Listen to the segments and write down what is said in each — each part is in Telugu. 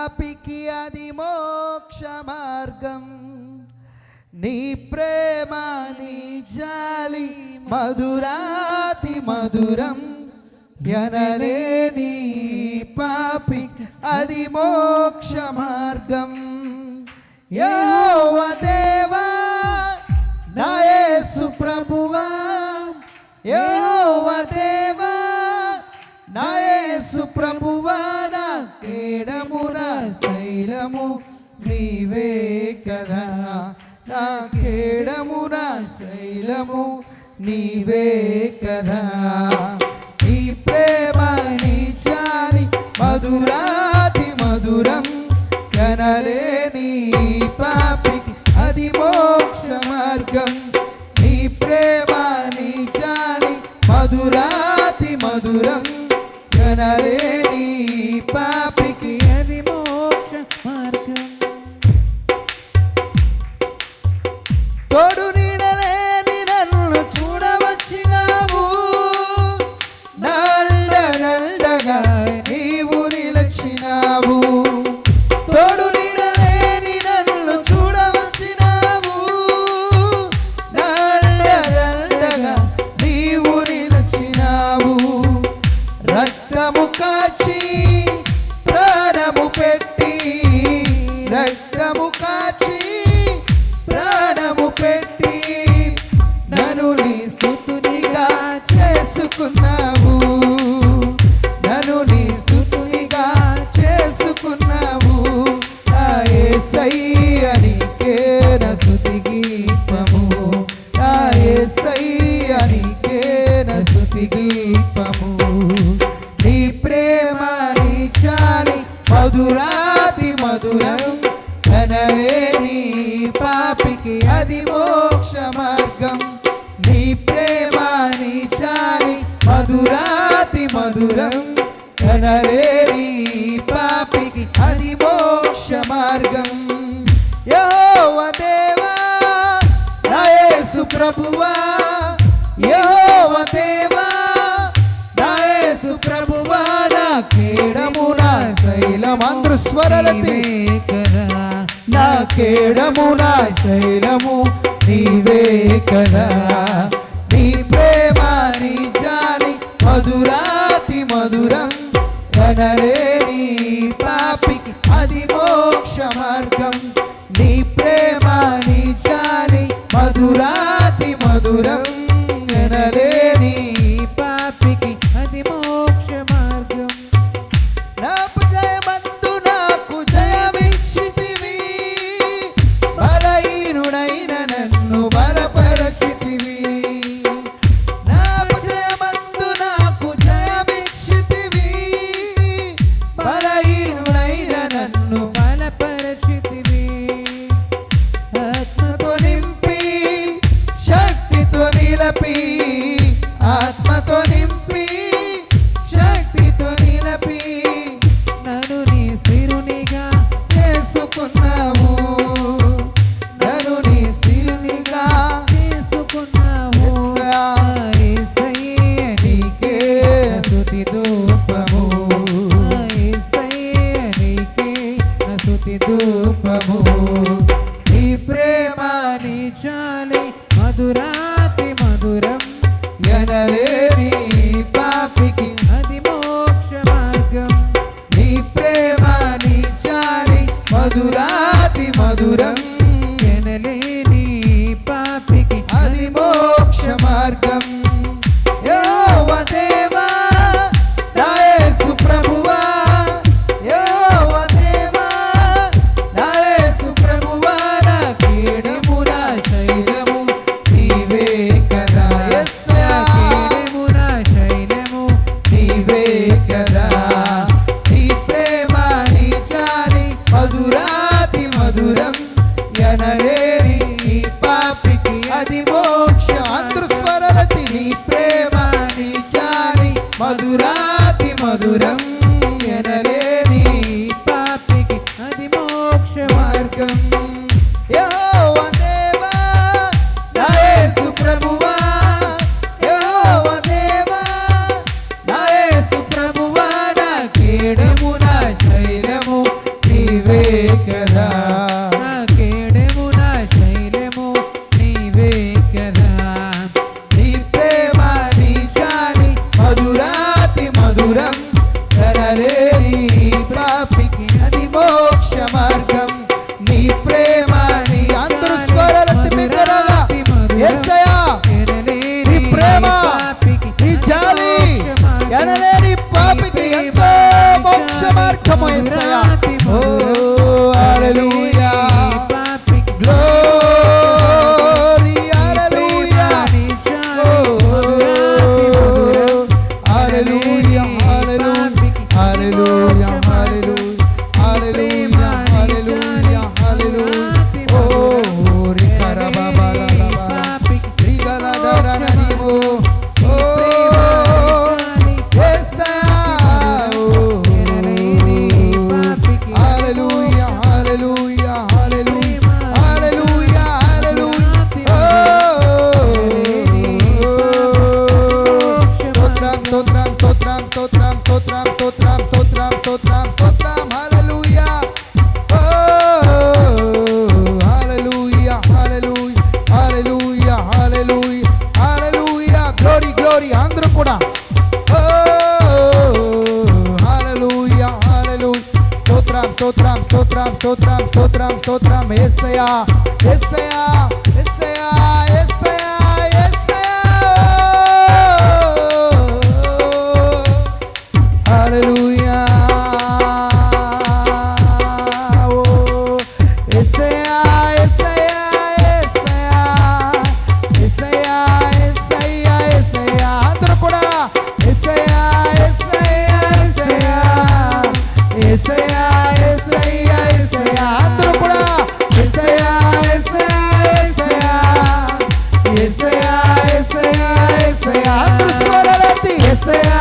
పాపికి అది మోక్ష మార్గం. నీ ప్రేమ నీ జాలి మధురాతి మధురం, ఎనలేని పాపి అది మోక్ష మార్గం. యెహోవా దేవా నా యేసు ప్రభువా, యెహోవా దేవా నా యేసు ప్రభువా, నా కేడము నా శైలము నీవే కదా, నా కేడము నా శైలము నీవే కదా. నీ ప్రేమ నీ జాలి మధురాతి మధురం, కనలేని పాపికి అది మోక్ష మార్గం. నీ ప్రేమ నీ జాలి మధురాతి మధురం, కనలేని పాపికి అది మోక్ష మార్గం. తోడు నీడలేని నన్ను చూడవచ్చినావు, నల్లగా నీవు నిలచినావు. తోడు నీడలేని నన్ను చూడవచ్చినావు, నల్లగా నీవు నిలచినావు. రక్తము కాచి ప్రాణము పెట్టి, రక్తము కాచి ప్రాణము పెట్టి నన్ను నీ స్తుతునిగా చేసుకున్నావు, నన్ను నీ స్తుతునిగా చేసుకున్నావు. నా యేసయ్య నీకే నా స్తుతి గీతము, నా యేసయ్య నీకే నా స్తుతి గీతము. నీ ప్రేమ నీ జాలి మధురాతి మధురం, కనలేని పాపికి అది మోక్ష మార్గం. నీ ప్రేమ నీ జాలి మధురాతి మధురం, కనలేని పాపికి అది మోక్ష మార్గం. యెహోవా దేవా నా యేసు ప్రభువా, యెహోవా దేవా నా యేసు ప్రభువా, నా కేడము నా శైలం. అందరూ స్వరలతి నా కేడము నా శైలము నీవే కదా. నీ ప్రేమ నీ జాలి మధురాతి మధురం, కనలేని పాపికి అది మోక్ష మార్గం. నీ ప్రేమ నీ జాలి మధురాతి మధురం, కనలేని పాపికి అది మోక్ష మార్గం. నా జయమందు నాకు జయమిచ్చితివి, బలహీనుడైన నన్ను బలపరచితివి. నా జయమందు నాకు జయమిచ్చితివి, బలహీనుడైన నన్ను బలపరచితివి. ఆత్మతో నింపి శక్తితో నిలపి, ఆత్మతో నింపి శక్తితో నిలపి నన్ను నీ స్థిరునిగా చేసుకున్నావు, నన్ను నీ స్థిరునిగా చేసుకున్నావు. యేసయ్య నీకే స్తుతి ధూపము, యేసయ్య నీకే స్తుతి ధూపము. నీ ప్రేమ నీ జాలి మధురాతి మధురం, ఎనలేని పాపికి అది మోక్ష మార్గం. నీ ప్రేమ నీ జాలి మధురాతి మధురం, ఎనలేని పాపికి అది మోక్ష మార్గం. యెహోవా దేవా నా యేసు ప్రభువా, యెహోవా దేవా నా యేసు ప్రభువా, నా కేడము నా శైలము నీవే కదా. నా కేడము నా శైలము నీవే కదా. నీ ప్రేమ నీ జాలి మధురాతి మార్గము యేసయ్యా. ఓ హల్లెలూయా గ్లోరీ హల్లెలూయా ఓ హల్లెలూయా హల్లెలూయా హల్లెలూయా హల్లెలూయా హల్లెలూయా హల్లెలూయా ఓ రికరా బాబా రబా రిగలా దరననిమో ఓ యేసయ్యా ఓ హల్లెలూయా హల్లెలూయా హల్లెలూయా హల్లెలూయా హల్లెలూయా ఓ స్తోత్రం స్తోత్రం స్తోత్రం స్తోత్రం స్తోత్రం స్తోత్రం స్తోత్రం స్తోత్రం హల్లెలూయా ఓ హల్లెలూయా హల్లెలూయా హల్లెలూయా హల్లెలూయా హల్లెలూయా గ్లోరీ గ్లోరీ అందరూ కూడా ఓ హల్లెలూయా హల్లెలూయా స్తోత్రం స్తోత్రం స్తోత్రం స్తోత్రం స్తోత్రం స్తోత్రం యేసయ్యా యేసయ్యా యేసయ్యా యేసయ్యా యేసయ్యా హల్లెలూయా ఓ యేసయ్యా యేసయ్యా యేసయ్యా యేసయ్యా యేసయ్యా యేసయ్యా అందరూ కూడా యేసయ్యా యేసయ్యా యేసయ్యా యేసయ్యా యేసయ్యా యేసయ్యా అందరూ కూడా యేసయ్యా యేసయ్యా యేసయ్యా యేసయ్యా యేసయ్యా అందరూ స్వరాలెత్తి యేసయ్యా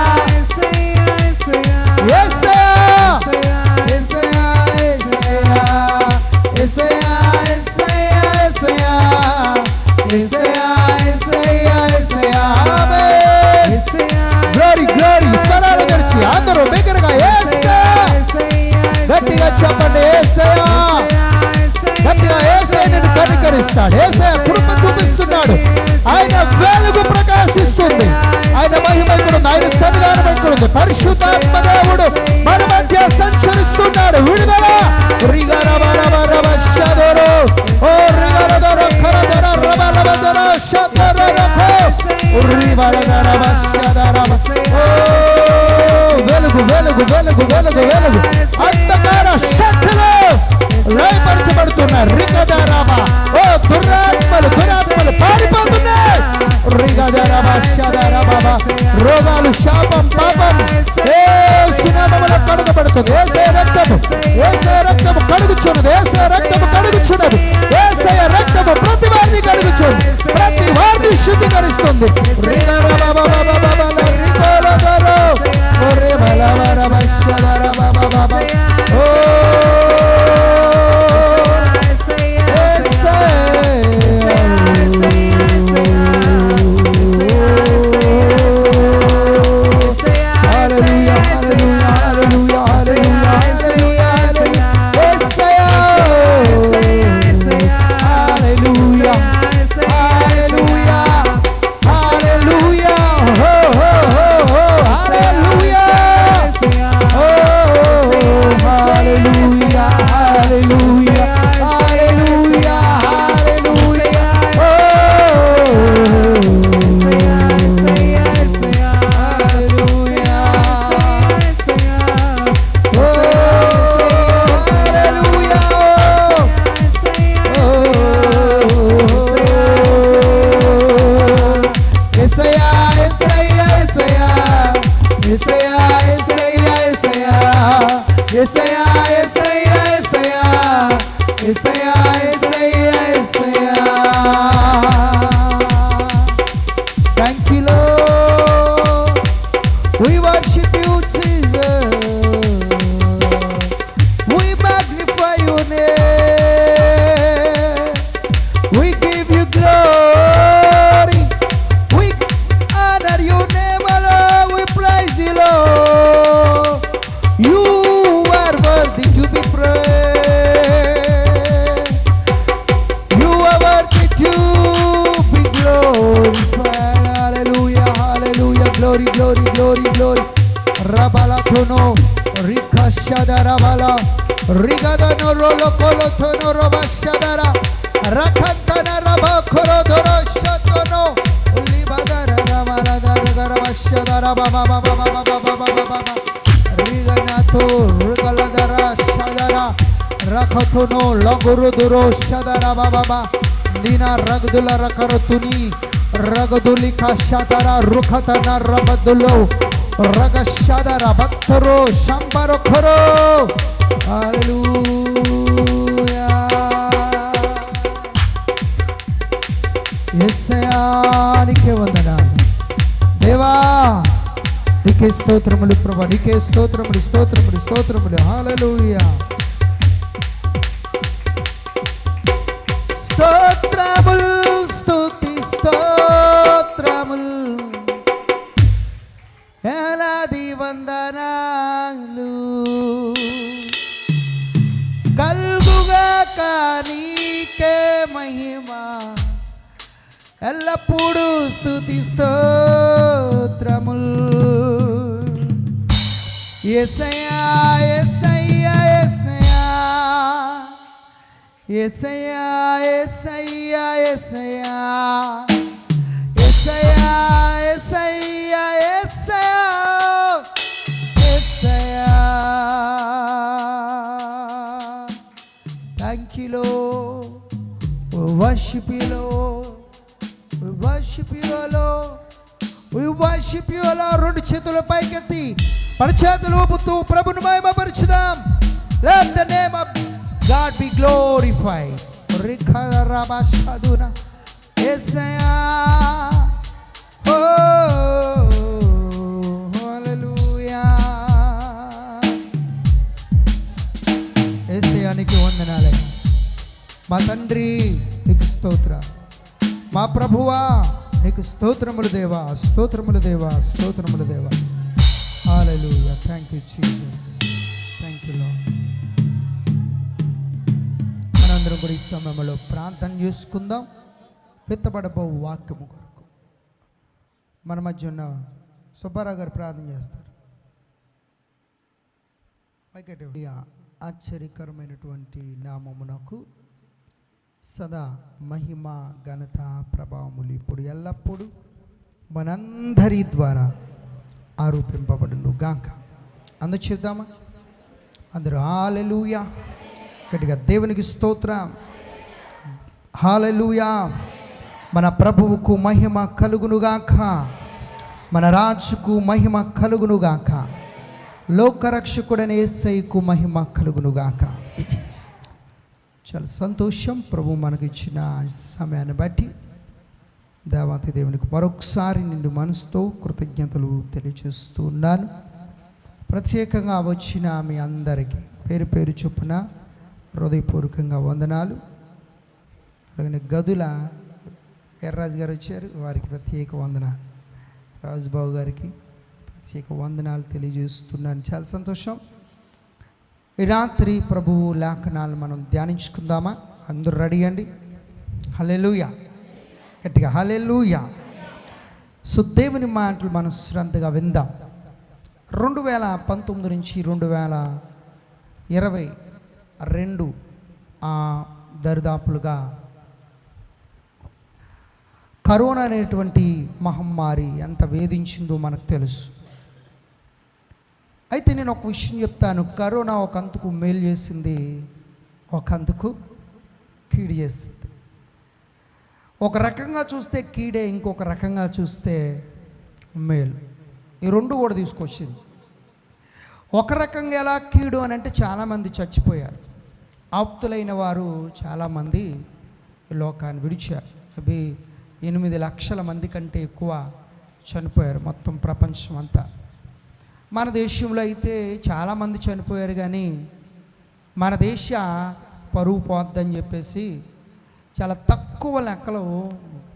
అందరూ బిగ్గరగా యేసయ్యా గట్టిగా చెప్పండి యేసయ్యా గట్టిగా యేసయ్య నిన్ను కనికరిస్తాడు యేసయ్య కృప చూపిస్తున్నాడు ఆయన వెలుగు ప్రకాశిస్తుంది ఆయన మహిమ ఇక్కడ ఉంది ఆయన సన్నిధానం ఇక్కడ ఉంది పరిశుద్ధాత్మ దేవుడు మన మధ్య సంచరిస్తున్నాడు విడుదల ఓ వెలుగు వెలుగు వెలుగు వెలుగు వెలుగు అంధకార శక్తులు లయపరచబడుతున్నారు రిగదరామ ఓ దురాత్మలు పారిపోతున్నాయి రిగదరామ శదరామ రోగాలు శాపం పాపం యేసు నామములో కడుగబడుతుంది యేసయ్య రక్తము కడుగుచున్నది యేసయ్య రక్తము కడుగుచున్నది యేసయ్య రక్తము ప్రతి వారిని కడుగుచున్నది ప్రతి వారిని శుద్ధీకరిస్తుంది Thank you, Lord. We worship you, Jesus. We magnify your name. We give you glory. We honor your name, Lord. We praise you, Lord. You are worthy to be praised. You are worthy to be glorified. Hallelujah, hallelujah. Glory, glory, glory, glory. Rabala tono, Rika Shadara Bala, Rigada no Rolo Colo tono Roba Shadara, Rakatana Raba Korodoro Shatono, Libadara Ramara Garaba Shadara Baba Baba Baba Baba Baba రిగనతో రుగలదర షదర రఖతును లగురుదురో షదర బాబా దీన రగదుల రకరతుని రగదులి కషతర రుఖతన రబదులో రగ షదర బత్తరో శంబర ఖరో హల్లెలూయా యేసయ్యా నీకే వందనాలు దేవా నీకే స్తోత్రములు ప్రభా నీకే స్తోత్రములు స్తోత్రములు స్తోత్రములు హల్లెలూయా స్తోత్రములు స్తుతి స్తోత్రములు వేలాది వందనాలు కల్గుగాక నీకే మహిమ ఎల్లప్పుడూ స్తుతి స్తోత్రములు యేసయ్యా యేసయ్యా యేసయ్యా యేసయ్యా యేసయ్యా యేసయ్యా యేసయ్యా యేసయ్యా యేసయ్యా thank you Lord we worship you Lord we worship you Lord we worship you Lord రెండు చేతుల పైకెత్తి పరచేతులు ఊపుతూ ప్రభుని మహిమపరచుదాం let the name of God be glorified రిఖరబషదునా యేసయ్యా ఓ హల్లెలూయా యేసయ్యా నీకు వందనాలయ్యా మా తండ్రి నీకు స్తోత్రాలు మా ప్రభువా నీకు స్తోత్రములు దేవా స్తోత్రములు దేవా స్తోత్రములు దేవా hallelujah thank you Jesus thank you lord మనందరం కూడా ఈ సమయంలో ప్రార్థన చేసుకుందాం విత్తబడబో వాక్యము కొరకు మన మధ్య ఉన్న సుబ్బారావు గారు ప్రార్థన చేస్తారు ఆశ్చర్యకరమైనటువంటి నామమునకు సదా మహిమ ఘనత ప్రభావములు ఇప్పుడు ఎల్లప్పుడూ మనందరి ద్వారా ఆరోపింపబడును గాక అందరూ చెప్దామా అందరూ హల్లెలూయా గట్టిగా దేవునికి స్తోత్రం హల్లెలూయా మన ప్రభువుకు మహిమ కలుగునుగాక మన రాజుకు మహిమ కలుగునుగాక లోకరక్షకుడైన యేసయ్యకు మహిమ కలుగునుగాక చాలా సంతోషం ప్రభు మనకిచ్చిన సమయాన్ని బట్టి దేవాతి దేవునికి మరొకసారి నిండు మనసుతో కృతజ్ఞతలు తెలియజేస్తూ ఉన్నాను. ప్రత్యేకంగా వచ్చిన మీ అందరికీ పేరు పేరు చొప్పున హృదయపూర్వకంగా వందనాలు. అలాగే గదుల ఎర్రాజు గారు వచ్చారు, వారికి ప్రత్యేక వందనాలు. రాజుబాబు గారికి ప్రత్యేక వందనాలు తెలియజేస్తున్నాను. చాలా సంతోషం. ఈ రాత్రి ప్రభువు లేఖనాలు మనం ధ్యానించుకుందామా? అందరూ రెడీ అండి? హల్లెలూయా, గట్టిగా హల్లెలూయా. సో దేవుని మాటలు మనం శ్రద్ధగా విందాం. 2019 నుంచి 2022 దరిదాపులుగా కరోనా అనేటువంటి మహమ్మారి ఎంత వేధించిందో మనకు తెలుసు. అయితే నేను ఒక విషయం చెప్తాను. కరోనా ఒక అంతుకు మేలు చేసింది, ఒక అంతుకు కీడు చేసింది. ఒక రకంగా చూస్తే కీడే, ఇంకొక రకంగా చూస్తే మేలు. ఈ రెండు కూడా తీసుకొచ్చింది. ఒక రకంగా ఎలా కీడు అని అంటే చాలామంది చచ్చిపోయారు. ఆప్తులైన వారు చాలామంది లోకాన్ని విడిచారు. అవి 8 లక్షల మంది కంటే ఎక్కువ చనిపోయారు మొత్తం ప్రపంచం అంతా. మన దేశంలో అయితే చాలామంది చనిపోయారు, కానీ మన దేశ పరువు పోద్దని చెప్పేసి చాలా తక్కువ లెక్కలు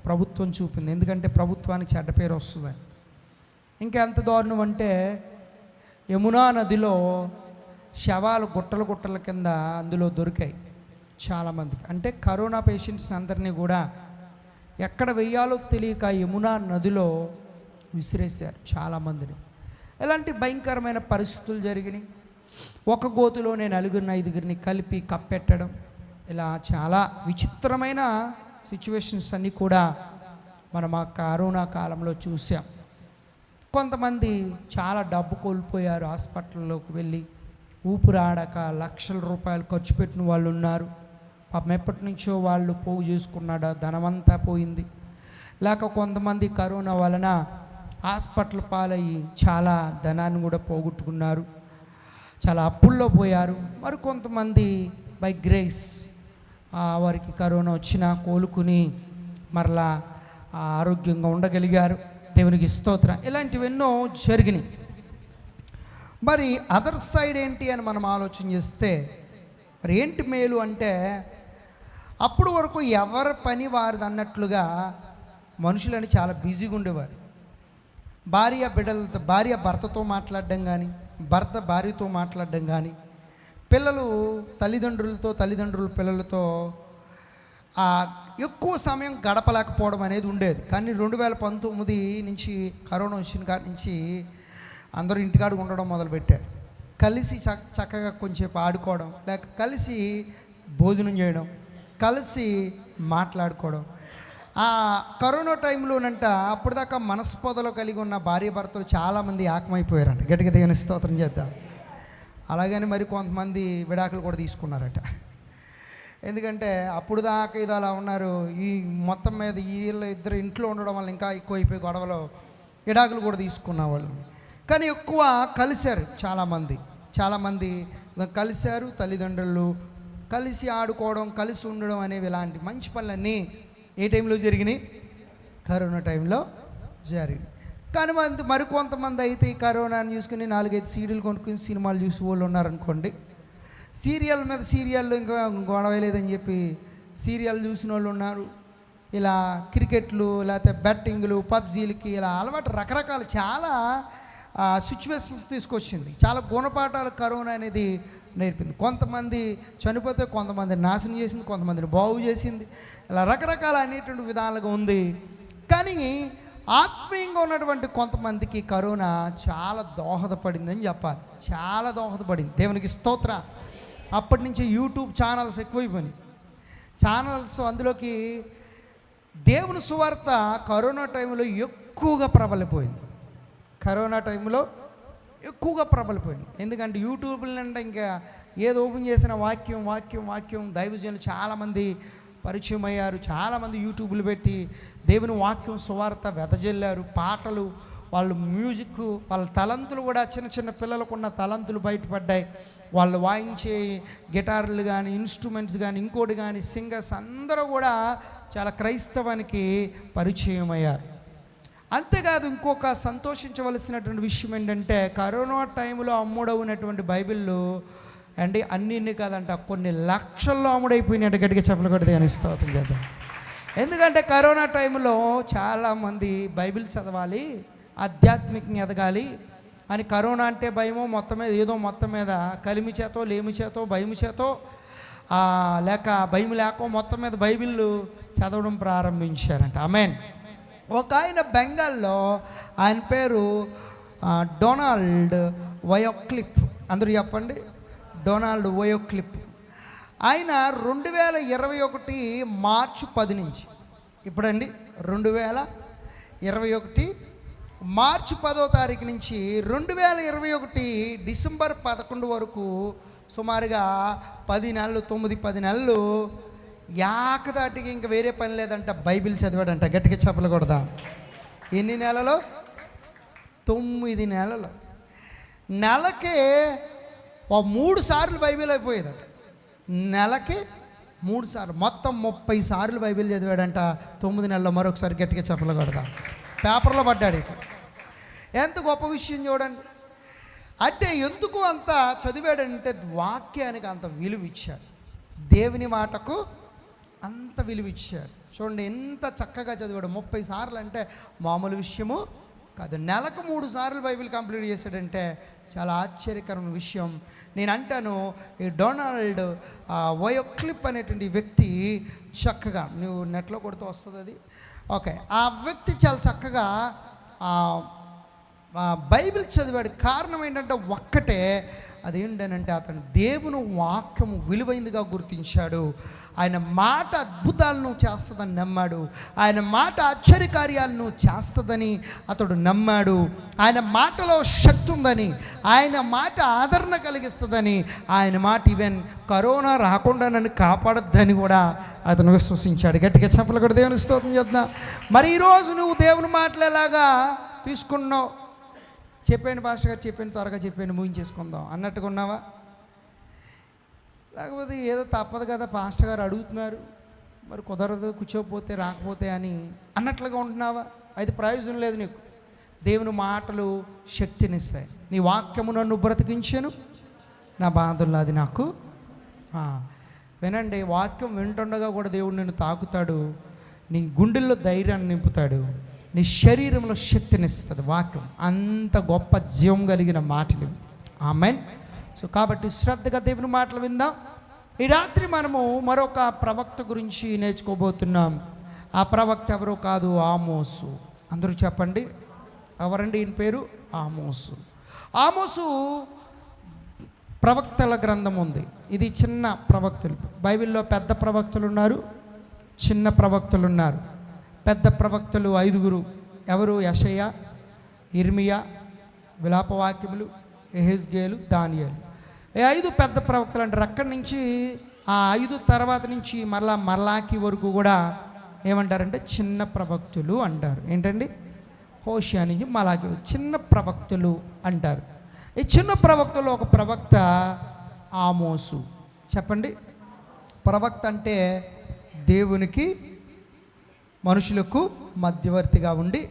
ప్రభుత్వం చూపింది. ఎందుకంటే ప్రభుత్వానికి చెడ్డ పేరు వస్తుంది. ఇంకెంత దారుణం అంటే యమునా నదిలో శవాలు గుట్టల గుట్టల కింద అందులో దొరికాయి చాలామందికి. అంటే కరోనా పేషెంట్స్ని అందరినీ కూడా ఎక్కడ వెయ్యాలో తెలియక యమునా నదిలో విసిరేశారు చాలామందిని. ఇలాంటి భయంకరమైన పరిస్థితులు జరిగినాయి. ఒక గోతులోనే 4-5 కలిపి కప్పెట్టడం, ఇలా చాలా విచిత్రమైన సిచ్యువేషన్స్ అన్నీ కూడా మనం ఆ కరోనా కాలంలో చూసాం. కొంతమంది చాలా డబ్బు కోల్పోయారు, హాస్పిటల్లోకి వెళ్ళి ఊపిరాడక లక్షల రూపాయలు ఖర్చు పెట్టిన వాళ్ళు ఉన్నారు. పాపం ఎప్పటి నుంచో వాళ్ళు పోగు చేసుకున్నాడు, ధనమంతా పోయింది. లేక కొంతమంది కరోనా వలన హాస్పిటల్ పాలయ్యి చాలా ధనాన్ని కూడా పోగొట్టుకున్నారు, చాలా అప్పుల్లో పోయారు. మరి కొంతమంది బై గ్రేస్ వారికి కరోనా వచ్చినా కోలుకుని మరలా ఆరోగ్యంగా ఉండగలిగారు. దేవునికి స్తోత్రం. ఇలాంటివి ఎన్నో జరిగినాయి. మరి అదర్ సైడ్ ఏంటి అని మనం ఆలోచన చేస్తే మరి ఏంటి మేలు అంటే, అప్పుడు వరకు ఎవరి పని వారిది అన్నట్లుగా మనుషులని చాలా బిజీగా ఉండేవారు. భార్య భర్తతో మాట్లాడడం కానీ, భర్త భార్యతో మాట్లాడడం కానీ, పిల్లలు తల్లిదండ్రుల పిల్లలతో ఎక్కువ సమయం గడపలేకపోవడం అనేది ఉండేది. కానీ 2019 నుంచి కరోనా వచ్చిన కాడి నుంచి అందరూ ఇంటికాడ ఉండడం మొదలుపెట్టారు. కలిసి చక్కగా కొంచెంసేపు ఆడుకోవడం, లేక కలిసి భోజనం చేయడం, కలిసి మాట్లాడుకోవడం. కరోనా టైంలోనంట అప్పటిదాకా మనస్పదలో కలిగి ఉన్న భార్య భర్తలు చాలామంది ఏకమైపోయారంట. గట్టిగా దేవుని స్తోత్రం చేద్దాం. అలాగని మరి కొంతమంది విడాకులు కూడా తీసుకున్నారట. ఎందుకంటే అప్పుడు దాకా ఇది అలా ఉన్నారు, ఈ మొత్తం మీద వీళ్ళు ఇద్దరు ఇంట్లో ఉండడం వల్ల ఇంకా ఎక్కువైపోయి గొడవలు, విడాకులు కూడా తీసుకున్న వాళ్ళు. కానీ ఎక్కువ కలిశారు చాలామంది కలిశారు. తల్లిదండ్రులు కలిసి ఆడుకోవడం, కలిసి ఉండడం అనేవి ఇలాంటి మంచి పనులన్నీ ఏ టైంలో జరిగినాయి? కరోనా టైంలో జరిగినాయి. కానీ మరికొంతమంది అయితే ఈ కరోనాని చూసుకుని 4-5 సీడీలు కొనుక్కుని సినిమాలు చూసి వాళ్ళు ఉన్నారనుకోండి. సీరియల్ మీద సీరియల్ ఇంకా గొడవ లేదని చెప్పి సీరియల్ చూసిన వాళ్ళు ఉన్నారు. ఇలా క్రికెట్లు, లేకపోతే బెట్టింగ్లు, పబ్జీలకి ఇలా అలవాటు రకరకాల చాలా సిచ్యువేషన్స్ తీసుకొచ్చింది. చాలా గుణపాఠాలు కరోనా అనేది నేర్పింది. కొంతమంది చనిపోతే కొంతమంది నాశనం చేసింది, కొంతమందిని బాగు చేసింది. ఇలా రకరకాల అనేటువంటి విధాలుగా ఉంది. కానీ ఆత్మీయంగా ఉన్నటువంటి కొంతమందికి కరోనా చాలా దోహదపడిందని చెప్పాలి. చాలా దోహదపడింది. దేవునికి స్తోత్రం. అప్పటి నుంచి యూట్యూబ్ ఛానల్స్ ఎక్కువైపోయినాయి. అందులోకి దేవుని సువార్త కరోనా టైంలో ఎక్కువగా ప్రబలిపోయింది. ఎందుకంటే యూట్యూబ్లో అంటే ఇంకా ఏది ఓపెన్ చేసిన వాక్యం దైవజనులు చాలామంది పరిచయం అయ్యారు. చాలామంది యూట్యూబ్లు పెట్టి దేవుని వాక్యం సువార్త వెదజల్లారు. పాటలు, వాళ్ళు మ్యూజిక్, వాళ్ళ తలంతులు కూడా చిన్న పిల్లలకు ఉన్న తలంతులు బయటపడ్డాయి. వాళ్ళు వాయించే గిటార్లు కానీ, ఇన్స్ట్రుమెంట్స్ కానీ, ఇంకోటి కానీ, సింగర్స్ అందరూ కూడా చాలా క్రైస్తవానికి పరిచయం అయ్యారు. అంతేకాదు ఇంకొక సంతోషించవలసినటువంటి విషయం ఏంటంటే, కరోనా టైంలో అమ్ముడవునటువంటి బైబిళ్ళు అండి అన్నీ కాదంట, కొన్ని లక్షల్లో అమ్ముడైపోయినట్టు గట్టిగా చెప్పలు కొడితే అనిస్తోత్రం చేద్దాం. ఎందుకంటే కరోనా టైంలో చాలామంది బైబిల్ చదవాలి, ఆధ్యాత్మికంగా ఎదగాలి అని, కరోనా అంటే భయమో మొత్తం మీద కలిమి చేతో, లేమి చేతో, భయము చేతో, లేక భయం లేకో మొత్తం మీద బైబిల్ చదవడం ప్రారంభించారంట. ఆమేన్. ఒక ఆయన బెంగాల్లో, ఆయన పేరు డొనాల్డ్ వయోక్లిప్. అందరూ చెప్పండి, డొనాల్డ్ వయోక్లిప్. ఆయన 2021 మార్చి 10 నుంచి, ఇప్పుడండి 2021 మార్చి 10వ తారీఖు నుంచి 2021 డిసెంబర్ 11 వరకు సుమారుగా 10 నెలలు, 9-10 నెలలు ఏకదాటికి ఇంక వేరే పని లేదంట, బైబిల్ చదివాడంట. గట్టిగా చెప్పలు కొడదా. ఎన్ని నెలలు? 9 నెలలు. నెలకే 3 సార్లు బైబిల్ అయిపోయేదట. నెలకి 3 సార్లు, మొత్తం 30 సార్లు బైబిల్ చదివాడంట 9 నెలల్లో. మరొకసారి గట్టిగా చెప్పలు కొడదా. పేపర్లో పడ్డాడు. ఇది ఎంత గొప్ప విషయం చూడండి. అంటే ఎందుకు అంత చదివాడంటే వాక్యానికి అంత విలువ ఇచ్చాడు, దేవుని మాటకు అంత విలువ ఇచ్చాడు. చూడండి ఎంత చక్కగా చదివాడు. 30 సార్లు అంటే మామూలు విషయము కాదు. నెలకు 3 సార్లు బైబిల్ కంప్లీట్ చేశాడంటే చాలా ఆశ్చర్యకరమైన విషయం. నేను అంటాను, ఈ డొనాల్డ్ వయోక్లిప్ అనేటువంటి వ్యక్తి చక్కగా, నువ్వు నెట్లో కొడుతూ వస్తుంది అది, ఓకే, ఆ వ్యక్తి చాలా చక్కగా బైబిల్ చదివాడు. కారణం ఏంటంటే ఒక్కటే, అదేంటనంటే అతను దేవుని వాక్యము విలువైందిగా గుర్తించాడు. ఆయన మాట అద్భుతాలను చేస్తుందని నమ్మాడు. ఆయన మాట ఆశ్చర్యకార్యాలను చేస్తుందని అతడు నమ్మాడు. ఆయన మాటలో శక్తి ఉందని, ఆయన మాట ఆదరణ కలిగిస్తుందని, ఆయన మాట ఈవెన్ కరోనా రాకుండా నన్ను కాపాడద్దని కూడా అతను విశ్వసించాడు. గట్టిగా చెప్పలు కూడా దేవుని స్తోత్రం చేద్దాం. మరి ఈరోజు నువ్వు దేవుని మాటలు ఎలాగా తీసుకున్నావు? చెప్పాను పాస్టర్ గారు, చెప్పాను, త్వరగా చెప్పాను, ముగించేసుకుందాం అన్నట్టుగా ఉన్నావా? లేకపోతే ఏదో తప్పదు కదా, పాస్టర్ గారు అడుగుతున్నారు, మరి కుదరదు, కూర్చోకపోతే రాకపోతే అని అన్నట్లుగా ఉంటున్నావా? అయితే ప్రయోజనం లేదు నీకు. దేవుని మాటలు శక్తినిస్తాయి. నీ వాక్యము నన్ను బ్రతికించాను, నా బాధల్లో అది నాకు. వినండి, వాక్యం వింటుండగా కూడా దేవుడు నిన్ను తాకుతాడు, నీ గుండెల్లో ధైర్యాన్ని నింపుతాడు, నీ శరీరంలో శక్తినిస్తుంది. వాక్యం అంత గొప్ప జీవం కలిగిన మాటలు. ఆమేన్. సో కాబట్టి శ్రద్ధగా దేవుని మాటలు విందాం. ఈ రాత్రి మనము మరొక ప్రవక్త గురించి నేర్చుకోబోతున్నాం. ఆ ప్రవక్త ఎవరో కాదు, ఆమోసు. అందరూ చెప్పండి, ఎవరండి ఈయన పేరు? ఆమోసు. ఆమోసు ప్రవక్తల గ్రంథం ఉంది. ఇది చిన్న ప్రవక్తలు. బైబిల్లో పెద్ద ప్రవక్తలు ఉన్నారు, చిన్న ప్రవక్తలు ఉన్నారు. పెద్ద ప్రవక్తలు 5. ఎవరు? యెషయా, ఇర్మియా, విలాపవాక్యములు, యెహెజ్కేలు, దానియేలు. ఈ 5 పెద్ద ప్రవక్తలు అంటారు. అక్కడి నుంచి ఆ 5 తర్వాత నుంచి మరలాకి వరకు కూడా ఏమంటారంటే చిన్న ప్రవక్తులు అంటారు. ఏంటండి? హోషియా నుంచి మలాకి చిన్న ప్రవక్తులు అంటారు. ఈ చిన్న ప్రవక్తలో ఒక ప్రవక్త ఆమోసు. చెప్పండి. ప్రవక్త అంటే దేవునికి మనుషులకు మధ్యవర్తిగా ఉండి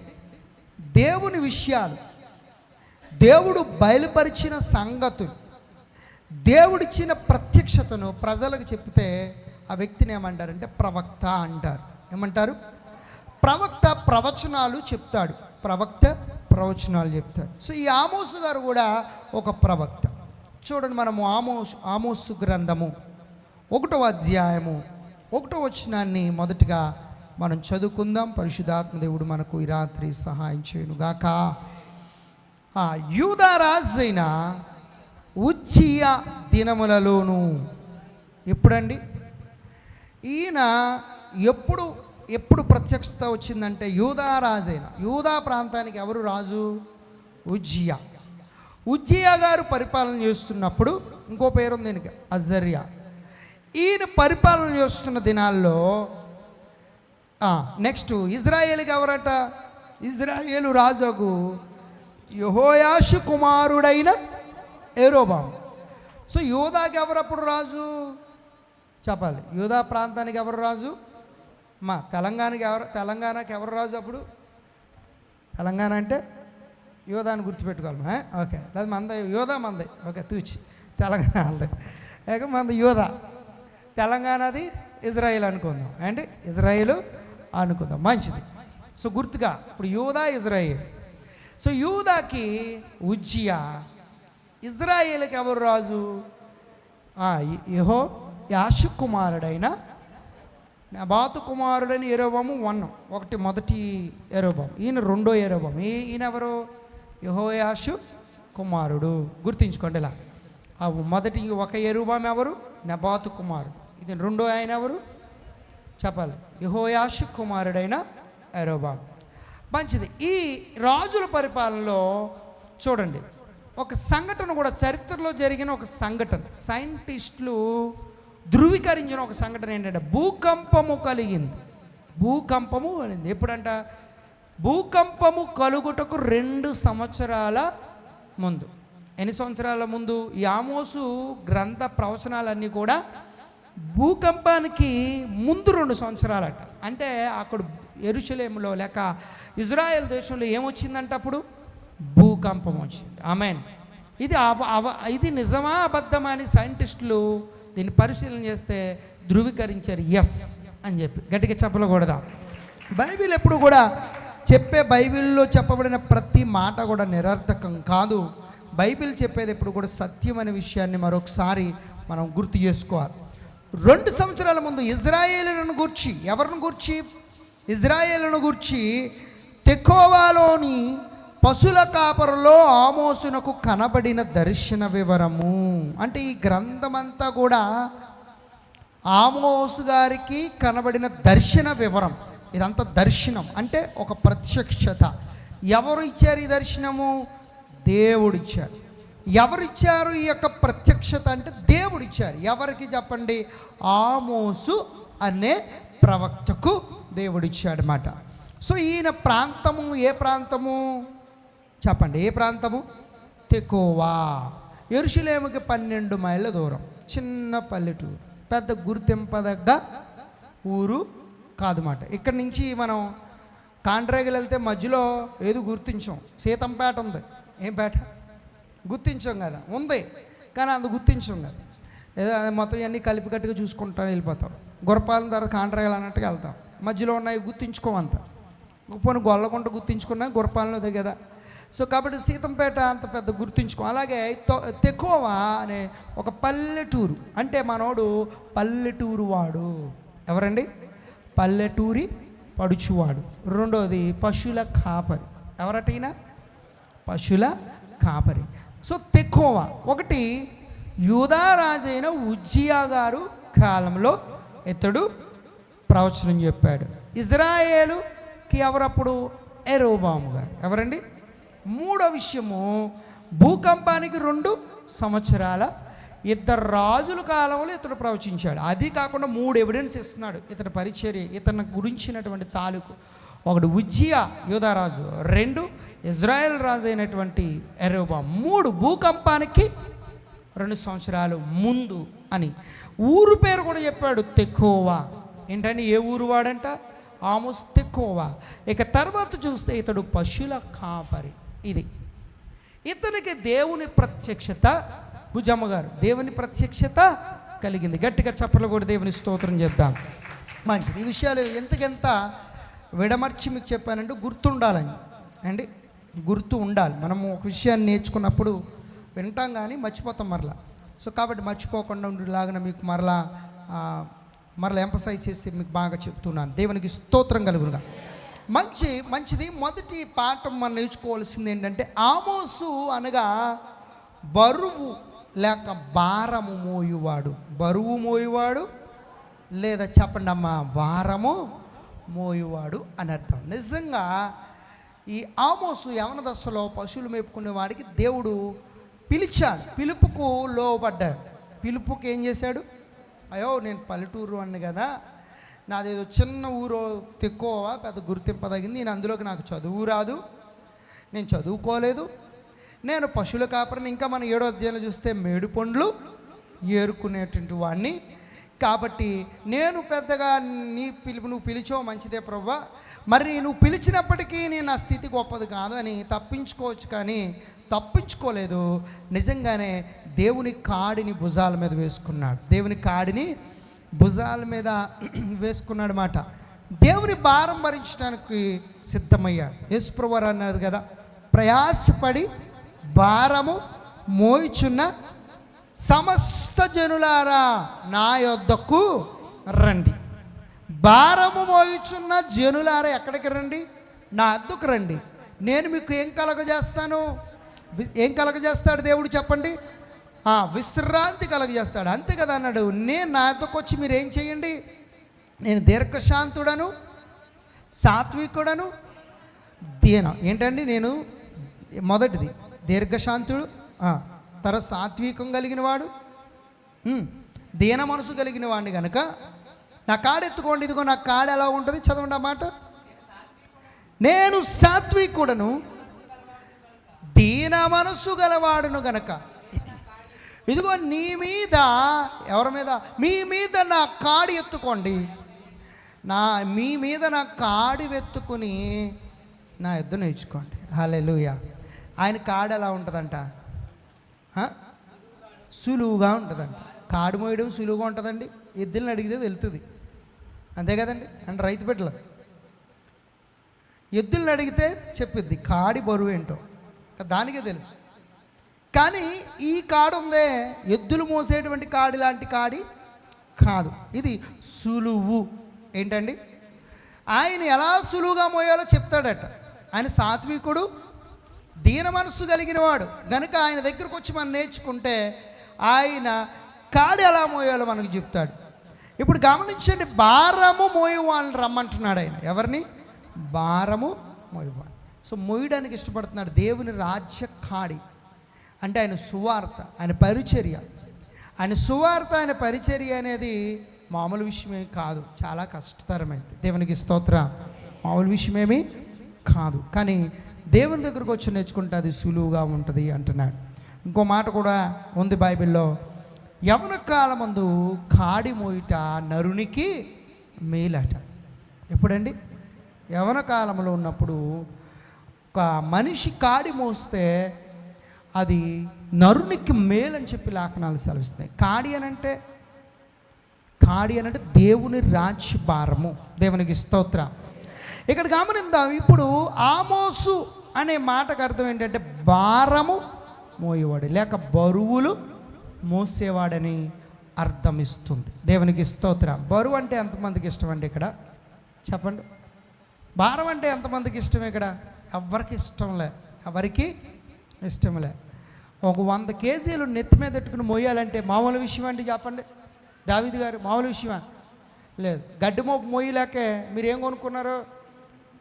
దేవుని విషయాలు, దేవుడు బయలుపరిచిన సంగతులు, దేవుడిచ్చిన ప్రత్యక్షతను ప్రజలకు చెప్తే ఆ వ్యక్తిని ఏమంటారంటే ప్రవక్త అంటారు. ఏమంటారు? ప్రవక్త ప్రవచనాలు చెప్తాడు. ప్రవక్త ప్రవచనాలు చెప్తాడు. సో ఈ ఆమోసు గారు కూడా ఒక ప్రవక్త. చూడండి, మనము ఆమోసు గ్రంథము 1వ అధ్యాయము 1వ వచనాన్ని మొదటిగా మనం చదువుకుందాం. పరిశుద్ధాత్మ దేవుడు మనకు ఈ రాత్రి సహాయం చేయను గాక. యూదా రాజైన ఉజ్జియా దినములలోను. ఎప్పుడండి ఈయన ఎప్పుడు ప్రత్యక్షత వచ్చిందంటే యూదా రాజైన, యూదా ప్రాంతానికి ఎవరు రాజు? ఉజ్జియా. ఉజ్జియా గారు పరిపాలన చేస్తున్నప్పుడు, ఇంకో పేరు ఉంది దీనికి, అజర్యా. ఈయన పరిపాలన చేస్తున్న దినాల్లో నెక్స్ట్ ఇజ్రాయేలుకి ఎవరట? ఇజ్రాయేలు రాజుకు యెహోయాషు కుమారుడైన యెరోబాము. సో యూదాకి ఎవరప్పుడు రాజు? చెప్పాలి. యూదా ప్రాంతానికి ఎవరు రాజు? తెలంగాణకి ఎవరు రాజు అప్పుడు? తెలంగాణ అంటే యూదాని గుర్తుపెట్టుకోవాలి. ఓకే, లేదా మంద యూదా మంది. ఓకే, తూచి తెలంగాణ వాళ్ళది. మంది యూదా. తెలంగాణది ఇజ్రాయిల్ అనుకుందాం. అంటే ఇజ్రాయిల్ అనుకుందాం, మంచిది. సో గుర్తుగా ఇప్పుడు యూదా, ఇజ్రాయిల్. సో యూదాకి ఉజ్జియా, ఇజ్రాయేల్కి ఎవరు రాజు? యెహోయాషు కుమారుడైన నెబాతు కుమారుడైన యెరోబాము. ఒకటి మొదటి యెరోబాము, ఈయన రెండో యెరోబాము. ఈయన ఎవరు? యెహోయాషు కుమారుడు. గుర్తుంచుకోండి ఇలా. మొదటి ఒక యెరోబాము ఎవరు? నెబాతు కుమారుడు. ఇది రెండో ఆయన ఎవరు? చెప్పాలి. యెహోయాషు కుమారుడైన యెరోబాము. మంచిది. ఈ రాజుల పరిపాలనలో చూడండి, ఒక సంఘటన కూడా చరిత్రలో జరిగిన ఒక సంఘటన, సైంటిస్టులు ధృవీకరించిన ఒక సంఘటన ఏంటంటే భూకంపము కలిగింది. భూకంపము కలిగింది. ఎప్పుడంట? భూకంపము కలుగుటకు 2 సంవత్సరాల ముందు. ఎన్ని సంవత్సరాల ముందు? ఈ ఆమోసు గ్రంథ ప్రవచనాలన్నీ కూడా భూకంపానికి ముందు 2 సంవత్సరాలట. అంటే అక్కడ యెరూషలేములో లేక ఇజ్రాయెల్ దేశంలో ఏమొచ్చిందంటే అప్పుడు భూకంపం వచ్చింది. ఆమేన్. ఇది నిజమా అబద్ధమా అని సైంటిస్టులు దీన్ని పరిశీలన చేస్తే ధృవీకరించారు. ఎస్ అని చెప్పి గట్టిగా చెప్పకూడదా? బైబిల్ ఎప్పుడు కూడా బైబిల్లో చెప్పబడిన ప్రతి మాట కూడా నిరర్థకం కాదు. బైబిల్ చెప్పేది ఎప్పుడు కూడా సత్యం అనే విషయాన్ని మరొకసారి మనం గుర్తు చేసుకోవాలి. 2 సంవత్సరాల ముందు ఇజ్రాయేలును గూర్చి, ఎవరిని గూర్చి? ఇజ్రాయేలును గూర్చి తెకోవాలోని పశుల కాపరులో ఆమోసునకు కనబడిన దర్శన వివరము. అంటే ఈ గ్రంథమంతా కూడా ఆమోసు గారికి కనబడిన దర్శన వివరం. ఇదంతా దర్శనం అంటే ఒక ప్రత్యక్షత. ఎవరు ఇచ్చారు ఈ దర్శనము? దేవుడిచ్చారు. ఎవరిచ్చారు ఈ యొక్క ప్రత్యక్షత అంటే దేవుడిచ్చారు. ఎవరికి చెప్పండి? ఆమోసు అనే ప్రవక్తకు దేవుడిచ్చాడు అన్నమాట. సో ఈయన ప్రాంతము ఏ ప్రాంతము చెప్పండి? ఏ ప్రాంతము? తెకోవా. యెరూషలేముకి 12 మైళ్ళ దూరం, చిన్న పల్లెటూరు, పెద్ద గుర్తింపదగ్గ ఊరు కాదుమాట. ఇక్కడి నుంచి మనం కాండ్రేగలు వెళ్తే మధ్యలో ఏదో గుర్తించాం, సీతంపేట ఉంది. ఏం పేట? గుర్తించాం కదా, ఉంది కానీ అంత గుర్తించాం కదా. ఏదో మొత్తం ఇవన్నీ కలిపి కట్టుగా చూసుకుంటా వెళ్ళిపోతాం. గురపాలెం తర్వాత కాండ్రేగలు అన్నట్టుగా వెళ్తాం. మధ్యలో ఉన్నాయి గుర్తించుకోమంత. పోనీ గొల్లకుంట గుర్తించుకున్నా గురపాలెంలో కదా. సో కాబట్టి సీతంపేట అంత పెద్ద గుర్తించుకో. అలాగే తెకోవా అనే ఒక పల్లెటూరు. అంటే మనోడు పల్లెటూరు వాడు. ఎవరండి? పల్లెటూరి పడుచువాడు. రెండోది పశువుల కాపరి. ఎవరటైనా? పశువుల కాపరి. సో తెకోవా ఒకటి యూదా రాజైన ఉజ్జియా గారు కాలంలో ఇతడు ప్రవచనం చెప్పాడు. ఇజ్రాయేలుకి ఎవరప్పుడు? యెరోబాము గారు. ఎవరండి? మూడో విషయము, భూకంపానికి 2 సంవత్సరాల ఇద్దరు రాజుల కాలంలో ఇతడు ప్రవచించాడు. అది కాకుండా 3 ఎవిడెన్స్ ఇస్తున్నాడు ఇతడి పరిచర్య, ఇతని గురించినటువంటి తాలూకు. ఒకటి ఉజ్జియా యూదారాజు, 2 ఇజ్రాయెల్ రాజు అయినటువంటి యెరోబాము, 3 భూకంపానికి 2 సంవత్సరాలు ముందు అని. ఊరు పేరు కూడా చెప్పాడు, తెకోవా. ఏంటంటే ఏ ఊరు వాడంట? ఆమోసు తెకోవా. ఇక తర్వాత చూస్తే ఇతడు పశువుల కాపరి. ఇది ఇతనికి దేవుని ప్రత్యక్షత. భుజమ్మ గారు, దేవుని ప్రత్యక్షత కలిగింది. గట్టిగా చప్పట్లు కూడా దేవుని స్తోత్రం చెప్దాం. మంచిది. ఈ విషయాలు ఎంతకెంత విడమర్చి మీకు చెప్పానంటే గుర్తుండాలని అండి, గుర్తు ఉండాలి. మనము ఒక విషయాన్ని నేర్చుకున్నప్పుడు వింటాం కానీ మర్చిపోతాం మరలా. సో కాబట్టి మర్చిపోకుండా ఉండేలాగా మీకు మరలా ఎంపసైజ్ చేసి మీకు బాగా చెప్తున్నాను. దేవునికి స్తోత్రం కలుగునుగా. మంచిది. మొదటి పాఠం మనం నేర్చుకోవాల్సింది ఏంటంటే, ఆమోసు అనగా బరువు లేక భారము మోయువాడు. బరువు మోయువాడు, లేదా చెప్పండి అమ్మా, భారము మోయువాడు అని అర్థం. నిజంగా ఈ ఆమోసు యవన దశలో పశువులు మేపుకునే వాడికి దేవుడు పిలిచాడు. పిలుపుకు లోబడ్డాడు. పిలుపుకి ఏం చేశాడు? అయ్యో నేను పల్లెటూరు అన్ని కదా, నాదేదో చిన్న ఊరు తెక్కువ పెద్ద గుర్తింపదగింది, నేను అందులోకి నాకు చదువు రాదు, నేను చదువుకోలేదు, నేను పశువుల కాపరిని, ఇంకా మన 7వ అధ్యాయంలో చూస్తే మేడు పండ్లు ఏరుకునేటువంటి వాడిని, కాబట్టి నేను పెద్దగా నువ్వు పిలిచావు మంచిదే ప్రభువా, మరి నువ్వు పిలిచినప్పటికీ నేను నా స్థితి గొప్పది కాదు అని తప్పించుకోవచ్చు. కానీ తప్పించుకోలేదు. నిజంగానే దేవుని కాడిని భుజాల మీద వేసుకున్నాడు. దేవుని కాడిని భుజాల మీద వేసుకున్నాడు మాట. దేవుని భారం భరించడానికి సిద్ధమయ్యాడు. యేసుప్రభువు వారు అన్నారు కదా, ప్రయాసపడి భారము మోయిచున్న సమస్త జనులారా నా యొద్దకు రండి. భారము మోయిచున్న జనులారా ఎక్కడికి రండి? నా వద్దకు రండి. నేను మీకు ఏం కలగజేస్తాను? ఏం కలగజేస్తాడు దేవుడు చెప్పండి? విశ్రాంతి కలగజేస్తాడు. అంతే కదా అన్నాడు. నేను నా వద్దకు వచ్చి మీరు ఏం చేయండి? నేను దీర్ఘశాంతుడను, సాత్వికుడను, ఏంటండి నేను మొదటిది దీర్ఘశాంతుడు, తర్వాత సాత్వికం కలిగిన వాడు, దీన మనసు కలిగిన వాడిని కనుక నా కాడు ఎత్తుకోండి. ఇదిగో నా కాడు ఎలా ఉంటుంది చదవండి ఆ మాట. నేను సాత్వికుడను, దీన మనసు గలవాడును గనక ఇదిగో నీ మీద, ఎవరి మీద? మీ మీద నా కాడి ఎత్తుకోండి. మీ మీద నా కాడి వెత్తుకుని నా యుద్ధ నేర్చుకోండి. హల్లెలూయా. ఆయన కాడు ఎలా ఉంటుందంట? సులువుగా ఉంటుందంట. కాడు మోయడం సులువుగా ఉంటుందండి. ఎద్దులను అడిగితే వెళ్తుంది, అంతే కదండి. అంటే రైతు బిడ్డలు ఎద్దులను అడిగితే చెప్పిద్ది కాడి బరువు ఏంటో, దానికే తెలుసు. కానీ ఈ కాడు ఉందే, ఎద్దులు మోసేటువంటి కాడి లాంటి కాడి కాదు. ఇది సులువు. ఏంటండి? ఆయన ఎలా సులువుగా మోయాలో చెప్తాడట. ఆయన సాత్వికుడు, దీన మనస్సు కలిగిన వాడు గనుక ఆయన దగ్గరకు వచ్చి మనం నేర్చుకుంటే ఆయన కాడి ఎలా మోయాలో మనకు చెప్తాడు. ఇప్పుడు గమనించండి, భారము మోయు వాళ్ళని రమ్మంటున్నాడు ఆయన. ఎవరిని? భారము మోయవాళ్ళు. సో మోయడానికి ఇష్టపడుతున్నాడు. దేవుని రాజ్య కాడి అంటే ఆయన సువార్త, ఆయన పరిచర్య. ఆయన సువార్త, ఆయన పరిచర్య అనేది మామూలు విషయమే కాదు, చాలా కష్టతరమైంది. దేవునికి స్తోత్రం. మామూలు విషయమేమి కాదు, కానీ దేవుని దగ్గరకు వచ్చి నేర్చుకుంటే అది సులువుగా ఉంటుంది అంటున్నాడు. ఇంకో మాట కూడా ఉంది బైబిల్లో, యవన కాలమందు కాడి మోయుట నరునికి మేలట. ఎప్పుడండి? యవన కాలంలో ఉన్నప్పుడు ఒక మనిషి కాడి మోస్తే అది నరునికి మేలని చెప్పి లేఖనాలు సెలవిస్తున్నాయి. కాడి అనంటే దేవుని రాజ్య భారము. దేవునికి స్తోత్రం. ఇక్కడ గమనిద్దాం. ఇప్పుడు ఆమోసు అనే మాటకు అర్థం ఏంటంటే భారము మోయేవాడు లేక బరువులు మోసేవాడని అర్థం ఇస్తుంది. దేవునికి స్తోత్రం. బరువు అంటే ఎంతమందికి ఇష్టం అండి? ఇక్కడ చెప్పండి. భారం అంటే ఎంతమందికి ఇష్టం? ఇక్కడ ఎవరికి ఇష్టంలే, ఎవరికి ఇష్టంలే. ఒక 100 కేజీలు నెత్తి మీద పెట్టుకుని మోయాలంటే మామూలు విషయం అండి? చెప్పండి దావీదు గారు, మామూలు విషయమా? లేదు. గడ్డి మోపు మోయలేకే మీరు ఏం కొనుక్కున్నారు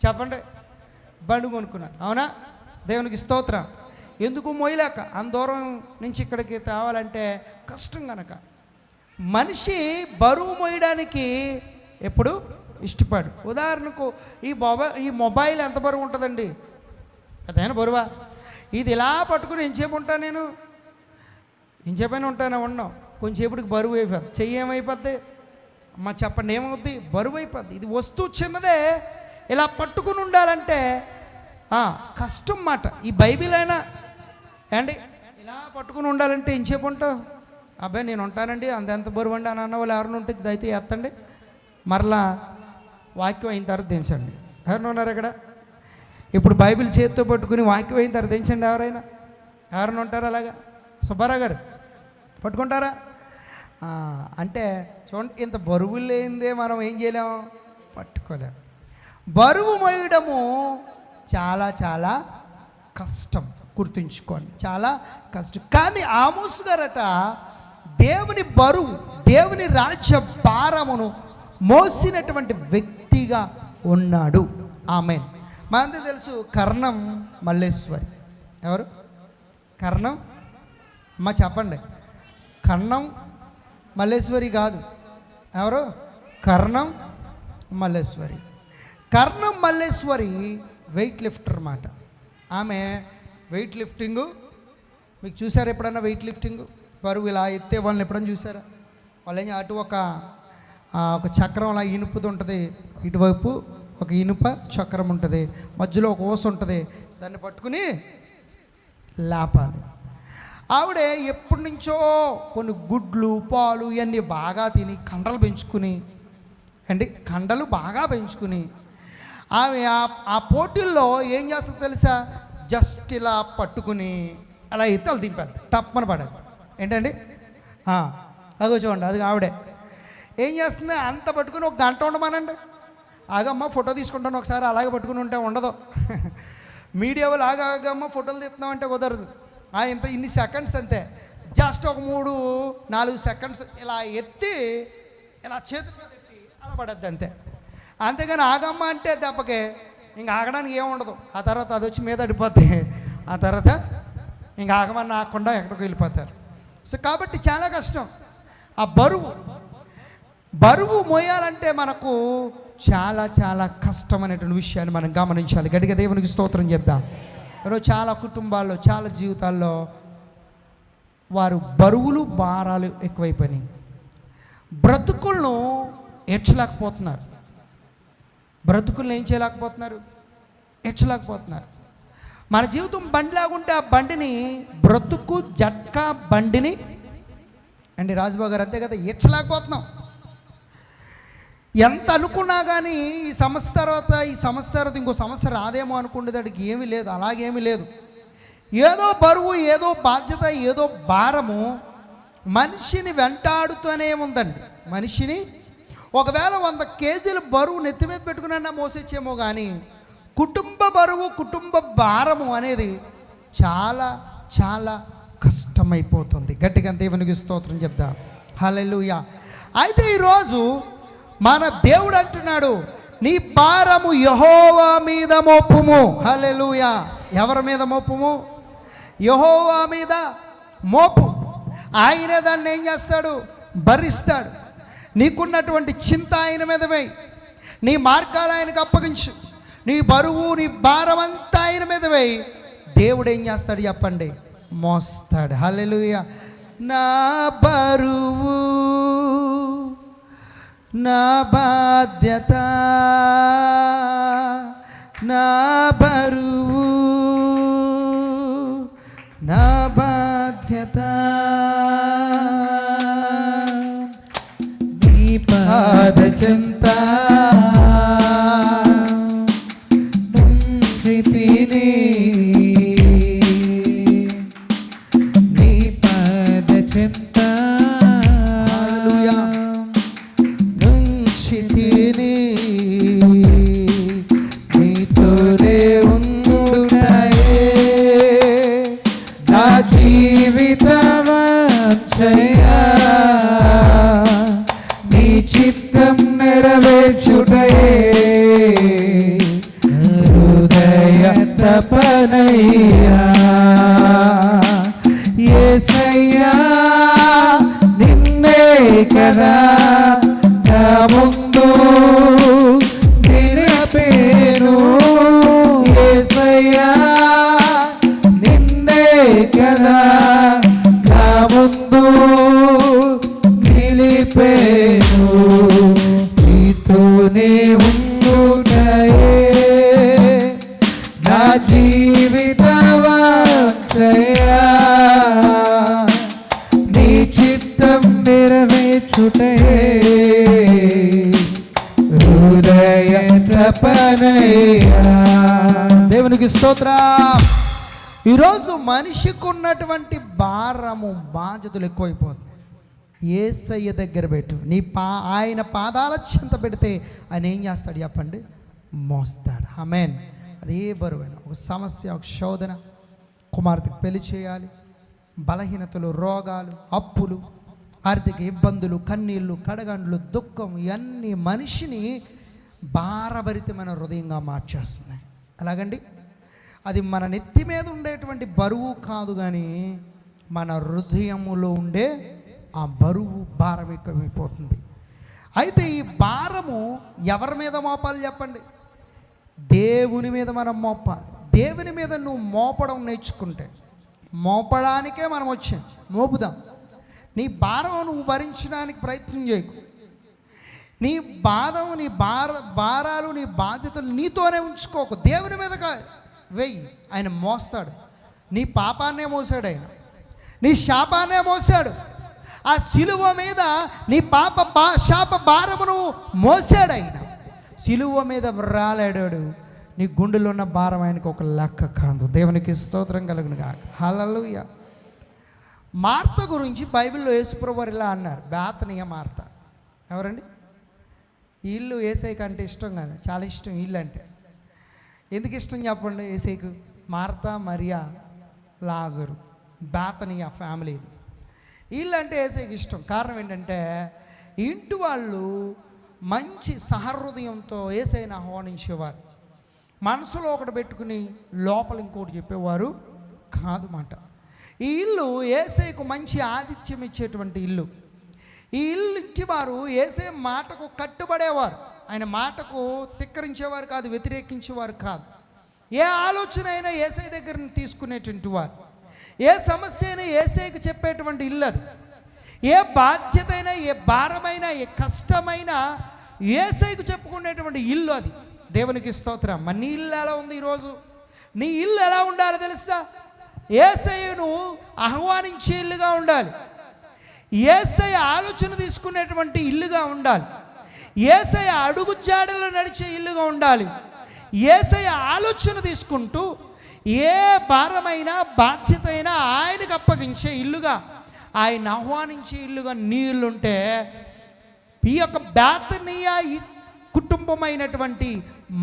చెప్పండి? బండి కొనుక్కున్నారు, అవునా? దేవునికి స్తోత్రం. ఎందుకు మోయలేక? అంత దూరం నుంచి ఇక్కడికి తేవాలంటే కష్టం కనుక. మనిషి బరువు మోయడానికి ఎప్పుడు ఇష్టపడు. ఉదాహరణకు ఈ మొబైల్ ఎంత బరువు ఉంటుందండి? అదైనా బరువా? ఇది ఇలా పట్టుకుని ఎంతసేపు ఉంటాను నేను? ఎంతసేపైనా ఉంటాను, ఉన్నాం. కొంచెంసేపటికి బరువు అయిపోద్ది. చెయ్యి ఏమైపోద్ది అమ్మ? చెప్పండి, ఏమవుద్ది? బరువు అయిపోద్ది. ఇది వస్తువు చిన్నదే, ఇలా పట్టుకుని ఉండాలంటే కష్టం మాట. ఈ బైబిల్ అయినా అండి ఇలా పట్టుకుని ఉండాలంటే ఎంతసేపు ఉంటావు? అబ్బాయి నేను ఉంటానండి, అంత బరువు అండి అని అన్న వాళ్ళు ఎవరిని ఉంటే దయచేసి ఎత్తండి. మరలా వాక్యం అయిన తర్వాత దించండి. ఎవరైనా ఉన్నారు ఇక్కడ? ఇప్పుడు బైబిల్ చేతితో పట్టుకుని వాక్యం అయిన తర్వాత దించండి. ఎవరైనా ఉంటారా అలాగా? సుబ్బారావు గారు పట్టుకుంటారా? అంటే చూడండి, ఇంత బరువు లేనిదే మనం ఏం చేయలేము, పట్టుకోలేము. బరువు మోయడము చాలా చాలా కష్టం, గుర్తుంచుకోండి, చాలా కష్టం. కానీ ఆమోసు గారట దేవుని బరువు, దేవుని రాజ్య భారమును మోసినటువంటి వ్యక్తిగా ఉన్నాడు. ఆమేన్. మనందరికీ తెలుసు కర్ణం మల్లేశ్వరి. ఎవరు? కర్ణం అమ్మ చెప్పండి. కర్ణం మల్లేశ్వరి కాదు. ఎవరు? కర్ణం మల్లేశ్వరి. కర్ణం మల్లేశ్వరి వెయిట్ లిఫ్టర్ అన్నమాట. ఆమె వెయిట్ లిఫ్టింగు మీకు చూసారా ఎప్పుడన్నా? వెయిట్ లిఫ్టింగు బరువు ఇలా ఎత్తే వాళ్ళని ఎప్పుడన్నా చూసారా? వాళ్ళు ఏం అటు ఒక చక్రం అలా ఇనుపుది ఉంటుంది, ఇటువైపు ఒక ఇనుప చక్రం ఉంటుంది, మధ్యలో ఒక ఓస ఉంటుంది, దాన్ని పట్టుకుని లేపాలి. ఆవిడ ఎప్పటి నుంచో కొన్ని గుడ్లు పాలు ఇవన్నీ బాగా తిని కండలు పెంచుకుని కండలు బాగా పెంచుకుని ఆమె ఆ పోటీల్లో ఏం చేస్తుందో తెలుసా? జస్ట్ ఇలా పట్టుకుని అలా ఎత్తి వాళ్ళు దింపేది, టప్పని పడేది. ఏంటండి? అగో చూడండి, అది ఆవిడే ఏం చేస్తుంది? అంత పట్టుకుని ఒక గంట ఉండమానండి. ఆగమ్మ ఫోటో తీసుకుంటాను ఒకసారి, అలాగే పట్టుకుని ఉంటే ఉండదు. మీడియా వాళ్ళు ఆగమ్మ ఫోటోలు తీస్తున్నామంటే కుదరదు. ఇన్ని సెకండ్స్ అంతే, జస్ట్ ఒక 3-4 సెకండ్స్ ఇలా ఎత్తి ఇలా చేతుల మీద ఎత్తి అలా పడద్ది అంతే. అంతేగాని ఆగమ్మ అంటే దెబ్బకి ఇంక ఆగడానికి ఏముండదు. ఆ తర్వాత అది వచ్చి మీద అడిపోద్ది. ఆ తర్వాత ఇంక ఆగమని ఆగకుండా ఎక్కడికి వెళ్ళిపోతారు. సో కాబట్టి చాలా కష్టం. ఆ బరువు మోయాలంటే మనకు చాలా చాలా కష్టమైనటువంటి విషయాన్ని మనం గమనించాలి. గట్టిగా దేవునికి స్తోత్రం చెప్దాం. ఈరోజు చాలా కుటుంబాల్లో, చాలా జీవితాల్లో వారు బరువులు భారాలు ఎక్కువైపోయినాయి. బ్రతుకులను ఏడ్చలేకపోతున్నారు. బ్రతుకులను ఏం చేయలేకపోతున్నారు? ఏడ్చలేకపోతున్నారు. మన జీవితం బండిలాగుంటే ఆ బండిని, బ్రతుకు జట్కా బండిని రాజుబాబు గారు అంతే కదా, ఏడ్చలేకపోతున్నాం. ఎంత అనుకున్నా కానీ ఈ సంవత్సరం తర్వాత ఇంకో సంవత్సరం రాదేమో అనుకునేదానికి ఏమీ లేదు. అలాగేమీ లేదు. ఏదో బరువు, ఏదో బాధ్యత, ఏదో భారము మనిషిని వెంటాడుతూనే ఉందండి. మనిషిని ఒకవేళ 100 కేజీల బరువు నెత్తి మీద పెట్టుకున్నా మోసేచ్చేమో కానీ కుటుంబ బరువు, కుటుంబ భారము అనేది చాలా చాలా కష్టమైపోతుంది. గట్టిగా దేవునికి స్తోత్రం చెప్దాం. హల్లెలూయా. అయితే ఈరోజు మన దేవుడు అంటున్నాడు, నీ భారము యెహోవా మీద మోపుము. హల్లెలూయా. ఎవరి మీద మోపుము? యెహోవా మీద మోపు. ఆయనే దాన్ని ఏం చేస్తాడు? భరిస్తాడు. నీకున్నటువంటి చింత ఆయన మీద వేయి, నీ మార్గాలు ఆయనకు అప్పగించు, నీ బరువు నీ భారం అంతా ఆయన మీద వేయి. దేవుడు ఏం చేస్తాడు చెప్పండి? మోస్తాడు. హల్లెలూయా. నా బరువు నా బాధ్యత, నా బరువు నా బాధ్యత, నీ పాద చింత తిని నీ పాద చింత హల్లెలూయా నుంచి తిని నీతోనే ఉండుటయే నా జీవితమంతయా, నీ చిత్తం నెరవేర్చుటయే హృదయ తపనయ్యా. యేసయ్యా నిన్నే కదా నా ముందు నిలిపేను. యేసయ్యా నిన్నే కదా నా ముందు నిలిపేను. నీతోనే ఉండుటయే నా జీవితమంతయా, నీ చిత్తం నెరవేర్చుటయే హృదయ తపనయ్యా. దేవునికి స్తోత్రం. ఈరోజు మనిషికి ఉన్నటువంటి భారము బాధ్యతలు ఎక్కువైపోతుంది. యేసయ్య దగ్గర పెట్టు, ఆయన పాదాల చెంత పెడితే ఆయన ఏం చేస్తాడు చెప్పండి? మోస్తాడు. ఆమేన్. అదే బరువైన ఒక సమస్య, ఒక శోధన, కుమార్తెకు పెళ్లి చేయాలి, బలహీనతలు, రోగాలు, అప్పులు, ఆర్థిక ఇబ్బందులు, కన్నీళ్ళు, కడగండ్లు, దుఃఖం, ఇవన్నీ మనిషిని భారభరితమైన హృదయంగా మార్చేస్తున్నాయి. అలాగండి, అది మన నెత్తి మీద ఉండేటువంటి బరువు కాదు, కానీ మన హృదయములో ఉండే ఆ బరువు భారం ఎక్కువైపోతుంది. అయితే ఈ భారము ఎవరి మీద మోపాలి చెప్పండి? దేవుని మీద మనం మోపాలి. దేవుని మీద నువ్వు మోపడం నేర్చుకుంటే, మోపడానికే మనం వచ్చాం, మోపుదాం. నీ భారం నువ్వు భరించడానికి ప్రయత్నం చేయకు. నీ బాధం, నీ భారాలు, నీ బాధ్యతలు నీతోనే ఉంచుకోకు. దేవుని మీద వెయ్యి, ఆయన మోస్తాడు. నీ పాపాన్నే మోసాడు ఆయన, నీ శాపాన్నే మోసాడు. ఆ సిలువ మీద నీ శాప భారమును మోసాడు ఆయన. సిలువ మీద రాలాడాడు. నీ గుండెలో ఉన్న భారం ఆయనకు ఒక లెక్క కాదు. దేవునికి స్తోత్రం కలుగును గాక. హల్లెలూయా. మార్త గురించి బైబిల్లో యేసుప్రభువు వారు ఇలా అన్నారు. బేతనీయ మార్త ఎవరండి? ఇల్లు యేసయ్యకి అంటే ఇష్టం కదా, చాలా ఇష్టం ఇల్లు అంటే. ఎందుకు ఇష్టం చెప్పండి యేసయ్యకు? మార్త, మరియా, లాజరు, బేతనీయ ఫ్యామిలీ ఇది. ఇల్లు అంటే యేసయ్యకి ఇష్టం. కారణం ఏంటంటే ఇంటి వాళ్ళు మంచి సహృదయంతో యేసయ్యను ఆహ్వానించేవారు. మనసులో ఒకటి పెట్టుకుని లోపల ఇంకోటి చెప్పేవారు కాదు మాట. ఈ ఇల్లు యేసయ్యకు మంచి ఆతిథ్యం ఇచ్చేటువంటి ఇల్లు. ఈ ఇల్లు ఇంటి వారు యేసయ్య మాటకు కట్టుబడేవారు. ఆయన మాటకు తిక్కరించేవారు కాదు, వ్యతిరేకించేవారు కాదు. ఏ ఆలోచన అయినా యేసయ్య దగ్గర తీసుకునేటువంటి వారు. ఏ సమస్య అయినా యేసయ్యకు చెప్పేటువంటి ఇల్లు అది. ఏ బాధ్యత అయినా, ఏ భారమైనా, ఏ కష్టమైనా యేసయ్యకు చెప్పుకునేటువంటి ఇల్లు అది. దేవునికి స్తోత్రం. మరి నీ ఇల్లు ఎలా ఉంది ఈరోజు? నీ ఇల్లు ఎలా ఉండాలో తెలుసా? యేసయ్యను ఆహ్వానించే ఇల్లుగా ఉండాలి. యేసయ్య ఆలోచన తీసుకునేటువంటి ఇల్లుగా ఉండాలి. యేసయ్య అడుగు జాడలో నడిచే ఇల్లుగా ఉండాలి. యేసయ్య ఆలోచన తీసుకుంటూ ఏ భారమైనా బాధ్యత అయినా ఆయనకు అప్పగించే ఇల్లుగా, ఆయన ఆహ్వానించే ఇల్లుగా నీ ఇల్లుంటే, ఈ యొక్క బేతనీయ కుటుంబమైనటువంటి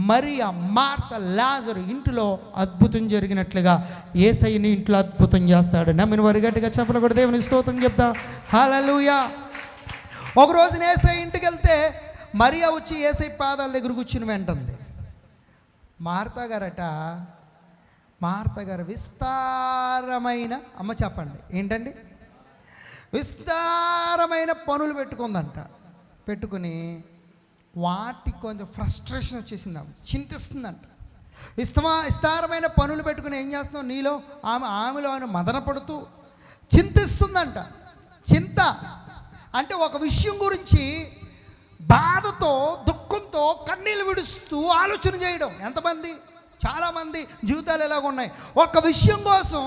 మరియా, మార్త, లాజరు ఇంటిలో అద్భుతం జరిగినట్లుగా యేసయ్యని ఇంట్లో అద్భుతం చేస్తాడు. నమ్మిన వారి గట్టిగా చెప్పలు కూడా దేవునికి స్తోత్రం చెప్తా. హల్లెలూయా. ఒక రోజున యేసయ్య ఇంటికి వెళ్తే మరియా వచ్చి యేసయ్య పాదాల దగ్గర కూర్చుని వెంటంది. మార్త గారు విస్తారమైన, అమ్మ చెప్పండి ఏంటండి, విస్తారమైన పనులు పెట్టుకుందంట. పెట్టుకుని వాటికి కొంచెం ఫ్రస్ట్రేషన్ వచ్చేసింది, ఆమె చింతిస్తుందంట. విస్తారమైన పనులు పెట్టుకుని ఏం చేస్తున్నావు నీలో, ఆమెలో ఆయన మదన పడుతూ చింతిస్తుందంట. చింత అంటే ఒక విషయం గురించి బాధతో, దుఃఖంతో, కన్నీళ్ళు విడుస్తూ ఆలోచన చేయడం. ఎంతమంది, చాలామంది జీవితాలు ఎలాగ ఉన్నాయి, ఒక విషయం కోసం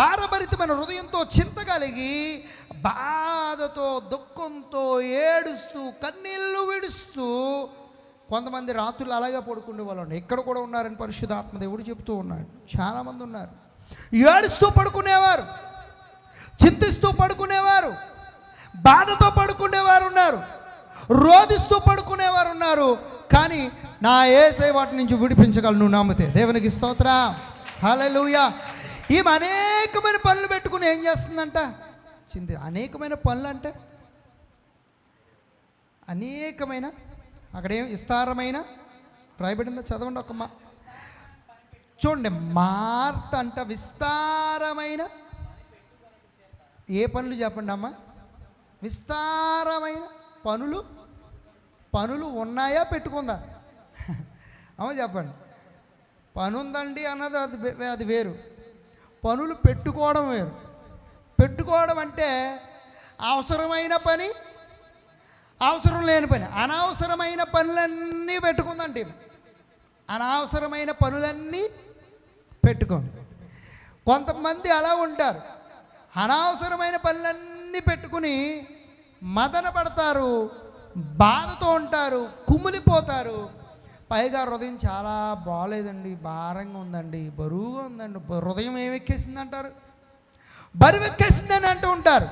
భారభరితమైన హృదయంతో చింత కలిగి బాధతో, దుఃఖంతో, ఏడుస్తూ, కన్నీళ్ళు విడుస్తూ కొంతమంది రాత్రులు అలాగే పడుకునే వాళ్ళు ఉన్నారు. ఇక్కడ కూడా ఉన్నారని పరిశుద్ధాత్మ దేవుడు చెప్తూ ఉన్నాడు. చాలామంది ఉన్నారు ఏడుస్తూ పడుకునేవారు, చింతిస్తూ పడుకునేవారు, బాధతో పడుకునేవారు ఉన్నారు, రోధిస్తూ పడుకునేవారు ఉన్నారు. కానీ నా యేసయ్య వాటి నుంచి విడిపించగలను నువ్వు నమ్మితే. దేవునికి స్తోత్రం. హల్లెలూయా. ఈమె అనేకమైన పనులు పెట్టుకుని ఏం చేస్తుందంట, అనేకమైన పనులు అంటే అనేకమైన, అక్కడేం విస్తారమైన రాయబడిందో చదవండి ఒక చూడండి. మార్త అంట విస్తారమైన ఏ పనులు చెప్పండి అమ్మ, విస్తారమైన పనులు ఉన్నాయా పెట్టుకుందా? అమ్మ చెప్పండి. పని ఉందండి అన్నది అది వేరు, పనులు పెట్టుకోవడం వేరు. పెట్టుకోవడం అంటే అవసరమైన పని, అవసరం లేని పని, అనవసరమైన పనులన్నీ పెట్టుకుందండి. అనవసరమైన పనులన్నీ పెట్టుకోండి. కొంతమంది అలా ఉంటారు, అనవసరమైన పనులన్నీ పెట్టుకుని మదన పడతారు, బాధతో ఉంటారు, కుమిలిపోతారు. పైగా హృదయం చాలా బాగలేదండి, భారంగా ఉందండి, బరువుగా ఉందండి, హృదయం ఏమెక్కేసిందంటారు, బరువెక్కేసిందని అంటూ ఉంటారు.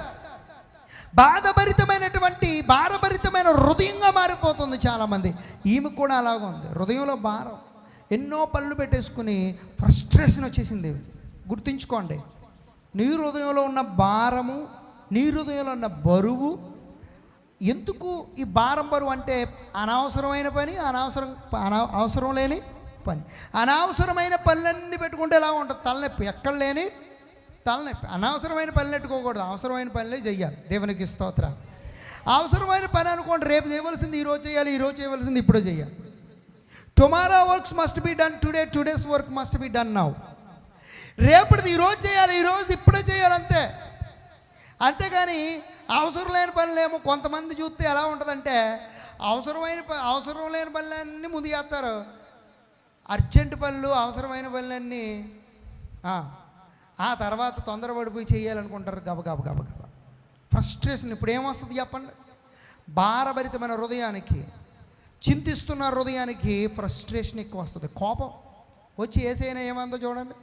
భారభరితమైన హృదయంగా మారిపోతుంది చాలామంది. ఈమె కూడా అలాగ ఉంది, హృదయంలో భారం, ఎన్నో పనులు పెట్టేసుకుని ఫ్రస్ట్రేషన్ వచ్చేసింది. గుర్తుంచుకోండి, నీ హృదయంలో ఉన్న భారము, నీ హృదయంలో ఉన్న బరువు. ఎందుకు ఈ భారం, బరువు అంటే అనవసరమైన పని, అవసరం లేని పని. అనవసరమైన పనులన్నీ పెట్టుకుంటే ఎలా ఉంటుంది, తలనొప్పి, ఎక్కడ లేని తలనొప్పి. అనవసరమైన పనులు పెట్టుకోకూడదు, అవసరమైన పనులే చెయ్యాలి. దేవునికి స్తోత్రం. అవసరమైన పని అనుకోండి, రేపు చేయవలసింది ఈరోజు చేయాలి, ఈరోజు చేయవలసింది ఇప్పుడే చేయాలి. Tomorrow works must be done today, today's work must be done now. రేపటిది ఈరోజు చేయాలి, ఈరోజు ఇప్పుడే చేయాలి, అంతే. అంతేగాని అవసరం లేని పనులేమో కొంతమంది చూస్తే ఎలా ఉంటుందంటే, అవసరం లేని పనులన్నీ ముందు చేస్తారు, అర్జెంట్ పనులు, అవసరమైన పనులన్నీ ఆ తర్వాత తొందరపడిపోయి చేయాలనుకుంటారు, గబగబ. ఫ్రస్ట్రేషన్ ఇప్పుడు ఏమొస్తుంది చెప్పండి, భారభరితమైన హృదయానికి, చింతిస్తున్న హృదయానికి ఫ్రస్ట్రేషన్ ఎక్కువ వస్తుంది. కోపం వచ్చి ఏసైనా ఏమందో చూడండి,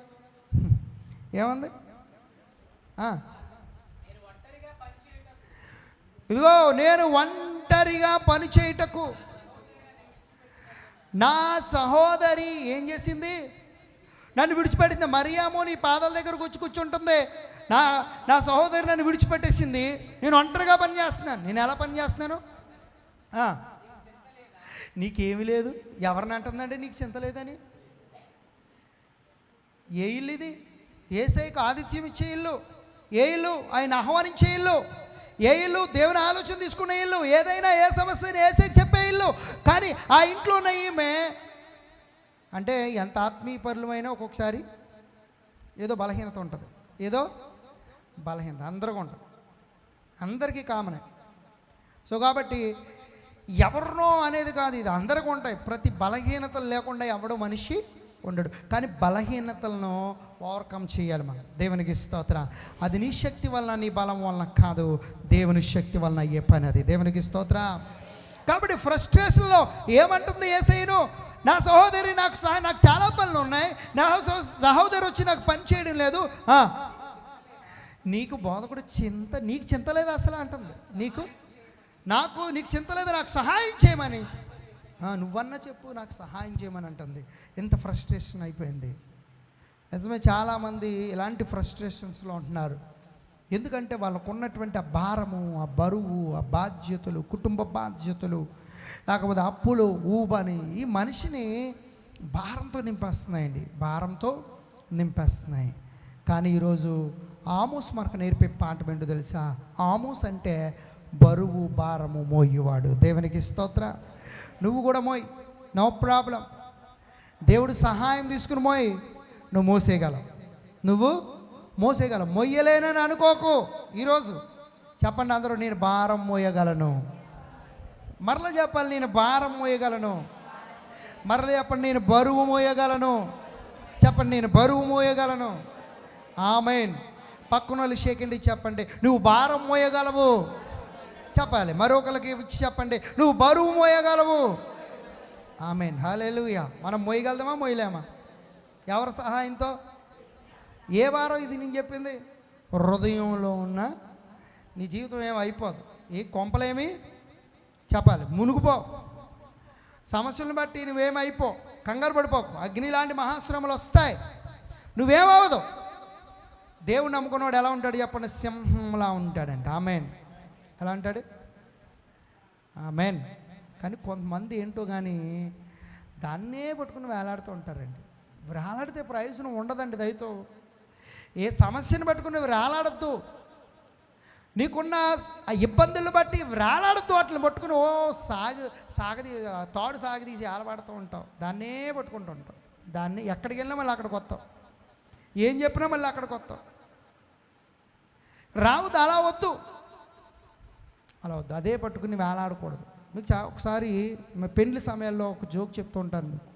ఏమంది, ఇదిగో నేను ఒంటరిగా పని చేయుటకు. నా సహోదరి ఏం చేసింది, నన్ను విడిచిపెట్టింది. మరియాము నీ పాదాల దగ్గరకు వచ్చి కూర్చుంటుంది, నా సహోదరి నన్ను విడిచిపెట్టేసింది, నేను ఒంటరిగా పని చేస్తున్నాను. నేను ఎలా పని చేస్తున్నాను, నీకేమీ లేదు. ఎవరిని అంటుందండి నీకు చింత లేదని? ఏ ఇల్లు ఇది? యేసయ్యకు ఆతిథ్యం ఇచ్చే ఇల్లు, ఏ ఇల్లు? ఆయన ఆహ్వానించే ఇల్లు, ఏ ఇల్లు? దేవుని ఆలోచన తీసుకునే ఇల్లు, ఏదైనా ఏ సమస్యని యేసయ్యకు చెప్పే ఇల్లు. కానీ ఆ ఇంట్లో ఉన్న ఈమె అంటే ఎంత ఆత్మీయ పరులమైనా ఒక్కొక్కసారి ఏదో బలహీనత ఉంటుంది, ఏదో బలహీనత అందరికీ ఉంటుంది, అందరికీ కామనే. సో కాబట్టి ఎవరినో అనేది కాదు, ఇది అందరికీ ఉంటాయి. ప్రతి బలహీనతలు లేకుండా ఎవడో మనిషి ఉండడు. కానీ బలహీనతలను ఓవర్కమ్ చేయాలి మనం. దేవునికి స్తోత్రం. అది నీ శక్తి వలన, నీ బలం వలన కాదు, దేవుని శక్తి వలన అయ్యే పని అది. దేవునికి స్తోత్రం. కాబట్టి ఫ్రస్ట్రేషన్లో ఏమంటుంది యేసయ్యను, నా సహోదరి నాకు చాలా పనులు ఉన్నాయి, నా సహోదరి వచ్చి నాకు పని చేయడం లేదు. నీకు బోధకుడు నీకు చింత లేదు అసలు అంటుంది. నీకు చింత లేదు, నాకు సహాయం చేయమని. నువ్వన్నా చెప్పు, నాకు సహాయం చేయమని అంటుంది. ఎంత ఫ్రస్ట్రేషన్ అయిపోయింది. నిజమే, చాలామంది ఇలాంటి ఫ్రస్ట్రేషన్స్లో ఉంటున్నారు. ఎందుకంటే వాళ్ళకు ఉన్నటువంటి ఆ భారము, ఆ బరువు, ఆ బాధ్యతలు, కుటుంబ బాధ్యతలు, లేకపోతే అప్పులు ఊబని ఈ మనిషిని భారంతో నింపేస్తున్నాయండి, భారంతో నింపేస్తున్నాయి. కానీ ఈరోజు ఆమోస్ మనకు నేర్పే పాఠం ఏంటో తెలుసా? ఆమోస్ అంటే బరువు భారము మోయేవాడు. దేవునికి స్తోత్ర. నువ్వు కూడా మోయ్, నో ప్రాబ్లం. దేవుడు సహాయం తీసుకుని మోయ్, నువ్వు మోసేయగలవు, నువ్వు మోసేయగలవు. మొయ్యలేనని అనుకోకు. ఈరోజు చెప్పండి అందరూ, నేను భారం మోయగలను. మరలా చెప్పాలి, నేను భారం మోయగలను. మరలా చెప్పండి, నేను బరువు మోయగలను. చెప్పండి, నేను బరువు మోయగలను. ఆమేన్. పక్కన వాళ్ళు షేకండి, చెప్పండి, నువ్వు భారం మోయగలవు. చెప్పాలి, మరొకరికి ఇచ్చి చెప్పండి, నువ్వు బరువు మోయగలవు. ఆమేన్. హల్లెలూయా. మనం మోయగలదామా, మోయలేమా? ఎవరి సహాయంతో? ఏ భారం ఇది నేను చెప్పింది? హృదయంలో ఉన్న నీ జీవితం ఏమి అయిపోదు. ఏ కొంపలేమి చెప్పాలి, మునుగుపో. సమస్యలను బట్టి నువ్వేమైపో, కంగారు పడిపోకు. అగ్ని లాంటి మహాశ్రమలు వస్తాయి, నువ్వేమవదు. దేవుడు నమ్ముకున్నవాడు ఎలా ఉంటాడు చెప్పండి? సింహంలా ఉంటాడంట. ఆమేన్. ఎలా అంటాడు? ఆమేన్. కానీ కొంతమంది ఏంటో కానీ దాన్నే పట్టుకుని వేలాడుతూ ఉంటారండి. వేలాడితే ప్రయోజనం ఉండదండి. దయతో ఏ సమస్యను పట్టుకుని వేలాడద్దు. నీకున్న ఆ ఇబ్బందులు బట్టి వేలాడద్దు. వాటిని పట్టుకుని తాడు సాగదీసి ఆలబడుతూ ఉంటావు, దాన్నే పట్టుకుంటూ ఉంటావు. దాన్ని ఎక్కడికి వెళ్ళినా మళ్ళీ అక్కడికి వస్తావు, ఏం చెప్పినా మళ్ళీ అక్కడికి వస్తావు. రావద్దు, అలా వద్దు, అలా వద్దు. అదే పట్టుకుని వేలాడకూడదు. మీకు ఒకసారి పెండ్లి సమయాల్లో ఒక జోక్ చెప్తూ ఉంటాను మీకు.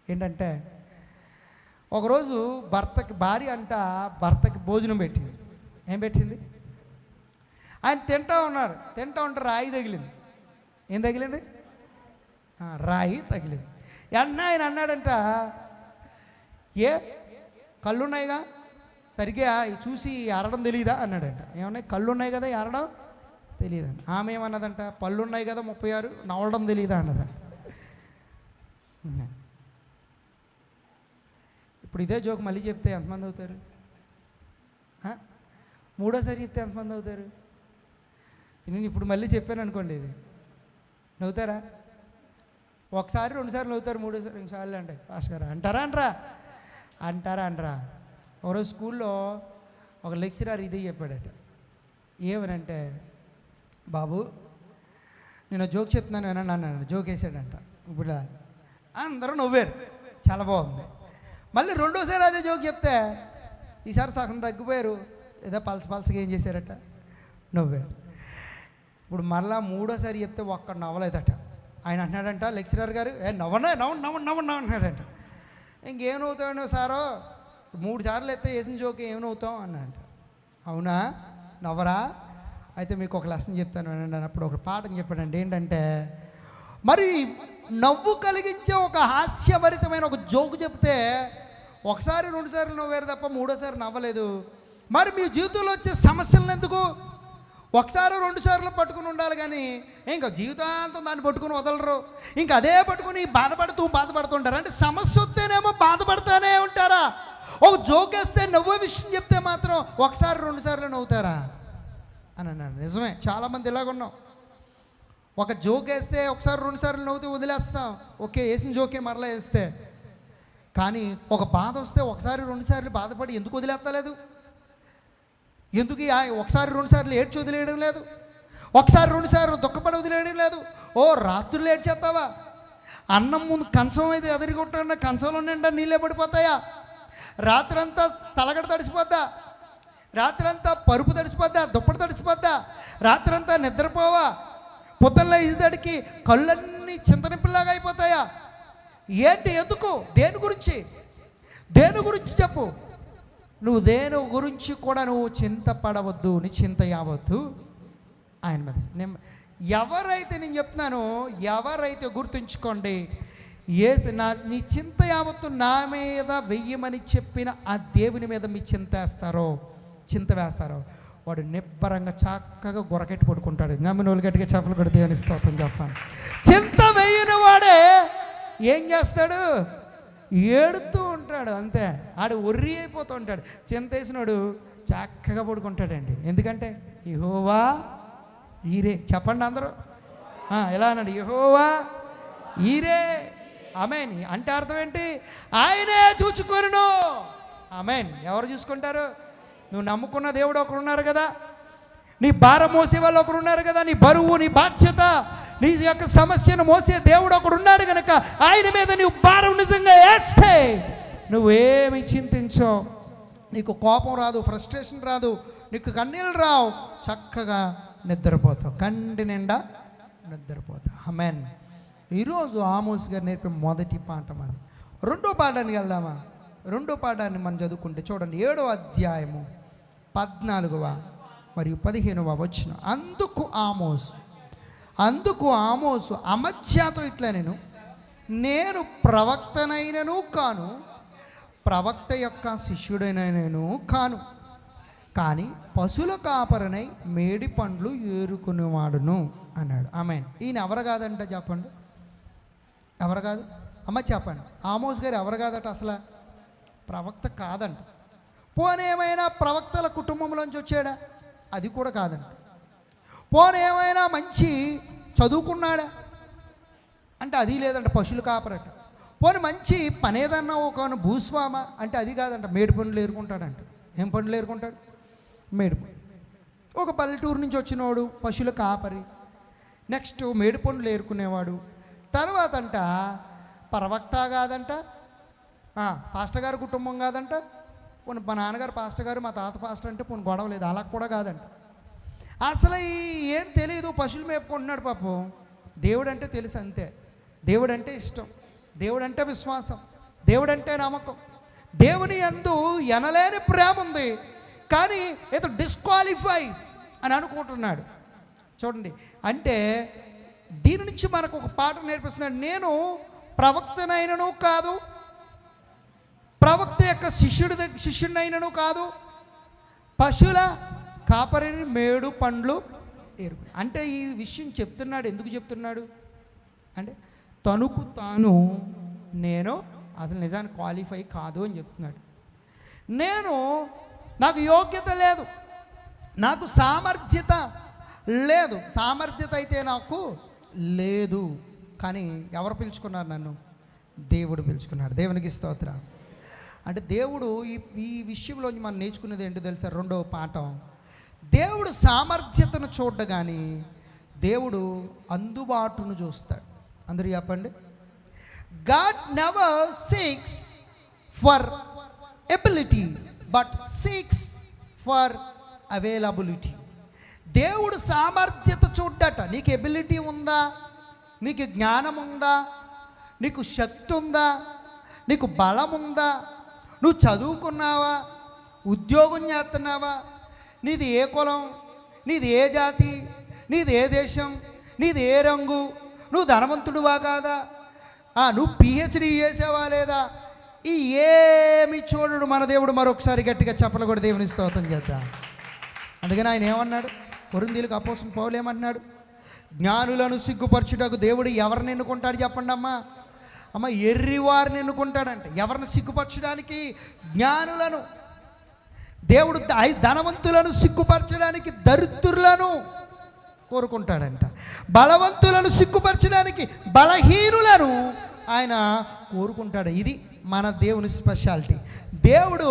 ఏంటంటే ఒకరోజు భార్య అంట భర్తకి భోజనం పెట్టింది. ఏం పెట్టింది? ఆయన తింటూ ఉంటే రాయి తగిలింది. ఏం తగిలింది? రాయి తగిలింది. ఆయన అన్నాడంట, ఏ కళ్ళున్నాయిగా, సరిగ్గా చూసి అరడం తెలియదా అన్నాడంట. ఏమన్నాయి? కళ్ళున్నాయి కదా, అరడం తెలియదంట. ఆమె ఏమన్నదంట, పళ్ళున్నాయి కదా 36, నవ్వడం తెలియదా అన్నదంట. ఇప్పుడు ఇదే జోక్ మళ్ళీ చెప్తే ఎంతమంది అవుతారు? మూడోసారి చెప్తే ఎంతమంది అవుతారు? నేను ఇప్పుడు మళ్ళీ చెప్పాను అనుకోండి, ఇది నవ్వుతారా? ఒకసారి 2 సార్లు నవ్వుతారు, 3 సార్లు అంటే పాస్ గారు అంటారా. ఒకరోజు స్కూల్లో ఒక లెక్చరర్ ఇదే చెప్పాడట. ఏమనంటే, బాబు నేను జోక్ చెప్తున్నాను అని అన్నాడు. జోక్ వేసాడంట. ఇప్పుడు అందరూ నవ్వారు, చాలా బాగుంది. మళ్ళీ రెండోసారి అదే జోక్ చెప్తే ఈసారి సగం తగ్గిపోయారు, ఏదో పలసగా ఏం చేశారట, నవ్వారు. ఇప్పుడు మళ్ళా మూడోసారి చెప్తే ఒక్క నవ్వలేదట. ఆయన అంటున్నాడంట, లెక్చరర్ గారు, నవ్వు అంటున్నాడంట. ఇంకేం నవ్వుతావు సారో, 3 సార్లు ఎత్తే వేసిన జోక్ ఏం నవ్వుతాం అన్నాడంట. అవునా, నవ్వరా? అయితే మీకు ఒక లెసన్ చెప్తాను అనండి అన్నప్పుడు ఒక పాఠం చెప్పాడండి. ఏంటంటే, మరి నవ్వు కలిగించే ఒక హాస్యభరితమైన ఒక జోకు చెప్తే ఒకసారి 2 సార్లు నవ్వారు తప్ప మూడోసారి నవ్వలేదు. మరి మీ జీవితంలో వచ్చే సమస్యలను ఎందుకు ఒకసారి 2 సార్లు పట్టుకుని ఉండాలి, కానీ ఇంకా జీవితాంతం దాన్ని పట్టుకుని వదలరు. ఇంకా అదే పట్టుకుని బాధపడుతుంటారు. అంటే సమస్య వస్తేనేమో బాధపడుతూనే ఉంటారా? ఒక జోక్ వేస్తే నవ్వే విషయం చెప్తే మాత్రం ఒకసారి 2 సార్లు నవ్వుతారా అని అన్నాడు. నిజమే, చాలామంది ఇలాగున్నాం. ఒక జోక్ వేస్తే ఒకసారి 2 సార్లు నవ్వుతూ వదిలేస్తాం, ఓకే వేసిన జోకే మరలా వేస్తే. కానీ ఒక బాధ వస్తే ఒకసారి 2 సార్లు బాధపడి ఎందుకు వదిలేస్తలేదు? ఎందుకు ఒకసారి 2 సార్లు ఏడ్చి వదిలేయడం లేదు? ఒకసారి 2 సార్లు దుఃఖపడి వదిలేయడం లేదు? రాత్రులు ఏడ్చేస్తావా? అన్నం ముందు కంచం అయితే ఎదురుకుంటా, కంచంలో నిండా నీళ్ళే పడిపోతాయా? రాత్రంతా తలగడ తడిసిపోద్దా? రాత్రంతా పరుపు తడిసిపోద్దా? దుప్పటి తడిసిపోద్దా? రాత్రంతా నిద్రపోవా? పొద్దున్న ఇద్దడికి కళ్ళన్నీ చింతనిప్పులాగా అయిపోతాయా? ఏంటి? ఎందుకు? దేని గురించి చెప్పు. నువ్వు దేని గురించి కూడా నువ్వు చింతపడవద్దు, నీ చింత యావద్దు ఆయన మీద. ఎవరైతే నేను చెప్తున్నానో, ఎవరైతే గుర్తుంచుకోండి, నీ చింత యావత్తు నా మీద వెయ్యమని చెప్పిన ఆ దేవుని మీద మీ చింత వేస్తారో వాడు నిబ్బరంగా చక్కగా గొరకెట్టి పడుకుంటాడు. నమ్మిన వాళ్ళు గట్టిగా చెప్పలు కూడా దేవుని స్తోత్రం చెప్పాను. చింత వేయని ఏం చేస్తాడు? ఏడుతూ ఉంటాడు, అంతే. ఆడు ఒర్రి అయిపోతూ ఉంటాడు. చింతేసినాడు చక్కగా పడుకుంటాడండి. ఎందుకంటే యెహోవా ఈరే. చెప్పండి అందరూ. ఎలా అన్నాడు? యెహోవా ఈరే. ఆమేన్. అంటే అర్థం ఏంటి? ఆయనే చూచుకొనును. ఆమేన్. ఎవరు చూసుకుంటారు? నువ్వు నమ్ముకున్న దేవుడు ఒకరు ఉన్నారు కదా, నీ భారం మోసే వాళ్ళు ఒకరు ఉన్నారు కదా, నీ బరువు, నీ బాధ్యత, నీ యొక్క సమస్యను మోసే దేవుడు ఒకడు ఉన్నాడు కనుక ఆయన మీద నువ్వు భారం నిజంగా వేస్తే నువ్వేమి చింతించవు. నీకు కోపం రాదు, ఫ్రస్ట్రేషన్ రాదు, నీకు కన్నీళ్ళు రావు, చక్కగా నిద్రపోతావు, కంటి నిండా నిద్రపోతావు. ఆమేన్. ఈరోజు ఆమోస్ గారు నేర్పే మొదటి పాఠం అది. రెండో పాఠానికి వెళ్దామా? రెండో పాఠాన్ని మనం చదువుకుంటే చూడండి, 7వ అధ్యాయము 14వ మరియు 15వ వచనం. అందుకు ఆమోసు అమధ్యాతో ఇట్లా, నేను ప్రవక్తనైనను కాను, ప్రవక్త యొక్క శిష్యుడైనను కాను, కానీ పశువుల కాపరనై మేడి పండ్లు ఏరుకునేవాడును అన్నాడు. ఆమేన్. ఈయన ఎవరు కాదంట? చెప్పండి, ఎవరు కాదు? అమ్మ చెప్పండి. ఆమోస్ గారు ఎవరు కాదట? అసలు ప్రవక్త కాదంట. పోనీ ఏమైనా ప్రవక్తల కుటుంబంలోంచి వచ్చాడా? అది కూడా కాదంట. పోనీ ఏమైనా మంచి చదువుకున్నాడా అంటే అది లేదంట, పశువుల కాపరట. పోనీ మంచి పనేదన్నా ఒక భూస్వామ అంటే అది కాదంట, మేడి పండ్లు ఏరుకుంటాడంట. ఏం పండ్లు ఏరుకుంటాడు? మేడి పండ్లు. ఒక పల్లెటూరు నుంచి వచ్చినవాడు పశువుల కాపరి, నెక్స్ట్ మేడి పండ్లు ఏరుకునేవాడు. తర్వాత అంట ప్రవక్త కాదంట, పాస్టర్ గారి కుటుంబం కాదంట. పోనీ మా నాన్నగారు పాస్టర్ గారు, మా తాత పాస్టర్ అంటే పోనీ గొడవ లేదు, అలా కూడా కాదంట. అసలు ఏం తెలియదు, పశువులు మేపుకుంటున్నాడు పాపం. దేవుడు అంటే తెలుసు అంతే. దేవుడు అంటే ఇష్టం, దేవుడు అంటే విశ్వాసం, దేవుడు అంటే నమ్మకం, దేవుని యందు ఎనలేని ప్రేమ ఉంది. కానీ ఏదో డిస్క్వాలిఫై అని అనుకుంటున్నాడు. చూడండి, అంటే దీని నుంచి మనకు ఒక పాఠం నేర్పిస్తున్నాడు. నేను ప్రవక్తనైనను కాదు, ప్రవక్త యొక్క శిష్యుడినైనను కాదు, పశువుల కాపరిని మేడు పండ్లు ఏరుకు. అంటే ఈ విషయం చెప్తున్నాడు. ఎందుకు చెప్తున్నాడు అంటే తనకు తాను నేను అసలు నిజానికి క్వాలిఫై కాదు అని చెప్తున్నాడు. నాకు యోగ్యత లేదు, నాకు సామర్థ్యత లేదు. సామర్థ్యత అయితే నాకు లేదు, కానీ ఎవరు పిలుచుకున్నారు నన్ను? దేవుడు పిలుచుకున్నాడు. దేవునికి స్తోత్రం. అంటే దేవుడు ఈ విషయంలో మనం నేర్చుకునేది ఏంటో తెలుసా? రెండవ పాఠం, దేవుడు సామర్థ్యతను చూడగాని దేవుడు అందుబాటును చూస్తాడు. అందరూ చెప్పండి. God never seeks for ability but seeks for availability. దేవుడు సామర్థ్యత చూడ్డట. నీకు ఎబిలిటీ ఉందా? నీకు జ్ఞానం ఉందా? నీకు శక్తి ఉందా? నీకు బలం ఉందా? నువ్వు చదువుకున్నావా? ఉద్యోగం చేస్తున్నావా? నీది ఏ కులం? నీది ఏ జాతి? నీది ఏ దేశం? నీది ఏ రంగు? నువ్వు ధనవంతుడువా కాదా? నువ్వు పిహెచ్డి చేసావా లేదా? ఈ ఏమి చూడడు మన దేవుడు. మరొకసారి గట్టిగా చెప్పలు కూడా దేవుని స్తోత్రం చేద్దాం. అందుకని ఆయన ఏమన్నాడు? కొరింథీయులకు అపోస్తలుడు పౌలు ఏమంటున్నాడు? జ్ఞానులను సిగ్గుపరచుటకు దేవుడు ఎవరిని ఎన్నుకుంటాడు చెప్పండి అమ్మా. ఎర్రివారిని ఎన్నుకుంటాడంట. ఎవరిని సిగ్గుపరచడానికి? జ్ఞానులను. దేవుడు ధనవంతులను సిగ్గుపరచడానికి దరిద్రులను కోరుకుంటాడంట. బలవంతులను సిగ్గుపరచడానికి బలహీనులను ఆయన కోరుకుంటాడు. ఇది మన దేవుని స్పెషాలిటీ. దేవుడు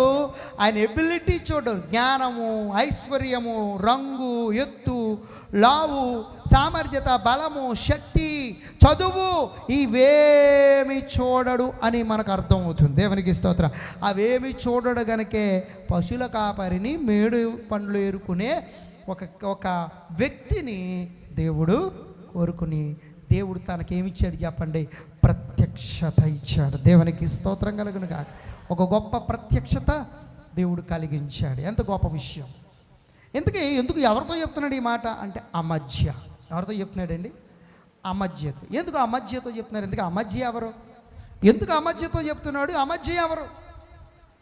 ఆయన ఎబిలిటీ చూడడు. జ్ఞానము, ఐశ్వర్యము, రంగు, ఎత్తు, లావు, సామర్థ్యత, బలము, శక్తి, చదువు ఇవేమి చూడడు అని మనకు అర్థమవుతుంది. దేవునికి స్తోత్రం. అవేమి చూడడు గనకే పశువుల కాపరిని మేడు పండ్లు ఏరుకునే ఒక వ్యక్తిని దేవుడు కోరుకుని దేవుడు తనకేమిచ్చాడు చెప్పండి? ప్రత్యక్షత ఇచ్చాడు. దేవునికి స్తోత్రం కలుగును కాక. ఒక గొప్ప ప్రత్యక్షత దేవుడు కలిగించాడు. ఎంత గొప్ప విషయం. ఎందుకు ఎవరితో చెప్తున్నాడు ఈ మాట అంటే అమధ్య. ఎవరితో చెప్తున్నాడండి? అమధ్యతో. ఎందుకు అమధ్యతో చెప్తున్నారు? ఎందుకు అమధ్య ఎవరు? ఎందుకు అమధ్యతో చెప్తున్నాడు? అమధ్య ఎవరు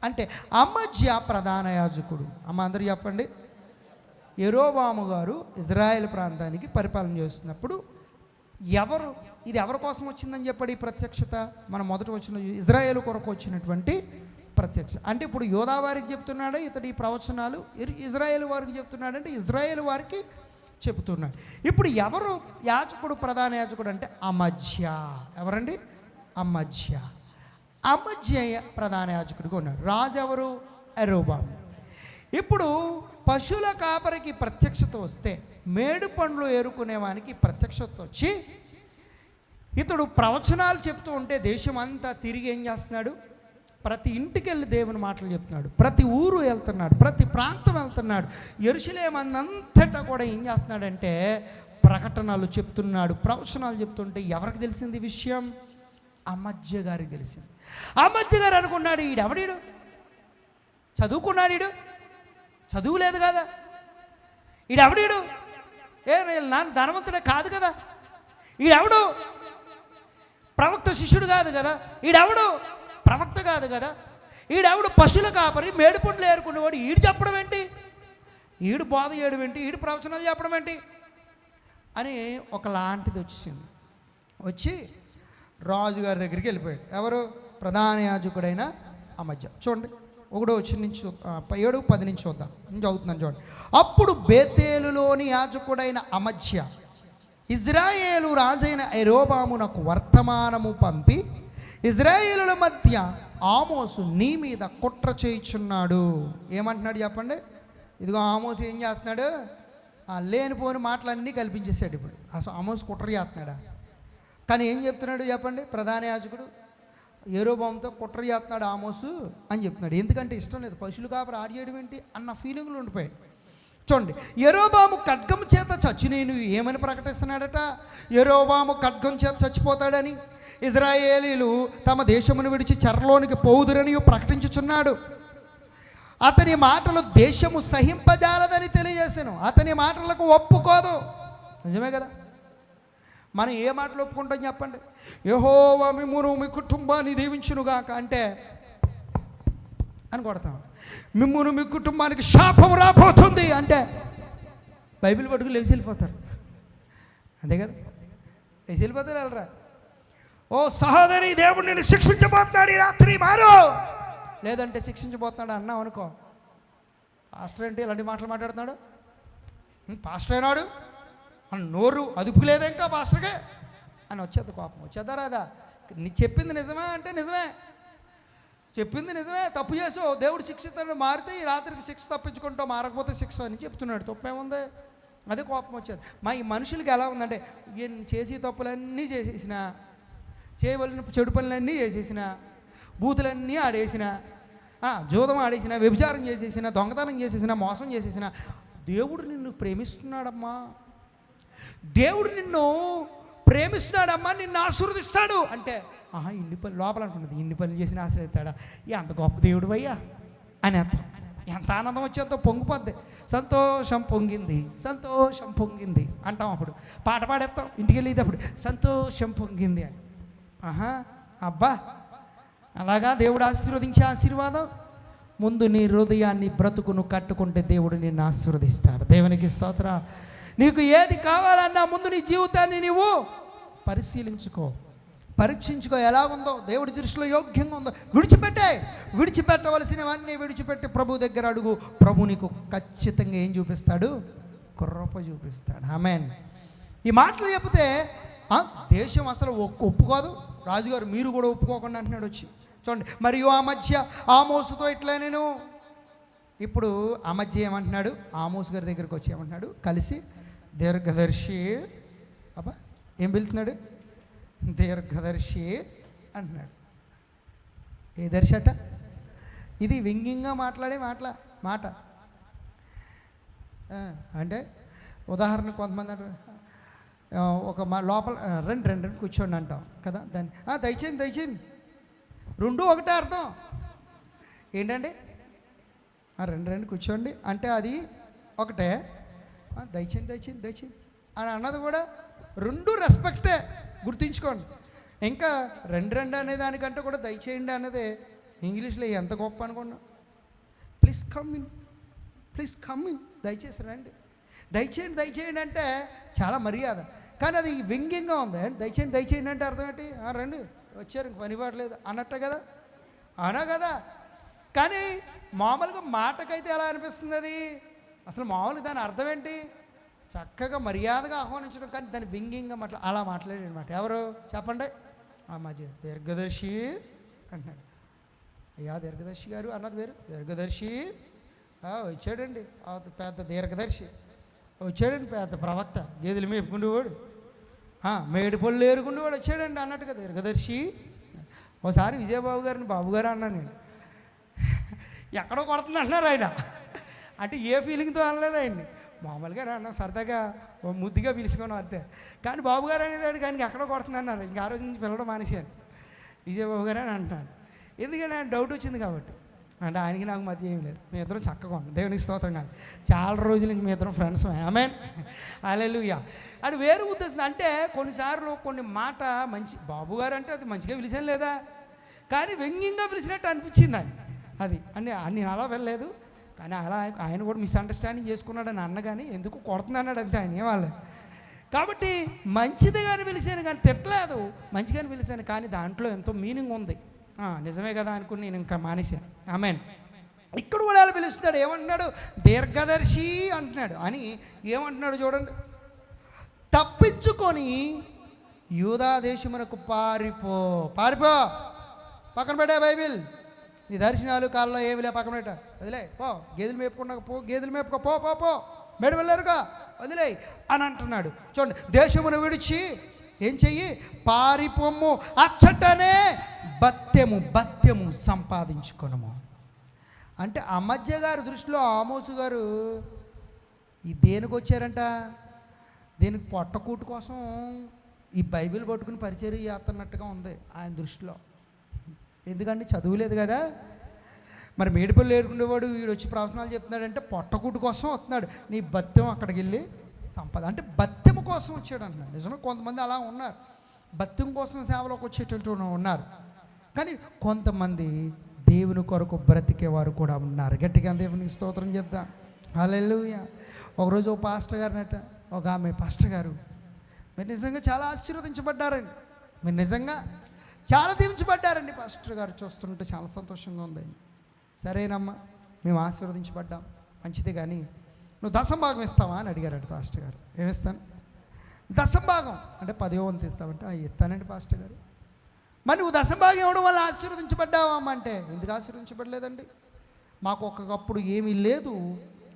అంటే అమధ్య ప్రధాన యాజకుడు. అందరూ చెప్పండి. యెరోబాము గారు ఇజ్రాయెల్ ప్రాంతానికి పరిపాలన చేస్తున్నప్పుడు ఇది ఎవరి కోసం వచ్చిందని చెప్పాడు ఈ ప్రత్యక్షత? మనం మొదట వచ్చిన ఇజ్రాయేలు కొరకు వచ్చినటువంటి ప్రత్యక్ష. అంటే ఇప్పుడు యోధా వారికి చెప్తున్నాడు ఇతడు ఈ ప్రవచనాలు, ఇజ్రాయేల్ వారికి చెప్తున్నాడంటే ఇజ్రాయేల్ వారికి చెబుతున్నాడు. ఇప్పుడు ఎవరు యాజకుడు, ప్రధాన యాజకుడు అంటే అమధ్య. ఎవరండి? అమధ్య. అమధ్య ప్రధాన యాజకుడిగా ఉన్నాడు. రాజు ఎవరు? యరొబాము. ఇప్పుడు పశువుల కాపరికి ప్రత్యక్షత వస్తే, మేడు పండ్లు ఏరుకునేవానికి ప్రత్యక్షత వచ్చి ఇతడు ప్రవచనాలు చెప్తూ ఉంటే దేశం అంతా తిరిగి ఏం చేస్తున్నాడు? ప్రతి ఇంటికి వెళ్ళి దేవుని మాటలు చెప్తున్నాడు, ప్రతి ఊరు వెళ్తున్నాడు, ప్రతి ప్రాంతం వెళ్తున్నాడు. యెరూషలేము అంతటా కూడా ఏం చేస్తున్నాడంటే ప్రకటనలు చెప్తున్నాడు, ప్రవచనాలు చెప్తుంటే ఎవరికి తెలిసింది ఈ విషయం? అమధ్య గారికి తెలిసింది. అమధ్య గారు అనుకున్నాడు, ఈడెవడీడు? చదువుకున్నాడు, ఈడు చదువు లేదు కదా, ఈడెవడీడు? నాన్న ధనవంతుడే కాదు కదా, ఈడెవడు? ప్రవక్త శిష్యుడు కాదు కదా, ఈడెవడు? ప్రవక్త కాదు కదా, ఈడెవడు? పశువుల కాపరి మేడుపండ్లు ఏరుకునేవాడు, ఈడు చెప్పడం ఏంటి? ఈడు బోధ చేయడం ఏంటి? ఈడు ప్రవచనాలు చెప్పడం ఏంటి అని ఒకలాంటిది వచ్చింది. వచ్చి రాజుగారి దగ్గరికి వెళ్ళిపోయాడు. ఎవరు? ప్రధాన యాజకుడైన అమధ్య. చూడండి 1వ నుంచి 7-10 నుంచి చూద్దాం. నేను చదువుతున్నాను చూడండి. అప్పుడు బేతేలులోని యాజకుడైన అమధ్య ఇజ్రాయేలు రాజైన యరొబామునకు వర్తమానము పంపి, ఇజ్రాయేలుల మధ్య ఆమోసు నీ మీద కుట్ర చేయుచున్నాడు. ఏమంటున్నాడు చెప్పండి? ఇదిగో ఆమోసు ఏం చేస్తున్నాడు? లేనిపోని మాటలన్నీ కల్పించేశాడు. ఇప్పుడు అసలు ఆమోసు కుట్ర చేస్తున్నాడా? కానీ ఏం చెప్తున్నాడు చెప్పండి? ప్రధాన యాజకుడు యరొబాముతో కుట్ర చేస్తున్నాడు ఆమోసు అని చెప్తున్నాడు. ఎందుకంటే ఇష్టం లేదు, పశువులు కాపరి ఆడి చేయడం ఏంటి అన్న ఫీలింగ్లు ఉండిపోయాడు. చూడండి, యరొబాము ఖడ్గం చేత చచ్చి నేను ఏమని ప్రకటిస్తున్నాడట? యరొబాము ఖడ్గం చేత చచ్చిపోతాడని, ఇజ్రాయేలీలు తమ దేశమును విడిచి చెరలోనికి పోవుదురని ప్రకటించుచున్నాడు. అతని మాటలు దేశము సహింపజాలదని తెలియజేశాను. అతని మాటలకు ఒప్పుకోదు. నిజమే కదా? మనం ఏ మాటలు ఒప్పుకుంటాం చెప్పండి? యెహోవా మిమ్మును మీ కుటుంబాన్ని దీవించునుగాక అంటే అని కొడతాం. మిమ్మును మీ కుటుంబానికి శాపం రాబోతుంది అంటే బైబిల్ పట్టుకు లేచి వెళ్ళిపోతారు. అంతే కదా? లేచి వెళ్ళిపోతారు. వెళ్ళరా? ఓ సహోదరి, దేవుడు నిన్ను శిక్షించబోతున్నాడు ఈ రాత్రి, మారు, లేదంటే శిక్షించబోతున్నాడు అన్నావు అనుకో. పాస్టర్ అంటే ఇలాంటి మాటలు మాట్లాడుతున్నాడు, పాస్టర్ అయినాడు అని నోరు అదుపు లేదా ఇంకా పాస్టర్కే అని వచ్చేది కోపం. వచ్చేద్దా రాదా? నీ చెప్పింది నిజమే అంటే నిజమే, చెప్పింది నిజమే. తప్పు చేసావు, దేవుడు శిక్షిస్తాడు, మారితే ఈ రాత్రికి శిక్ష తప్పించుకుంటావు, మారకపోతే శిక్ష అని చెప్తున్నాడు. తప్పేముంది? అదే కోపం వచ్చేది. ఈ మనుషులకి ఎలా ఉందంటే, ఈయన చేసే తప్పులన్నీ చేసేసిన, చేయవలసిన చెడు పనులన్నీ చేసేసిన, బూతులన్నీ ఆడేసిన, జూదం ఆడేసిన, వ్యభిచారం చేసేసిన, దొంగతనం చేసేసిన, మోసం చేసేసిన, దేవుడు నిన్ను ప్రేమిస్తున్నాడమ్మా, దేవుడు నిన్ను ప్రేమిస్తున్నాడమ్మా, నిన్ను ఆశీర్వదిస్తాడు అంటే ఇన్ని పనులు లోపల అనుకున్నది, ఇన్ని పనులు చేసిన ఆశీర్వదిస్తాడా, ఎంత గొప్ప దేవుడు అయ్యా అని అర్థం. ఎంత ఆనందం వచ్చేంతో పొంగిపోద్ది. సంతోషం పొంగింది, సంతోషం పొంగింది అంటాం. అప్పుడు పాట పాడేస్తాం ఇంటికి వెళ్ళేటప్పుడు, సంతోషం పొంగింది అని. అబ్బా, అలాగా దేవుడు ఆశీర్వదించే ఆశీర్వాదం. ముందు నీ హృదయాన్ని, బ్రతుకును కట్టుకుంటే దేవుడు నిన్ను ఆశీర్వదిస్తాడు. దేవునికి స్తోత్ర. నీకు ఏది కావాలన్నా ముందు నీ జీవితాన్ని నీవు పరిశీలించుకో, పరీక్షించుకో, ఎలాగుందో, దేవుడి దృష్టిలో యోగ్యంగా ఉందో. విడిచిపెట్టవలసినవన్నీ విడిచిపెట్టి ప్రభు దగ్గర అడుగు. ప్రభు నీకు ఖచ్చితంగా ఏం చూపిస్తాడు? కృప చూపిస్తాడు. ఆమేన్. ఈ మాటలు చెప్తే దేశం అసలు ఒప్పుకోదు. రాజుగారు మీరు కూడా ఒప్పుకోకుండా అంటున్నాడు వచ్చి. చూడండి, మరియు ఆమోసుతో ఇట్లా నేను ఇప్పుడు అమధ్య ఏమంటున్నాడు? ఆమోసు గారి దగ్గరికి వచ్చి ఏమంటున్నాడు? కలిసి దీర్ఘదర్శి, అబ్బా ఏం పిలుతున్నాడు? దీర్ఘదర్శి అంటున్నాడు. ఏ దర్శి అట? ఇది వ్యంగ్యంగా మాట్లాడే మాట అంటే ఉదాహరణ కొంతమంది అంటారు, ఒక లోపల రెండు కూర్చోండి అంటాం కదా, దాన్ని దయచేయండి రెండు ఒకటే అర్థం ఏంటండి? రెండు కూర్చోండి అంటే అది ఒకటే. దయచేయండి అని అన్నది కూడా రెండు రెస్పెక్టే, గుర్తుంచుకోండి. ఇంకా రెండు అనే దానికంటే కూడా దయచేయండి అన్నదే ఇంగ్లీష్లో ఎంత గొప్ప అనుకున్నా. ప్లీజ్ కమ్ ఇన్, దయచేసి రండి. దయచేయండి అంటే చాలా మర్యాద. కానీ అది వ్యంగ్యంగా ఉంది. దయచేయండి దయచేయండి అంటే అర్థం ఏంటి? రండి వచ్చారు ఇంక పని పడలేదు అన్నట్టే కదా, అవునా కదా? కానీ మామూలుగా మాటకైతే ఎలా అనిపిస్తుంది అది? అసలు మామూలుగా దాని అర్థం ఏంటి? చక్కగా మర్యాదగా ఆహ్వానించడం, కానీ దాన్ని వ్యంగ్యంగా అలా మాట్లాడాడు అనమాట. ఎవరు చెప్పండి? మాజీ దీర్ఘదర్శి అంటున్నాడు. అయ్యా దీర్ఘదర్శి గారు అన్నది వేరు. దీర్ఘదర్శి వచ్చాడండి, పెద్ద దీర్ఘదర్శి వచ్చాడండి, పెద్ద ప్రవక్త, గేదెలు మేపుకుండేవాడు, మేడి పళ్ళు ఏరుకుండేవాడు వచ్చాడండి అన్నట్టుగా దీర్ఘదర్శి. ఒకసారి విజయబాబు గారిని బాబు గారు అన్నాను నేను. ఎక్కడో కొడుతుంది అంటున్నారు ఆయన. అంటే ఏ ఫీలింగ్తో అనలేదు ఆయన్ని, మామూలుగా అన్న సరదాగా ముద్దుగా పిలుచుకోవడం అంతే. కానీ బాబు గారు అనేదాడు, కానీ ఎక్కడో కొడుతుంది అన్నారు. ఇంకా ఆ రోజు నుంచి పిలవడం మానేశాను, విజయబాబు గారు అని అంటున్నాను. ఎందుకంటే ఆయన డౌట్ వచ్చింది కాబట్టి. అంటే ఆయనకి నాకు మధ్య ఏం లేదు, మీ ఇద్దరం చక్కగా ఉన్నాం, దేవునికి స్తోత్రం. కానీ చాలా రోజుల నుంచి మీ ఇద్దరం ఫ్రెండ్స్. ఆమేన్, హల్లెలూయా. అది వేరే ఉద్దేశం. అంటే కొన్నిసార్లు కొన్ని మాట మంచి బాబు గారు అంటే అది మంచిగా పిలిచాను లేదా, కానీ వ్యంగ్యంగా పిలిచినట్టు అనిపించింది అది నేను అలా వెళ్ళలేదు. కానీ అలా ఆయన కూడా మిస్అండర్స్టాండింగ్ చేసుకున్నాడని అన్న, కానీ ఎందుకు కొడుతున్నాడు అంతే ఆయన ఏవాళ్ళు. కాబట్టి మంచిదిగాని పిలిచాను కానీ తిట్టలేదు, మంచిగాని పిలిచాను కానీ దాంట్లో ఎంతో మీనింగ్ ఉంది. నిజమే కదా అనుకుని నేను ఇంకా మానేశాను. ఆమేన్. ఇక్కడ కూడా అలా పిలుస్తున్నాడు. ఏమంటున్నాడు? దీర్ఘదర్శి అంటున్నాడు. అని ఏమంటున్నాడు చూడండి, తప్పించుకొని యూదా దేశమునకు పారిపో. పక్కన పెట్టే బైబిల్, నీ దర్శనాలు కాళ్ళలో ఏమి లే, పక్కన పెట్ట వదిలే, పో గేదెలు మేపుకున్నాక పో, గేదెలు మేపుకో, పో పో పో మేడ వెళ్ళారుగా వదిలే అని అంటున్నాడు. చూడండి, దేశమును విడిచి ఏం చెయ్యి? పారిపోము, అచ్చటనే బత్తెము సంపాదించుకొనము. అంటే అమధ్య గారి దృష్టిలో ఆమోసు గారు ఈ దేనికి వచ్చారంట? దేనికి పొట్టకూటు కోసం ఈ బైబిల్ పట్టుకుని పరిచర్య చేస్తున్నట్టుగా ఉంది ఆయన దృష్టిలో. ఎందుకంటే చదువులేదు కదా. మరి మేడిపల్లి ఏరుకునేవాడు వీడు వచ్చి ప్రవచనాలు చెప్తున్నాడంటే పొట్టకూటు కోసం వస్తున్నాడు. నీ బత్తెం అక్కడికి వెళ్ళి సంపద అంటే బత్తెము కోసం వచ్చాడు అంటున్నాడు. నిజమే, కొంతమంది అలా ఉన్నారు, బత్తెం కోసం సేవలోకి వచ్చేటట్టు ఉన్నారు. కానీ కొంతమంది దేవుని కొరకు బ్రతికేవారు కూడా ఉన్నారు. గట్టిగా దేవునికి స్తోత్రం చెప్దాం. హల్లెలూయా. ఒకరోజు ఒక పాస్టర్ గారినట, ఒక ఆమె పాస్టర్ గారు, మీరు నిజంగా చాలా ఆశీర్వదించబడ్డారండి, మీరు నిజంగా చాలా దీవించబడ్డారండి పాస్టర్ గారు, చూస్తుంటే చాలా సంతోషంగా ఉందండి. సరేనమ్మా, మేము ఆశీర్వదించబడ్డాం, మంచిది, కానీ నువ్వు దశంభాగం ఇస్తావా అని అడిగారండి పాస్టర్ గారు. ఏమిస్తాను? దశంభాగం అంటే 10వ వంతు ఇస్తామంటే ఇస్తానండి పాస్టర్ గారు. మరి నువ్వు దశంభాగం ఇవ్వడం వల్ల ఆశీర్వదించబడ్డావా అమ్మ అంటే, ఎందుకు ఆశీర్వదించబడలేదండి? మాకు ఒకప్పుడు ఏమీ లేదు,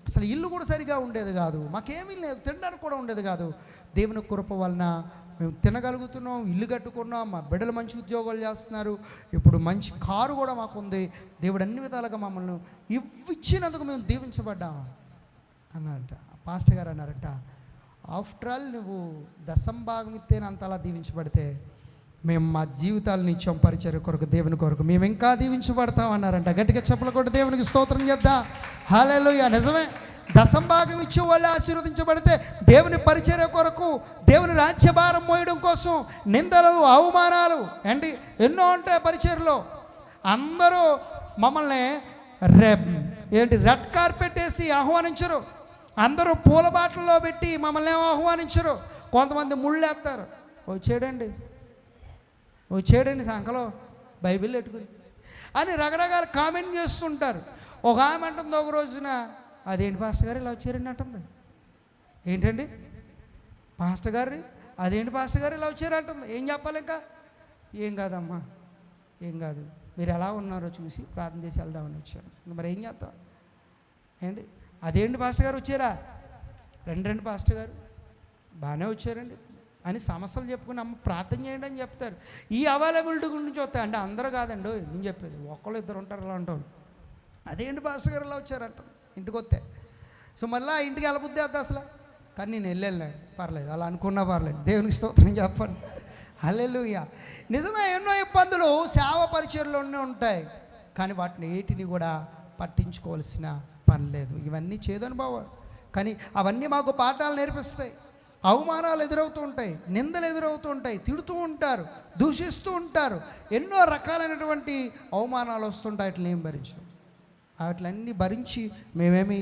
అసలు ఇల్లు కూడా సరిగా ఉండేది కాదు, మాకేమీ లేదు, తినడానికి కూడా ఉండేది కాదు. దేవుని కృప వలన మేము తినగలుగుతున్నాం, ఇల్లు కట్టుకున్నాం, మా బిడ్డలు మంచి ఉద్యోగాలు చేస్తున్నారు, ఇప్పుడు మంచి కారు కూడా మాకు ఉంది. దేవుడు అన్ని విధాలుగా మమ్మల్ని ఇచ్చినందుకు మేము దీవించబడ్డాం అన్నారంట. పాస్టర్ గారు అన్నారంట, ఆఫ్టర్ ఆల్ నువ్వు దశంభాగం ఇస్తేనంతలా దీవించబడితే మేము మా జీవితాలను ఇచ్చాం పరిచర్య కొరకు, దేవుని కొరకు మేము ఇంకా దీవించబడతాం అన్నారంట. గట్టిగా చెప్పలు కూడా దేవునికి స్తోత్రం చేద్దాం. హల్లెలూయా. నిజమే, దశంభాగం ఇచ్చే వాళ్ళు ఆశీర్వదించబడితే దేవుని పరిచర్య కొరకు, దేవుని రాజ్యభారం మోయడం కోసం నిందలు, అవమానాలు ఎన్నో ఉంటాయి పరిచర్యలో. అందరూ మమ్మల్ని రెడ్ కార్పెట్ వేసి ఆహ్వానించరు, అందరూ పూల బాటల్లో పెట్టి మమ్మల్ని ఏమో ఆహ్వానించరు. కొంతమంది ముళ్ళేస్తారు, వచ్చేయడండి సంఖలో బైబిల్ పెట్టుకుని అని రకరకాల కామెంట్ చేస్తుంటారు. ఒక ఆమె అంటుంది ఒక రోజున, అదేంటి పాస్టర్ గారు ఇలా వచ్చారండి అంటుంది. ఏంటండి పాస్టర్ గారు, అదేంటి పాస్టర్ గారు ఇలా వచ్చారు అంటుంది. ఏం చెప్పాలి ఇంకా? ఏం కాదమ్మా, ఏం కాదు, మీరు ఎలా ఉన్నారో చూసి ప్రార్థన చేసి వెళ్దామని వచ్చాను. మరి ఏం చేద్దాం ఏంటి? అదేంటి పాస్టర్ గారు వచ్చారా? రండి పాస్టర్ గారు, బాగానే వచ్చారండి అని సమస్యలు చెప్పుకుని అమ్మ ప్రార్థన చేయండి అని చెప్తారు. ఈ అవైలబిలిటీ గురించి వస్తాయి అంటే అందరూ కాదండి నేను చెప్పేది, ఒకళ్ళు ఇద్దరు ఉంటారు అలా అంటారు. అదేంటి పాస్టర్ గారు ఇలా వచ్చారంట ఇంటికి వస్తే. సో మళ్ళీ ఇంటికి వెళ్ళబుద్ది అవుతుంది అసలు. కానీ నేను వెళ్ళాను, పర్లేదు, అలా అనుకున్నా పర్లేదు, దేవునికి స్తోత్రం చెప్పండి. హల్లెలూయా. నిజమే, ఎన్నో ఇబ్బందులు సేవ పరిచర్లోనే ఉంటాయి, కానీ వాటిని ఏటిని కూడా పట్టించుకోవాల్సిన పని లేదు. ఇవన్నీ చేదనుభవాలు, కానీ అవన్నీ మాకు పాఠాలు నేర్పిస్తాయి. అవమానాలు ఎదురవుతూ ఉంటాయి, నిందలు ఎదురవుతూ ఉంటాయి, తిడుతూ ఉంటారు, దూషిస్తూ ఉంటారు, ఎన్నో రకాలైనటువంటి అవమానాలు వస్తుంటాయి. వాటిని ఏం భరించు, వాటిలన్నీ భరించి మేమేమి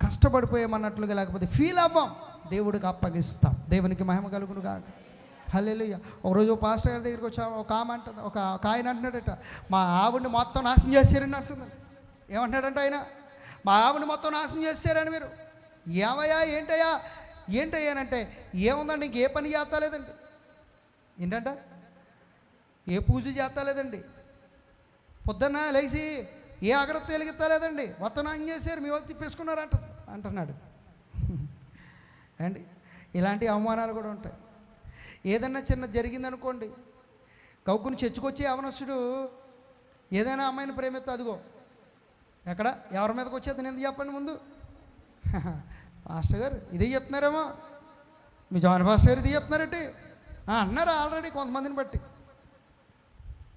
కష్టపడిపోయామన్నట్లుగా లేకపోతే ఫీల్ అవ్వం. దేవుడికి అప్పగిస్తాం. దేవునికి మహిమ కలుగును గాక. హల్లెలూయా. ఒకరోజు పాస్టర్ గారి దగ్గరికి వచ్చా, ఒక ఆయన అంటున్నాడట, మా ఆవిడని మొత్తం నాశనం చేశారని అంటుంది. ఏమంటున్నాడంటే ఆయన, మా ఆవిడని మొత్తం నాశనం చేశారని. మీరు ఏమయ్యా, ఏంటయ్యానంటే, ఏముందండి, ఇంకే పని చేస్తలేదండి. ఏంటంట, ఏ పూజ చేస్తలేదండి, పొద్దున్న లేచి ఏ అగరత్తి వెలిగిస్తలేదండి, మొత్తం నాశనం చేశారు, మీ వాళ్ళు తిప్పేసుకున్నారు అంటున్నాడు. అండి ఇలాంటి అవమానాలు కూడా ఉంటాయి. ఏదన్నా చిన్న జరిగిందనుకోండి, కౌకుని చర్చకొచ్చి యవనస్తుడు ఏదైనా అమ్మాయిని ప్రేమిస్తే అదిగో ఎక్కడ ఎవరి మీదకి వచ్చేది ఎందుకు చెప్పండి ముందు. మాస్టర్ గారు ఇదే చెప్తున్నారేమో, మీ జాన్ పాస్టర్ గారు ఇది చెప్తున్నారంటే అన్నారు ఆల్రెడీ కొంతమందిని బట్టి.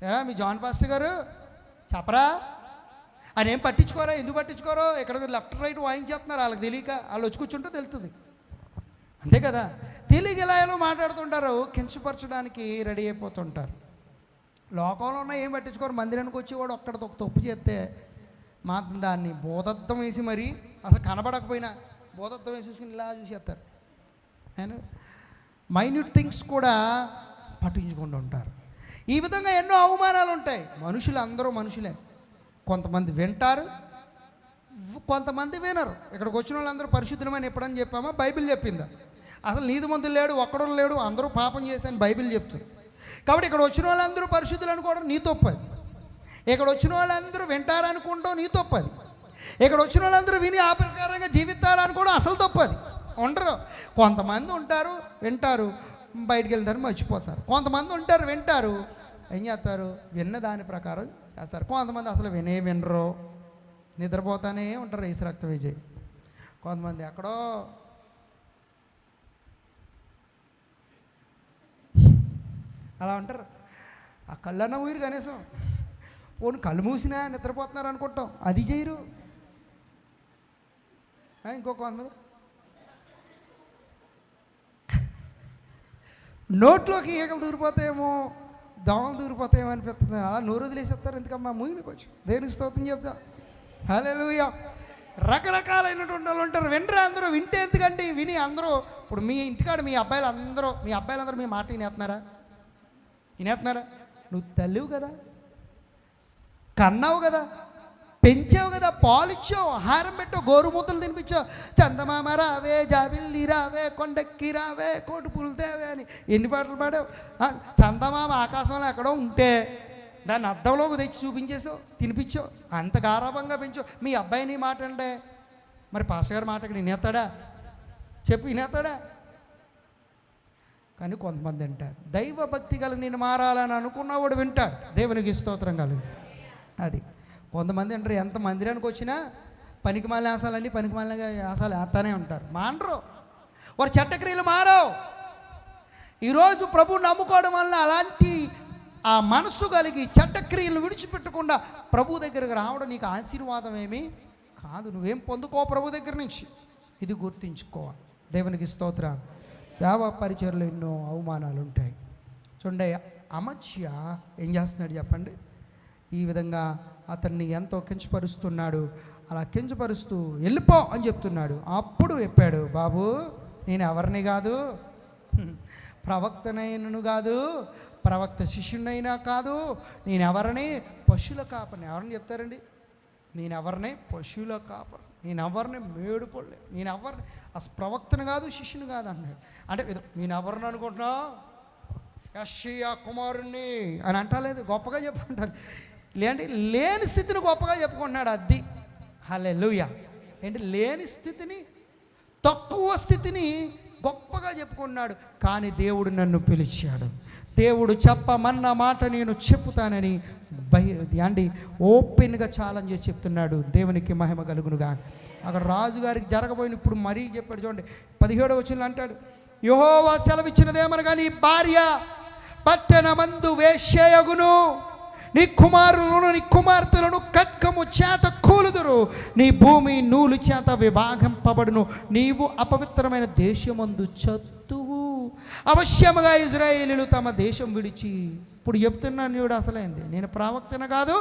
ఏరా మీ జాన్ పాస్టర్ గారు చెప్పరా అని ఏం పట్టించుకోరా, ఎందుకు పట్టించుకోరో, ఇక్కడ లెఫ్ట్ రైట్ వాయించేస్తున్నారు, వాళ్ళకి తెలియక, వాళ్ళు వచ్చి కూర్చుంటే తెలుస్తుంది. అంతే కదా, తెలియక ఇలా ఎలా మాట్లాడుతుంటారు, కించపరచడానికి రెడీ అయిపోతుంటారు. లోకంలో ఉన్న ఏం పట్టించుకోరు. మందిరానికి వచ్చి వాడు ఒక్కడితో ఒక తప్పు చేస్తే మాత్రం దాన్ని బోధత్వం వేసి మరీ అసలు కనబడకపోయినా బోధత్వం వేసేసుకుని ఇలా చూసేస్తారు. అండ్ మైన్యూట్ థింగ్స్ కూడా పట్టించుకుంటూ ఉంటారు. ఈ విధంగా ఎన్నో అవమానాలు ఉంటాయి. మనుషులు అందరూ మనుషులే. కొంతమంది వింటారు, కొంతమంది వినరు. ఇక్కడికి వచ్చిన వాళ్ళందరూ పరిశుద్ధమని ఎప్పుడని చెప్పామా? బైబిల్ చెప్పిందా? అసలు నీతిమంతులు లేడు, ఒక్కడో లేడు, అందరూ పాపం చేశాను బైబిల్ చెప్తుంది. కాబట్టి ఇక్కడ వచ్చిన వాళ్ళందరూ పరిశుద్ధులు అనుకోవడం నీ తప్పది. ఇక్కడ వచ్చిన వాళ్ళందరూ వింటారనుకుంటాం నీ తప్పది. ఇక్కడ వచ్చిన వాళ్ళందరూ విని ఆ ప్రకారంగా జీవిస్తారనుకోవడం అసలు తప్పది. ఉండరు. కొంతమంది ఉంటారు, వింటారు, బయటికి వెళ్తారు, మర్చిపోతారు. కొంతమంది ఉంటారు, వింటారు, ఏం చేస్తారు, విన్న దాని ప్రకారం చేస్తారు. కొంతమంది అసలు వినరు, నిద్రపోతానే ఉంటారు. ఏసు రక్త విజయ్. కొంతమంది ఎక్కడో అలా ఉంటారు. ఆ కళ్ళన్న ఊరు కనీసం పోను కళ్ళు మూసినా నిద్రపోతున్నారు అనుకుంటాం, అది చేయరు. ఇంకో కొంతమంది నోట్లోకి ఈగలు దూరిపోతాయేమో, దోమలు దూరిపోతాయేమో అనిపిస్తుంది. అలా నోరు వదిలేసేస్తారు. ఎందుకమ్మా మూగినకి వచ్చి దేవునికి స్తోత్రం చెప్తాం. హల్లెలూయా. రకరకాలైనటువంటి వాళ్ళు ఉంటారు. వినరు అందరూ. వింటే ఎందుకంటే విని అందరూ ఇప్పుడు మీ ఇంటికాడ మీ అబ్బాయిలందరూ మీ మాట వినేస్తున్నారా? నువ్వు తల్లివు కదా, కన్నావు కదా, పెంచావు కదా, పాలిచ్చావు, ఆహారం పెట్టావు, గోరుమూతలు తినిపించావు, చందమామ రావే, జాబిల్లి రావే, కొండెక్కి రావే, కోటి పులు తేవే అని ఎన్ని పాటలు పాడావు. చందమామ ఆకాశంలో ఎక్కడో ఉంటే దాన్ని అద్దంలోకి తెచ్చి చూపించేసావు, తినిపించావు, అంత గారాభంగా పెంచావు. మీ అబ్బాయిని మాట అంటే మరి పాస్టర్ గారి మాట ఇక్కడ వినేస్తాడా? చెప్పు, వినేస్తాడా? కానీ కొంతమంది వింటారు. దైవ భక్తి గల నేను మారాలని అనుకున్నవాడు వింటాడు. దేవునికి స్తోత్రం కలుగు. అది కొంతమంది అంటారు, ఎంత మందిరానికి వచ్చినా పనికిమాలిన ఆశాలన్నీ పనికిమాలిన ఆశాలు వేస్తానే ఉంటారు. మానరు. వారు చట్టక్రియలు మారవు. ఈరోజు ప్రభువు నమ్ముకోవడం వలన అలాంటి ఆ మనస్సు కలిగి చట్టక్రియలు విడిచిపెట్టకుండా ప్రభు దగ్గరకు రావడం నీకు ఆశీర్వాదం ఏమీ కాదు. నువ్వేం పొందుకో ప్రభు దగ్గర నుంచి, ఇది గుర్తించుకోవాలి. దేవునికి స్తోత్రం. సేవా పరిచర్లో ఎన్నో అవమానాలు ఉంటాయి. చూడండి, అమధ్య ఏం చేస్తున్నాడు చెప్పండి? ఈ విధంగా అతన్ని ఎంతో కించపరుస్తున్నాడు. అలా కించపరుస్తూ వెళ్ళిపో అని చెప్తున్నాడు. అప్పుడు చెప్పాడు, బాబు నేను ఎవరిని కాదు, ప్రవక్తనైనను కాదు, ప్రవక్త శిష్యునైనా కాదు, నేను ఎవరిని, పశువుల కాపరిని. ఎవరిని చెప్తారండి? నేను ఎవరిని, పశువుల కాపరి. నేను ఎవరిని, మేడు పొల్లే. నేను ఎవరిని, అసలు ప్రవక్తను కాదు, శిష్యుని కాదు అన్నాడు. అంటే నేను ఎవరిని అనుకుంటున్నావు? యెషయా కుమారుణ్ణి అని అంటలేదు, గొప్పగా చెప్పుకుంటాను. లేదంటే లేని స్థితిని గొప్పగా చెప్పుకుంటున్నాడు. అది హల్లెలూయా. ఏంటి, లేని స్థితిని, తక్కువ స్థితిని గొప్పగా చెప్పుకున్నాడు. కానీ దేవుడు నన్ను పిలిచాడు, దేవుడు చెప్పమన్న మాట నేను చెప్పుతానని అండి ఓపెన్గా ఛాలెంజ్ చేసి చెప్తున్నాడు. దేవునికి మహిమ కలుగునుగా. అక్కడ రాజుగారికి జరగబోయిన ఇప్పుడు మరీ చెప్పాడు. చూడండి 17వ వచనంలో అంటాడు, యెహోవా సెలవిచ్చినదేమనగా నీ భార్య పట్టణమందు వేశ్యయగును, నీ కుమారులను నీ కుమార్తెలను ఖడ్గము చేత కూలుదురు, నీ భూమి నూలు చేత విభాగింపబడును, నీవు అపవిత్రమైన దేశమందు చత్తువు. అవశ్యముగా ఇజ్రాయేలీలు తమ దేశం విడిచి. ఇప్పుడు చెప్తున్నాను చూడు, అసలైంది. నేను ప్రవక్తను కాదు,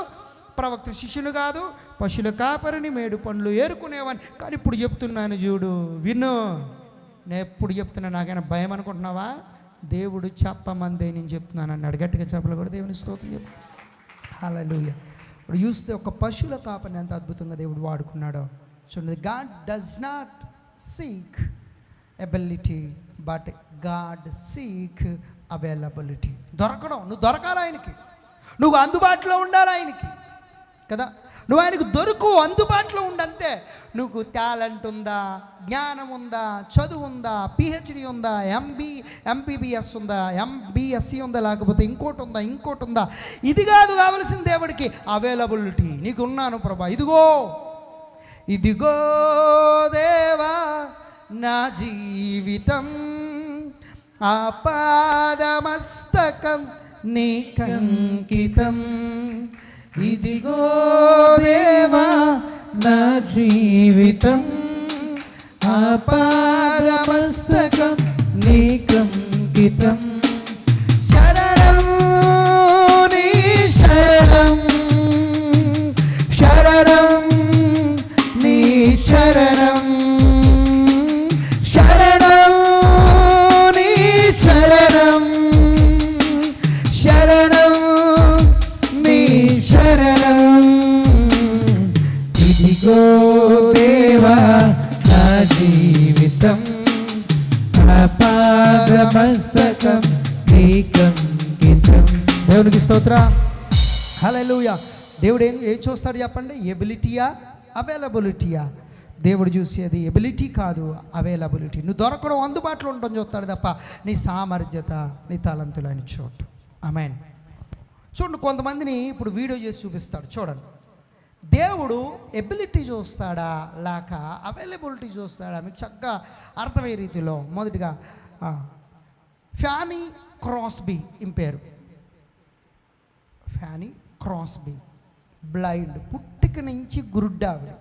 ప్రవక్త శిష్యుని కాదు, పశువుల కాపరిని, మేడు పండ్లు ఏరుకునేవాడిని. కానీ ఇప్పుడు చెప్తున్నాను చూడు, విను. నేను ఎప్పుడు చెప్తున్నా నాకైనా భయం అనుకుంటున్నావా? దేవుడు చెప్పమందే నేను చెప్తున్నాను అన్నాడు. గట్టిగా చెప్పలు కూడా దేవుని స్తోత్రం చెప్పు. హల్లెలూయా. ఇప్పుడు చూస్తే ఒక పశువుల కాపరిని ఎంత అద్భుతంగా దేవుడు వాడుకున్నాడో చూడండి. God does not seek ability but God seek availability. దొరకడం, నువ్వు దొరకాలి ఆయనకి, నువ్వు అందుబాటులో ఉండాలి ఆయనకి కదా. నువ్వు ఆయనకు దొరుకు, అందుబాటులో ఉండంతే. నువ్వు టాలెంట్ ఉందా, జ్ఞానం ఉందా, చదువు ఉందా, పిహెచ్డి ఉందా, ఎంబీబీఎస్ ఉందా, ఎంబీఎస్సి ఉందా, లేకపోతే ఇంకోటి ఉందా, ఇది కాదు కావలసిన దేవుడికి అవైలబిలిటీ. నీకు ఉన్నాను ప్రభా, ఇదిగో దేవా నా జీవితం ఆపాదమస్తకం నీకంకితం. ఇదిగో దేవా నా జీవితం ఆపాదమస్తకం నీకంకితం. శరణం నీ శరణం, శరణం నీ శరణం, శరణం నీ శరణం, శరణం నీ శరణం. ఇదిగో దేవా నా జీవితం ఆపాదమస్తకం నీకంకితం. దేవునికి స్తోత్ర. హల్లెలూయా. దేవుడు ఏం చూస్తాడు చెప్పండి? ఎబిలిటీయా, అవైలబిలిటీయా? దేవుడు చూసేది ఎబిలిటీ కాదు, అవైలబిలిటీ. నువ్వు దొరకడం, అందుబాటులో ఉండడం చూస్తాడు తప్ప నీ సామర్థ్యత, నీ తలంతులు అని చూడటం. ఆమేన్. చూడండి, కొంతమందిని ఇప్పుడు వీడియో చేసి చూపిస్తాడు చూడండి. దేవుడు ఎబిలిటీ చూస్తాడా లేక అవైలబిలిటీ చూస్తాడా? మీకు చక్కగా అర్థమయ్యే రీతిలో మొదటిగా ఫ్యానీ క్రాస్బీ పేరు. ఫ్యానీ క్రాస్బీ బ్లైండ్, పుట్టుక నుంచి గురుడ్డావిడ.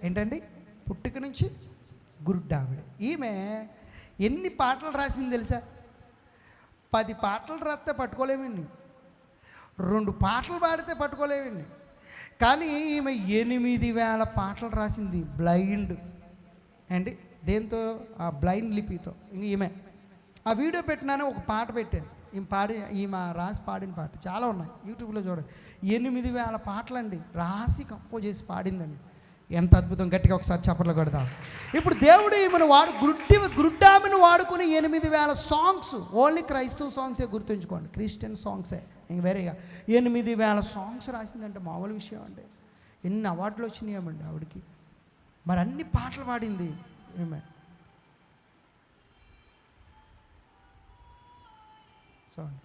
ఏంటండి? పుట్టుక నుంచి గురుడ్డావిడ. ఈమె ఎన్ని పాటలు రాసింది తెలుసా? 10 పాటలు రాస్తే పట్టుకోలేమండి, 2 పాటలు పాడితే పట్టుకోలేమండి. కానీ ఈమె 8000 పాటలు రాసింది. బ్లైండ్ అండి, దేంతో? ఆ బ్లైండ్ లిపితో. ఇంక ఈమె ఆ వీడియో పెట్టినానే ఒక పాట పెట్టాను. ఈమె రాసి పాడిన పాట చాలా ఉన్నాయి, యూట్యూబ్లో చూడండి. 8000 పాటలండి రాసి కంపోజ్ చేసి పాడిందండి. ఎంత అద్భుతం! గట్టిగా ఒకసారి చప్పట్లు కొడదాం. ఇప్పుడు దేవుడు ఈమెను గురుడ్డామెను వాడుకుని 8000 సాంగ్స్, ఓన్లీ క్రైస్తవ సాంగ్సే గుర్తుంచుకోండి, క్రిస్టియన్ సాంగ్సే, ఇంక వేరేగా 8000 సాంగ్స్ రాసిందంటే మామూలు విషయం అండి. ఎన్ని అవార్డులు వచ్చినాయేమండి ఆవిడకి. మరి అన్ని పాటలు పాడింది ఈమె. సాంగ్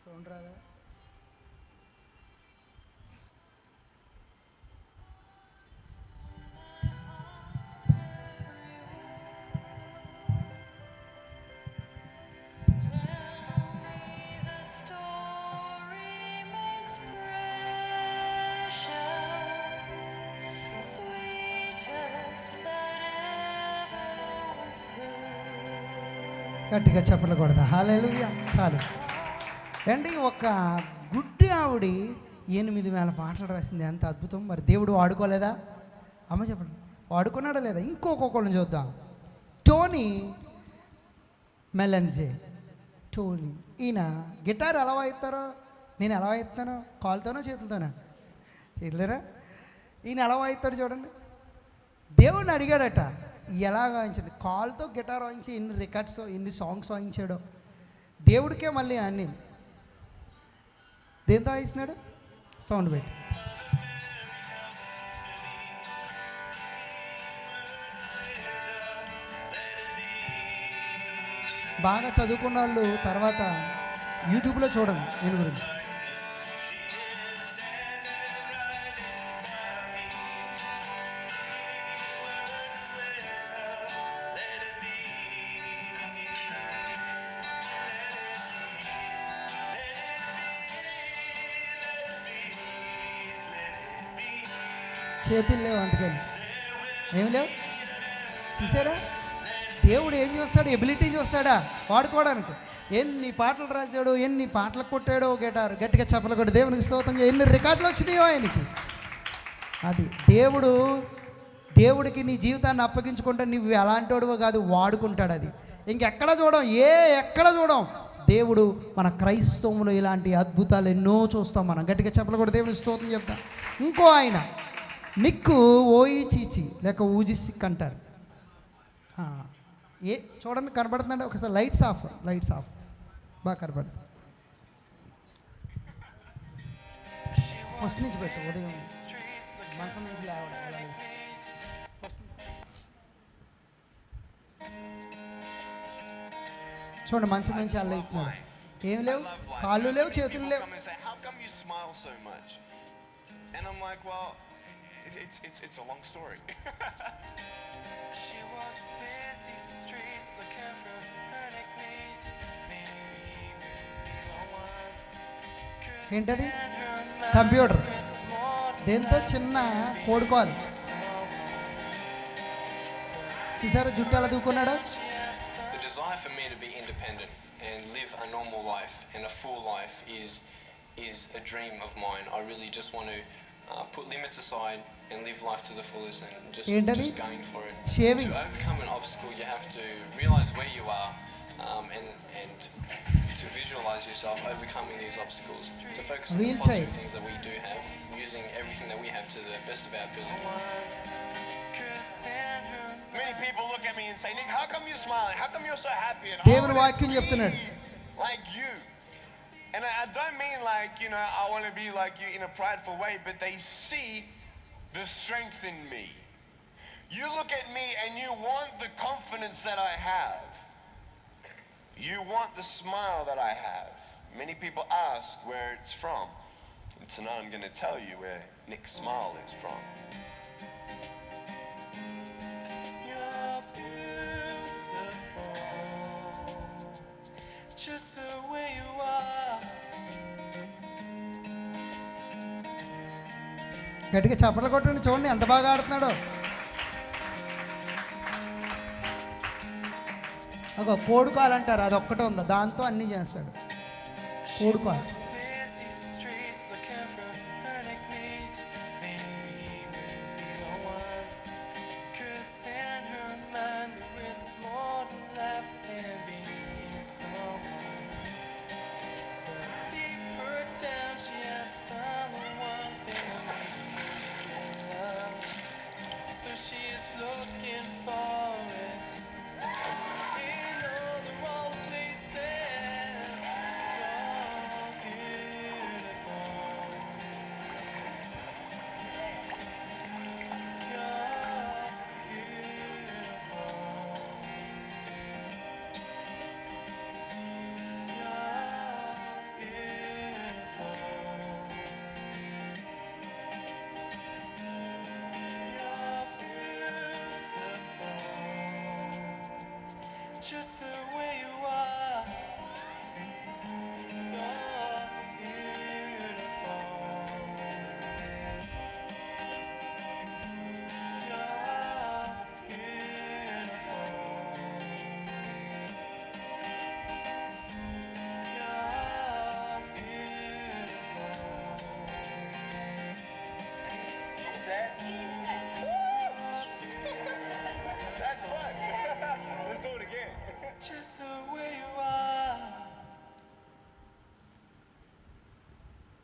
సౌండ్ రాదా? గట్టిగా చెప్పలు కొడదా? హల్లెలూయా. చాలు అండి. ఒక గుడ్డి ఆవిడ 8000 పాటలు రాసింది. ఎంత అద్భుతం! మరి దేవుడు వాడుకోలేదా? అమ్మ చెప్పండి, వాడుకున్నాడా లేదా? ఇంకొకళ్ళని చూద్దాం. టోనీ మెలన్జే. టోనీ, ఈయన గిటార్ ఎలా వాయిస్తారో, నేను ఎలా వాయిస్తానో, కాలుతోనో చేతులతోనా? చేతులేరా? ఈయన ఎలా వాయిస్తాడు చూడండి. దేవుడిని అడిగాడట, ఎలా వాయించాడు? కాలుతో గిటార్ వాయించి ఎన్ని రికార్డ్స్, ఎన్ని సాంగ్స్ వాయించాడో దేవుడికే. మళ్ళీ అన్నీ దేంతో వాయిస్తున్నాడు? సౌండ్ పెట్టి. బాగా చదువుకున్న వాళ్ళు తర్వాత యూట్యూబ్లో చూడండి దీని గురించి. చేతులు లేవు, అందుకని ఏమి లేవు. చూసారా? దేవుడు ఏం చూస్తాడు? ఎబిలిటీ చూస్తాడా వాడుకోవడానికి. ఎన్ని పాటలు రాశాడు, ఎన్ని పాటలు కొట్టాడో గిటారు. గట్టిగా చెప్పలు కూడా దేవునికి స్తోత్రం. ఎన్ని రికార్డులు వచ్చినాయో ఆయనకి. అది దేవుడికి నీ జీవితాన్ని అప్పగించుకుంటే నువ్వు ఎలాంటి వాడివో కాదు, వాడుకుంటాడు. అది ఇంకెక్కడ ఎక్కడ చూడం. దేవుడు మన క్రైస్తవంలో ఇలాంటి అద్భుతాలు ఎన్నో చూస్తాం మనం. గట్టిగా చెప్పలు కూడా దేవుని స్తోత్రం చెప్తాం. ఇంకో ఆయన నిక్కు ఓయి చీచి లేక ఊజి సిక్ అంటారు. చూడండి కనబడుతుందండి, ఒకసారి లైట్స్ ఆఫ్ బాగా కనబడుతుంది. ఫస్ట్ నుంచి పెట్టు, ఉదయం మంచం నుంచి లేవడం. చూడండి మంచం నుంచి అల్ల ఇస్తున్నాడు. ఏం లేవు, కాళ్ళు లేవు, చేతులు లేవు. And I'm like, well, it's a long story. She walks busy streets looking for her next mate. ఏంటది? కంప్యూటర్. దేంతో? చిన్న కోడుకోవాలి. చూసారా జుట్టు ఎలా దూకున్నాడు? The desire for me to be independent and live a normal life and a full life is a dream of mine. I really just want to put limits aside and live life to the fullest and just going for it. Shaving. To overcome an obstacle, you have to realize where you are and to visualize yourself overcoming these obstacles. To focus on the positive things that we do have, using everything that we have to the best of our ability. Many people look at me and say, Nick, how come you're smiling? How come you're so happy? And దేవుని వాక్యం చెప్తున్నాడు. Like you. And I don't mean like, you know, I want to be like you in a prideful way, but they see the strength in me. You look at me and you want the confidence that I have. You want the smile that I have. Many people ask where it's from. And tonight I'm going to tell you where Nick's smile is from. You're beautiful, just the way you are. గట్టిగా చప్పట్లు కొట్టండి, చూడండి ఎంత బాగా ఆడుతున్నాడో. ఒక కోడుకాలు అంటారు, అది ఒక్కటే ఉందా, దాంతో అన్నీ చేస్తాడు. కోడుకాలు. Just the way you are. You're beautiful. You're just the way you are.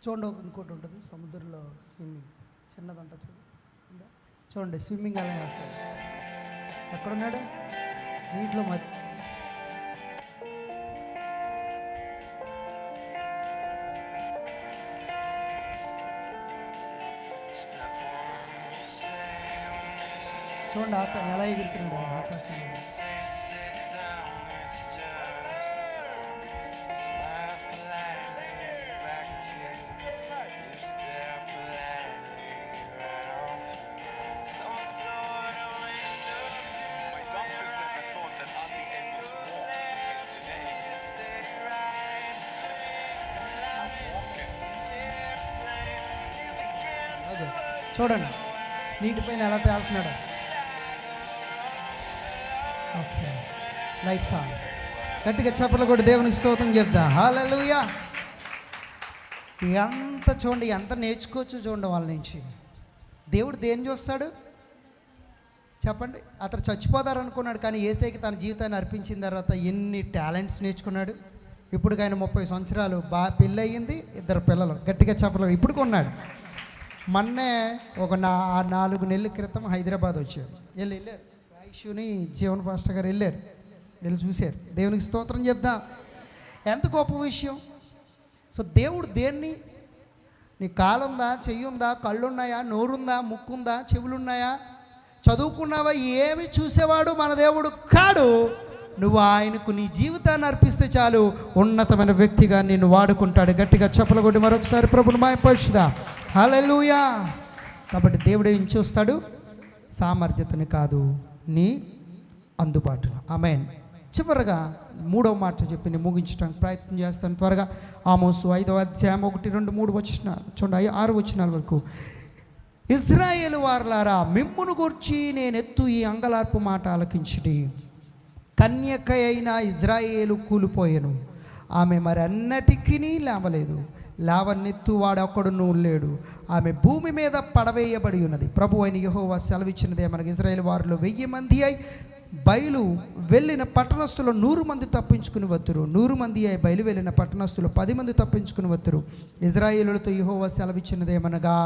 చూడండి, ఇంకోటి ఉంటుంది సముద్రంలో స్విమ్మింగ్, చిన్నది ఉంటుంది చూడండి, స్విమ్మింగ్ అలా చేస్తాడు. ఎక్కడున్నాడు? నీటిలో మర్చి. చూడండి ఎలా ఎగురుతున్నాడు ఆకాశంలో. చూడండి నీటిపైన ఎలా తేలుతున్నాడు. ఒకసారి లైట్స్ ఆన్, గట్టిగా చప్పట్లు కూడా దేవునికి స్తోత్రం చెప్తా. హల్లెలూయా. ఎంత చూడండి, ఎంత నేర్చుకోవచ్చు చూడండి వాళ్ళ నుంచి. దేవుడు దేన్ని చూస్తాడు చెప్పండి? అతను చచ్చిపోతారనుకున్నాడు, కానీ యేసయ్యకి తన జీవితాన్ని అర్పించిన తర్వాత ఎన్ని టాలెంట్స్ నేర్చుకున్నాడు. ఇప్పుడు ఆయన 30 సంవత్సరాలు పెళ్ళి అయ్యింది, 2 పిల్లలు. గట్టిగా చెప్పలేదు, ఇప్పుడు కొన్నాడు. మొన్నే ఒక 4 నెలల క్రితం హైదరాబాద్ వచ్చాడు. వెళ్ళారు రాయిషుని జీవన్ పాస్టర్ గారు వెళ్ళి చూశారు. దేవునికి స్తోత్రం చెప్దాం. ఎంత గొప్ప విషయం. సో దేవుడు దేన్ని, నీ కాలుందా, చెయ్యుందా, కళ్ళున్నాయా, నోరుందా, ముక్కుందా, చెవులున్నాయా, చదువుకున్నావా, ఏమి చూసేవాడు మన దేవుడు కాడు. నువ్వు ఆయనకు నీ జీవితాన్ని అర్పిస్తే చాలు, ఉన్నతమైన వ్యక్తిగా నిన్ను వాడుకుంటాడు. గట్టిగా చెప్పలు కొట్టి మరొకసారి ప్రభుని మాయపరుచుదా. హల్లెలూయా. కాబట్టి దేవుడు ఏం చూస్తాడు? సామర్థ్యతని కాదు, నీ అందుబాటులో. ఆమేన్. చివరగా 3వ మాట చెప్పి నేను ముగించడానికి ప్రయత్నం చేస్తాను త్వరగా. ఆమోసు 5వ అధ్యాయం 1, 2, 3 వచనాలు చూడండి, 6 వచనాల వరకు. ఇశ్రాయేలు వారలారా, మిమ్మును గూర్చి నేనెత్తు ఈ అంగలార్పు మాట ఆలకించుడి. కన్యక అయిన ఇజ్రాయేలు కూలిపోయెను, ఆమె మరి అన్నటికీ లేవలేదు. లేవనెత్తు వాడొక్కడునూ లేడు. ఆమె భూమి మీద పడవేయబడి ఉన్నది. ప్రభు అయిన యెహోవా సెలవిచ్చినదే మనకు, ఇజ్రాయేల్ వారిలో 1000 మంది అయి బయలు వెళ్ళిన పట్టణస్థులు 100 మంది తప్పించుకుని వత్తురు. 100 మంది అయి బయలు వెళ్ళిన పట్టణస్థులు 10 మంది తప్పించుకుని వత్తురు. ఇజ్రాయేలులతో యెహోవా సెలవిచ్చినదేమనగా,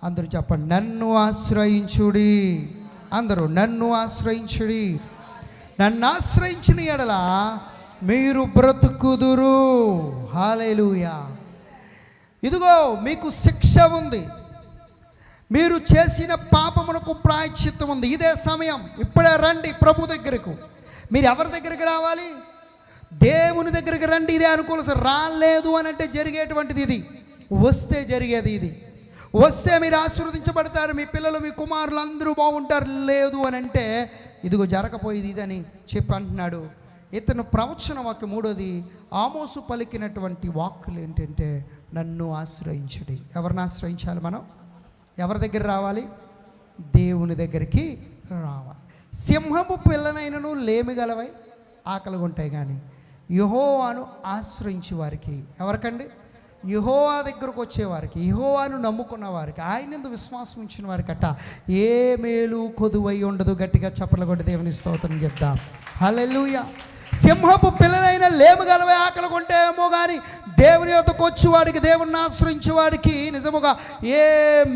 అందరూ చెప్పండి, నన్ను ఆశ్రయించుడి. అందరూ నన్ను ఆశ్రయించుడి. నన్ను ఆశ్రయించిన ఎడల మీరు బ్రతుకుదురు. హల్లెలూయా. ఇదిగో మీకు శిక్ష ఉంది, మీరు చేసిన పాపమునకు ప్రాయశ్చిత్తం ఉంది. ఇదే సమయం, ఇప్పుడే రండి ప్రభు దగ్గరకు. మీరు ఎవరి దగ్గరికి రావాలి? దేవుని దగ్గరికి రండి. ఇదే అనుకూల. రాలేదు అని అంటే జరిగేటువంటిది ఇది. వస్తే జరిగేది ఇది. వస్తే మీరు ఆశీర్వదించబడతారు, మీ పిల్లలు, మీ కుమారులు అందరూ బాగుంటారు. లేదు అని అంటే ఇదిగో జరగపోయేది ఇదని చెప్పి అంటున్నాడు. ఇతను ప్రవచన వాక్యం 3వది. ఆమోసు పలికినటువంటి వాక్కులు ఏంటంటే, నన్ను ఆశ్రయించుడి. ఎవరిని ఆశ్రయించాలి మనం? ఎవరి దగ్గర రావాలి? దేవుని దగ్గరికి రావాలి. సింహపు పిల్లనైనను లేమిగలవై ఆకలిగా ఉంటాయి, కానీ యెహోవాను ఆశ్రయించే వారికి, ఎవరికండి? యెహోవా దగ్గరకు వచ్చేవారికి, యెహోవాను నమ్ముకున్న వారికి, ఆయనందు విశ్వాసం ఉంచిన వారికట ఏ మేలు కొదువై ఉండదు. గట్టిగా చప్పట్లు కొట్టి దేవుని స్తోత్రం చెప్దాం. హల్లెలూయా. సింహపు పిల్లలైన లేమగలవే ఆకలి కొంటేమో, కానీ దేవుని యొద్దకు వచ్చేవాడికి, దేవుని ఆశ్రయించేవాడికి నిజముగా ఏ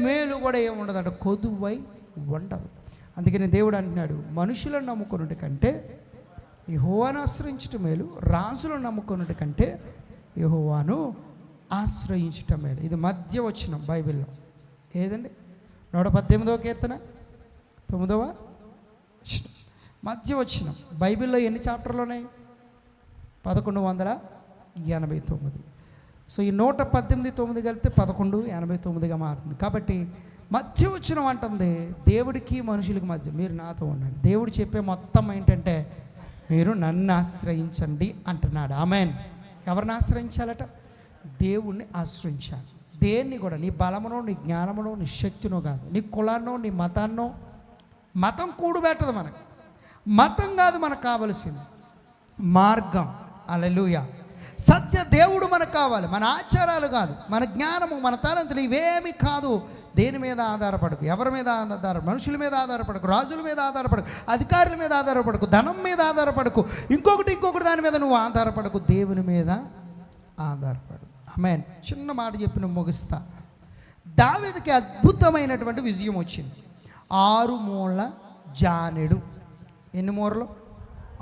మేలు కూడా ఏమి ఉండదు, కొదువై ఉండదు. అందుకని దేవుడు అంటున్నాడు, మనుషులను నమ్ముకున్నటి కంటే యెహోవాను ఆశ్రయించటం మేలు, రాజులను నమ్ముకున్నటి కంటే యెహోవాను ఆశ్రయించటం మేలు. ఇది మధ్య వచనం బైబిల్లో. ఏదండి? 118వ కీర్తన 9వ వచనం, మధ్య వచనం. బైబిల్లో ఎన్ని చాప్టర్లు ఉన్నాయి? 1189. సో ఈ 118, 9 కలిపితే 1189గా మారుతుంది. కాబట్టి మధ్య వచనం అంటుంది దేవుడికి మనుషులకి మధ్య. మీరు నాతో ఉండండి. దేవుడు చెప్పే మొత్తం ఏంటంటే, మీరు నన్ను ఆశ్రయించండి అంటున్నాడు. ఆమేన్. ఎవరిని ఆశ్రయించాలట? దేవుణ్ణి ఆశ్రయించాలి. దేన్ని కూడా, నీ బలమునో, నీ జ్ఞానమునో, నీ శక్తినో కాదు, నీ కులాన్నో, నీ మతాన్నో. మతం కూడుబెట్టదు మనకు. మతం కాదు మనకు కావలసింది, మార్గం. హల్లెలూయా. సత్య దేవుడు మనకు కావాలి, మన ఆచారాలు కాదు, మన జ్ఞానము, మన తలంతులు ఇవేమి కాదు. దేని మీద ఆధారపడకు, ఎవరి మీద మనుషుల మీద ఆధారపడకు, రాజుల మీద ఆధారపడకు, అధికారుల మీద ఆధారపడకు, ధనం మీద ఆధారపడకు, ఇంకొకటి దాని మీద నువ్వు ఆధారపడకు. దేవుని మీద ఆధారపడు. ఆమేన్. చిన్న మాట చెప్పి నువ్వు ముగిస్తా. దావీదుకి అద్భుతమైనటువంటి విజయం వచ్చింది. 6 మూల జానెడు. ఎన్ని మూరలు?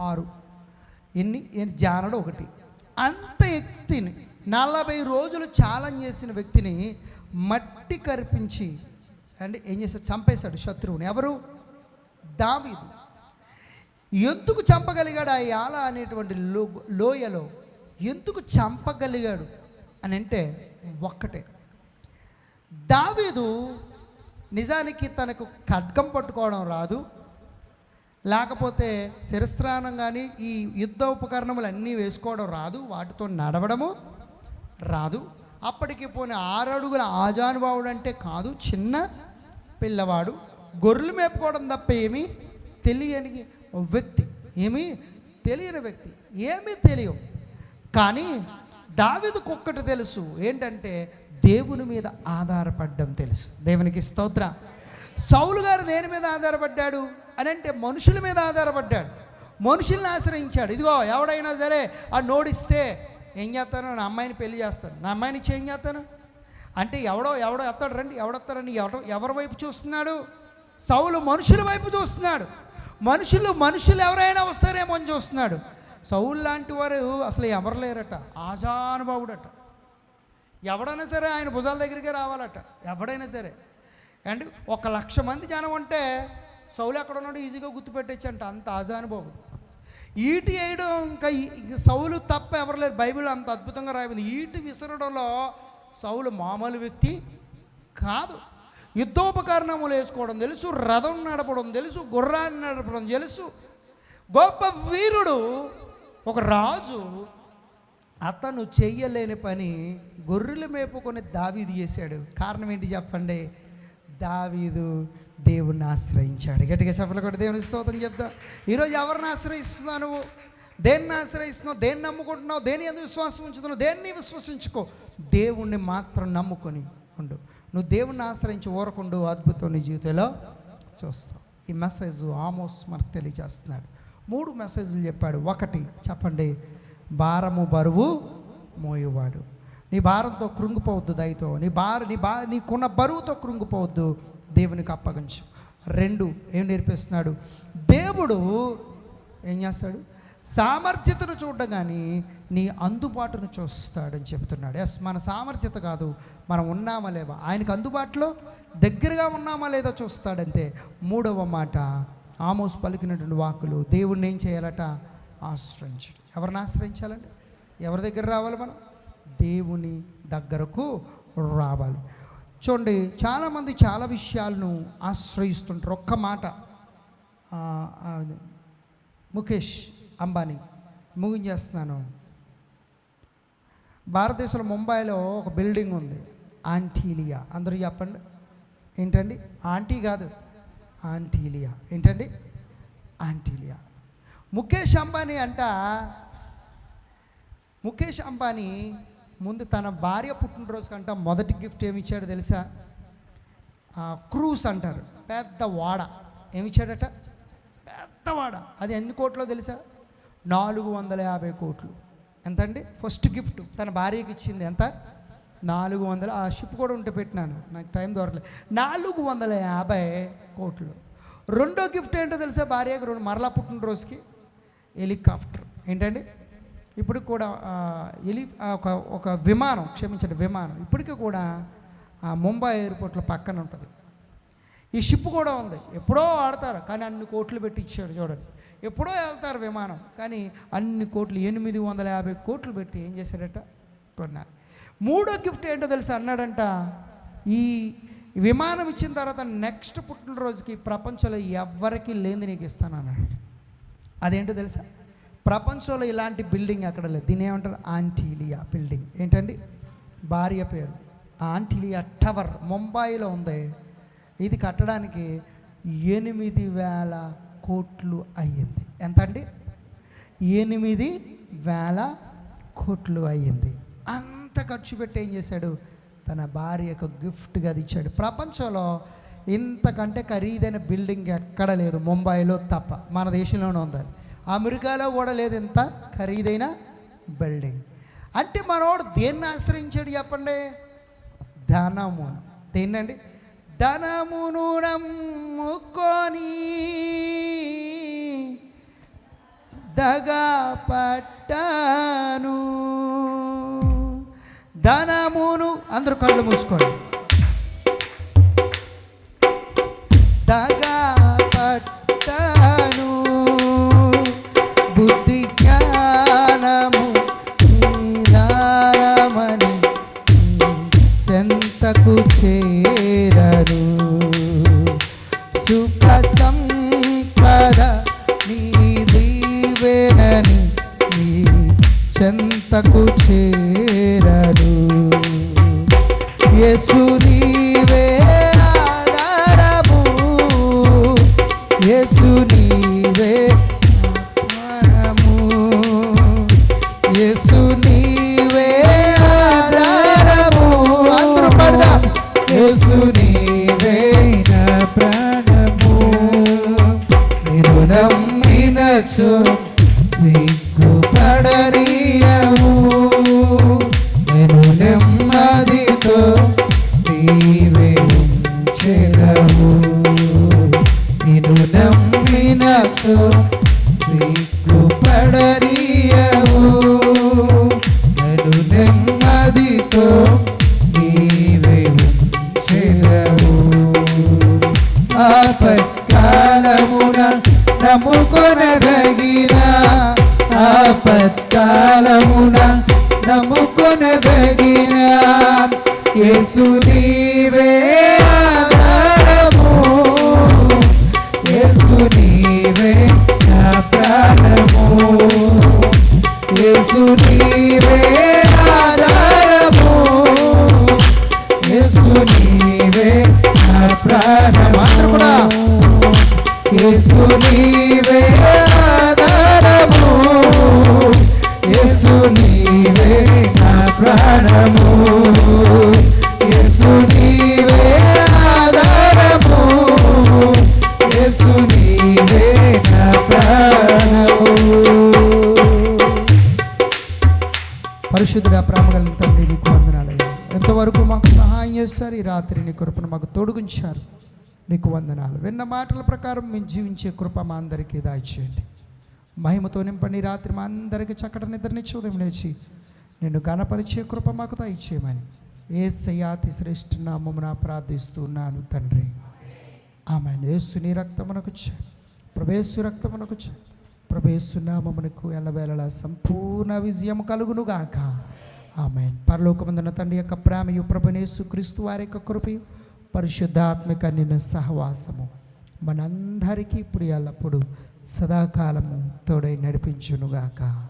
6. ఎన్ని జానడు? 1. అంత ఎత్తిని 40 రోజులు ఛాలెంజ్ చేసిన వ్యక్తిని మట్టి కరిపించి అంటే ఏం చేశాడు? చంపేశాడు శత్రువుని. ఎవరు? దావీదు. ఎందుకు చంపగలిగాడు? ఆ యాల అనేటువంటి లోయలో ఎందుకు చంపగలిగాడు అని అంటే ఒక్కటే, దావీదు నిజానికి తనకు ఖడ్గం పట్టుకోవడం రాదు, లేకపోతే శిరస్త్రానం కానీ ఈ యుద్ధ ఉపకరణములు అన్నీ వేసుకోవడం రాదు, వాటితో నడవడము రాదు. అప్పటికి పోనీ 6 అడుగుల ఆజానుభావుడు అంటే కాదు, చిన్న పిల్లవాడు, గొర్రెలు మేపుకోవడం తప్ప ఏమీ తెలియని వ్యక్తి, ఏమీ తెలియని వ్యక్తి, ఏమీ తెలియవు. కానీ దావీదుకు ఒక్కటి తెలుసు, ఏంటంటే దేవుని మీద ఆధారపడడం తెలుసు. దేవునికి స్తోత్రం. సౌలు గారు దేని మీద ఆధారపడ్డాడు అని అంటే మనుషుల మీద ఆధారపడ్డాడు, మనుషుల్ని ఆశ్రయించాడు. ఇదిగో ఎవడైనా సరే ఆ నోడిస్తే ఏం చేస్తాను, నా అమ్మాయిని పెళ్లి చేస్తాను, నా అమ్మాయిని ఇచ్చి ఏం చేస్తాను అంటే ఎవడో ఎత్తాడు రండి, ఎవడొస్తారని ఎవరి వైపు చూస్తున్నాడు? సౌలు మనుషుల వైపు చూస్తున్నాడు. మనుషులు ఎవరైనా వస్తారేమో అని చూస్తున్నాడు. సౌలు లాంటి వారు అసలు ఎవరు లేరట, ఆజానుభావుడట. ఎవడైనా సరే ఆయన భుజాల దగ్గరికే రావాలట, ఎవడైనా సరే. అండ్ 1,00,000 మంది జనం ఉంటే సౌలు ఎక్కడ ఉన్నాడు ఈజీగా గుర్తుపెట్టచ్చు అంట, అంత ఆజానుభావుడు. ఈటి వేయడం ఇంకా సౌలు తప్ప ఎవరు లేరు. బైబిల్ అంత అద్భుతంగా రాయింది. ఈటి విసరడంలో సౌలు మామూలు వ్యక్తి కాదు. యుద్ధోపకరణములు వేసుకోవడం తెలుసు, రథం నడపడం తెలుసు, గుర్రాన్ని నడపడం తెలుసు. గొప్ప వీరుడు, ఒక రాజు. అతను చెయ్యలేని పని గొర్రెలు మేపుకొని దావీదు చేశాడు. కారణం ఏంటి చెప్పండి? దావీదు దేవుణ్ణి ఆశ్రయించాడు. గట్టిగా చెప్పలు కూడా దేవుని స్తోత్రం చెప్తా. ఈరోజు ఎవరిని ఆశ్రయిస్తున్నావు నువ్వు? దేన్ని ఆశ్రయిస్తున్నావు? దేన్ని నమ్ముకుంటున్నావు? దేని ఎందుకు విశ్వాసం ఉంచుతున్నావు? దేన్ని విశ్వసించుకో. దేవుణ్ణి మాత్రం నమ్ముకొని ఉండు. నువ్వు దేవుణ్ణి ఆశ్రయించి ఊరకుండు, అద్భుతం నీ జీవితంలో చూస్తావు. ఈ మెసేజ్ ఆమోస్ మనకు తెలియజేస్తున్నాడు. 3 మెసేజ్లు చెప్పాడు. 1 చెప్పండి, భారము బరువు మోయువాడు. నీ భారంతో కృంగిపోవద్దు, దయతో నీకున్న బరువుతో కృంగిపోవద్దు, దేవునికి అప్పగించు. 2 ఏం నేర్పిస్తున్నాడు? దేవుడు ఏం చేస్తాడు? సామర్థ్యతను చూడడం కానీ నీ అందుబాటును చూస్తాడని చెప్తున్నాడు. ఎస్, మన సామర్థ్యత కాదు, మనం ఉన్నామా లేవా, ఆయనకు అందుబాటులో దగ్గరగా ఉన్నామా లేదా చూస్తాడంతే. 3వ మాట ఆమోస్ పలికినటువంటి వాక్కులు, దేవుణ్ణి ఏం చేయాలట? ఆశ్రయించడు. ఎవరిని ఆశ్రయించాలండి? ఎవరి దగ్గర రావాలి మనం? దేవుని దగ్గరకు రావాలి. చూడండి, చాలామంది చాలా విషయాలను ఆశ్రయిస్తుంటారు. ఒక్క మాట, ముఖేష్ అంబానీ, ముగించేస్తున్నాను. భారతదేశంలో ముంబైలో ఒక బిల్డింగ్ ఉంది, ఆంటీలియా. అందరూ చెప్పండి, ఏంటండి? ఆంటీ కాదు, ఆంటీలియా. ఏంటండి? ఆంటీలియా. ముఖేష్ అంబానీ ముందు తన భార్య పుట్టినరోజు కంట మొదటి గిఫ్ట్ ఏమి ఇచ్చాడు తెలుసా? క్రూస్ అంటారు, పెద్ద వాడ. ఏమిచ్చాడట? పెద్ద వాడ. అది ఎన్ని కోట్లో తెలుసా? 450 కోట్లు. ఎంతండి? ఫస్ట్ గిఫ్ట్ తన భార్యకి ఇచ్చింది ఎంత? 400. ఆ షిప్ కూడా ఉంటే పెట్టినాను, నాకు టైం దొరకలేదు. 450 కోట్లు. రెండో గిఫ్ట్ ఏంటో తెలుసా? భార్యకి మరలా పుట్టినరోజుకి హెలికాప్టర్. ఏంటండి? ఇప్పుడు కూడా ఒక విమానం, క్షమించండి, విమానం ఇప్పటికీ కూడా ముంబై ఎయిర్పోర్ట్లో పక్కన ఉంటుంది. ఈ షిప్ కూడా ఉంది. ఎప్పుడో ఆడతారు కానీ అన్ని కోట్లు పెట్టి ఇచ్చాడు. చూడండి, ఎప్పుడో వెళ్తారు విమానం కానీ అన్ని కోట్లు, 850 కోట్లు పెట్టి ఏం చేశాడట? కొన్నారు. 3వ గిఫ్ట్ ఏంటో తెలుసా? అన్నాడంట, ఈ విమానం ఇచ్చిన తర్వాత నెక్స్ట్ పుట్టినరోజుకి ప్రపంచంలో ఎవ్వరికీ లేని నీకు ఇస్తాను అన్నాడు. అదేంటో తెలుసా? ప్రపంచంలో ఇలాంటి బిల్డింగ్ అక్కడ లేదు. దీని ఏమంటారు? ఆంటీలియా బిల్డింగ్. ఏంటండి? భార్య పేరు. ఆంటీలియా టవర్ ముంబైలో ఉంది. ఇది కట్టడానికి 8,000 కోట్లు అయ్యింది. ఎంత అండి? 8,000 కోట్లు అయ్యింది. అంత ఖర్చు పెట్టి ఏం చేశాడు? తన భార్యకు గిఫ్ట్గా అది ఇచ్చాడు. ప్రపంచంలో ఇంతకంటే ఖరీదైన బిల్డింగ్ ఎక్కడ లేదు, ముంబైలో తప్ప. మన దేశంలోనే ఉంది. అమెరికాలో కూడా లేదు ఇంత ఖరీదైన బిల్డింగ్. అంటే మనోడు దేన్ని ఆశ్రయించాడు చెప్పండి? ధనమును. దేన్నండి? ధనమును నమ్ముకొని దగా పట్టాను. ధనమును, అందరూ కళ్ళు మూసుకోండి. దగా పట్టాను, బుద్ధి జ్ఞానము నీదారమని చెంతకు చేరను. సుఖ సంపద నీ దీవెనని నీ చెంతకు చేరను. యేసు నీవే ఆధారము, యేసు నీవే ఆధారము, యేసు నీవే ఆధారము. అందరూ పడదాం. యేసు నీవే నా నమ్మినచో సిగ్గుపడనీయవు. నేను నెమ్మదితో నీవే ఉంచెదవు. నిన్ను నమ్మినచో సిగ్గుపడనీయవు. నేను నెమ్మదితో నీవే ఉంచెదవు. ఆపత్కాలమున నమ్ముకొనదగిన ఆపత్కాలమున నమ్ముకొనదగిన యేసు నీవే ఆధారము. యేసు నీవే నా ప్రాణము. యేసు నీవే ఆధారము. యేసు నీవే నా ప్రాణము. అందరూ కూడా యేసు నీవే ఆధారము. యేసు నీవే నా ప్రాణము. యేసు నీవే ఆధారము. యేసు నీవే నా ప్రాణము. పరిశుద్ధుడా, ప్రేమగల తండ్రి, నీకు వందనాలయ్యా. ఎంతవరకు మాకు సహాయం చేశారు. ఈ రాత్రి నీ కృపను మాకు తోడుగుంచారు. నీకు వందనాలు. విన్న మాటల ప్రకారం మేము జీవించే కృప మా అందరికీ దాయిచేయండి. మహిమతో నింపండి. రాత్రి మా అందరికీ చక్కటి నిద్రనిచ్చి ఉదయం లేచి నిన్ను గణపరిచే కృప మాకు దయచేయమని యేసయ్య అతి శ్రేష్ఠ నామమున ప్రార్థిస్తున్నాను తండ్రి. ఆమేన్. యేసు నీ రక్తమునకు ప్రభేసు రక్తమునకు ప్రభేసు నామమునకు ఎల్లవేళలా సంపూర్ణ విజయం కలుగునుగాక. ఆమేన్. పరలోకమందున తండ్రి యొక్క ప్రేమయు ప్రభువైన యేసుక్రీస్తు వారి యొక్క కృపయు పరిశుద్ధాత్మిక నిన్న సహవాసము మనందరికీ ఇప్పుడు ఎల్లప్పుడు సదాకాలము తోడై నడిపించునుగాక.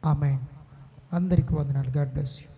ఆమేన్. అందరికీ వందనాలు. God bless you.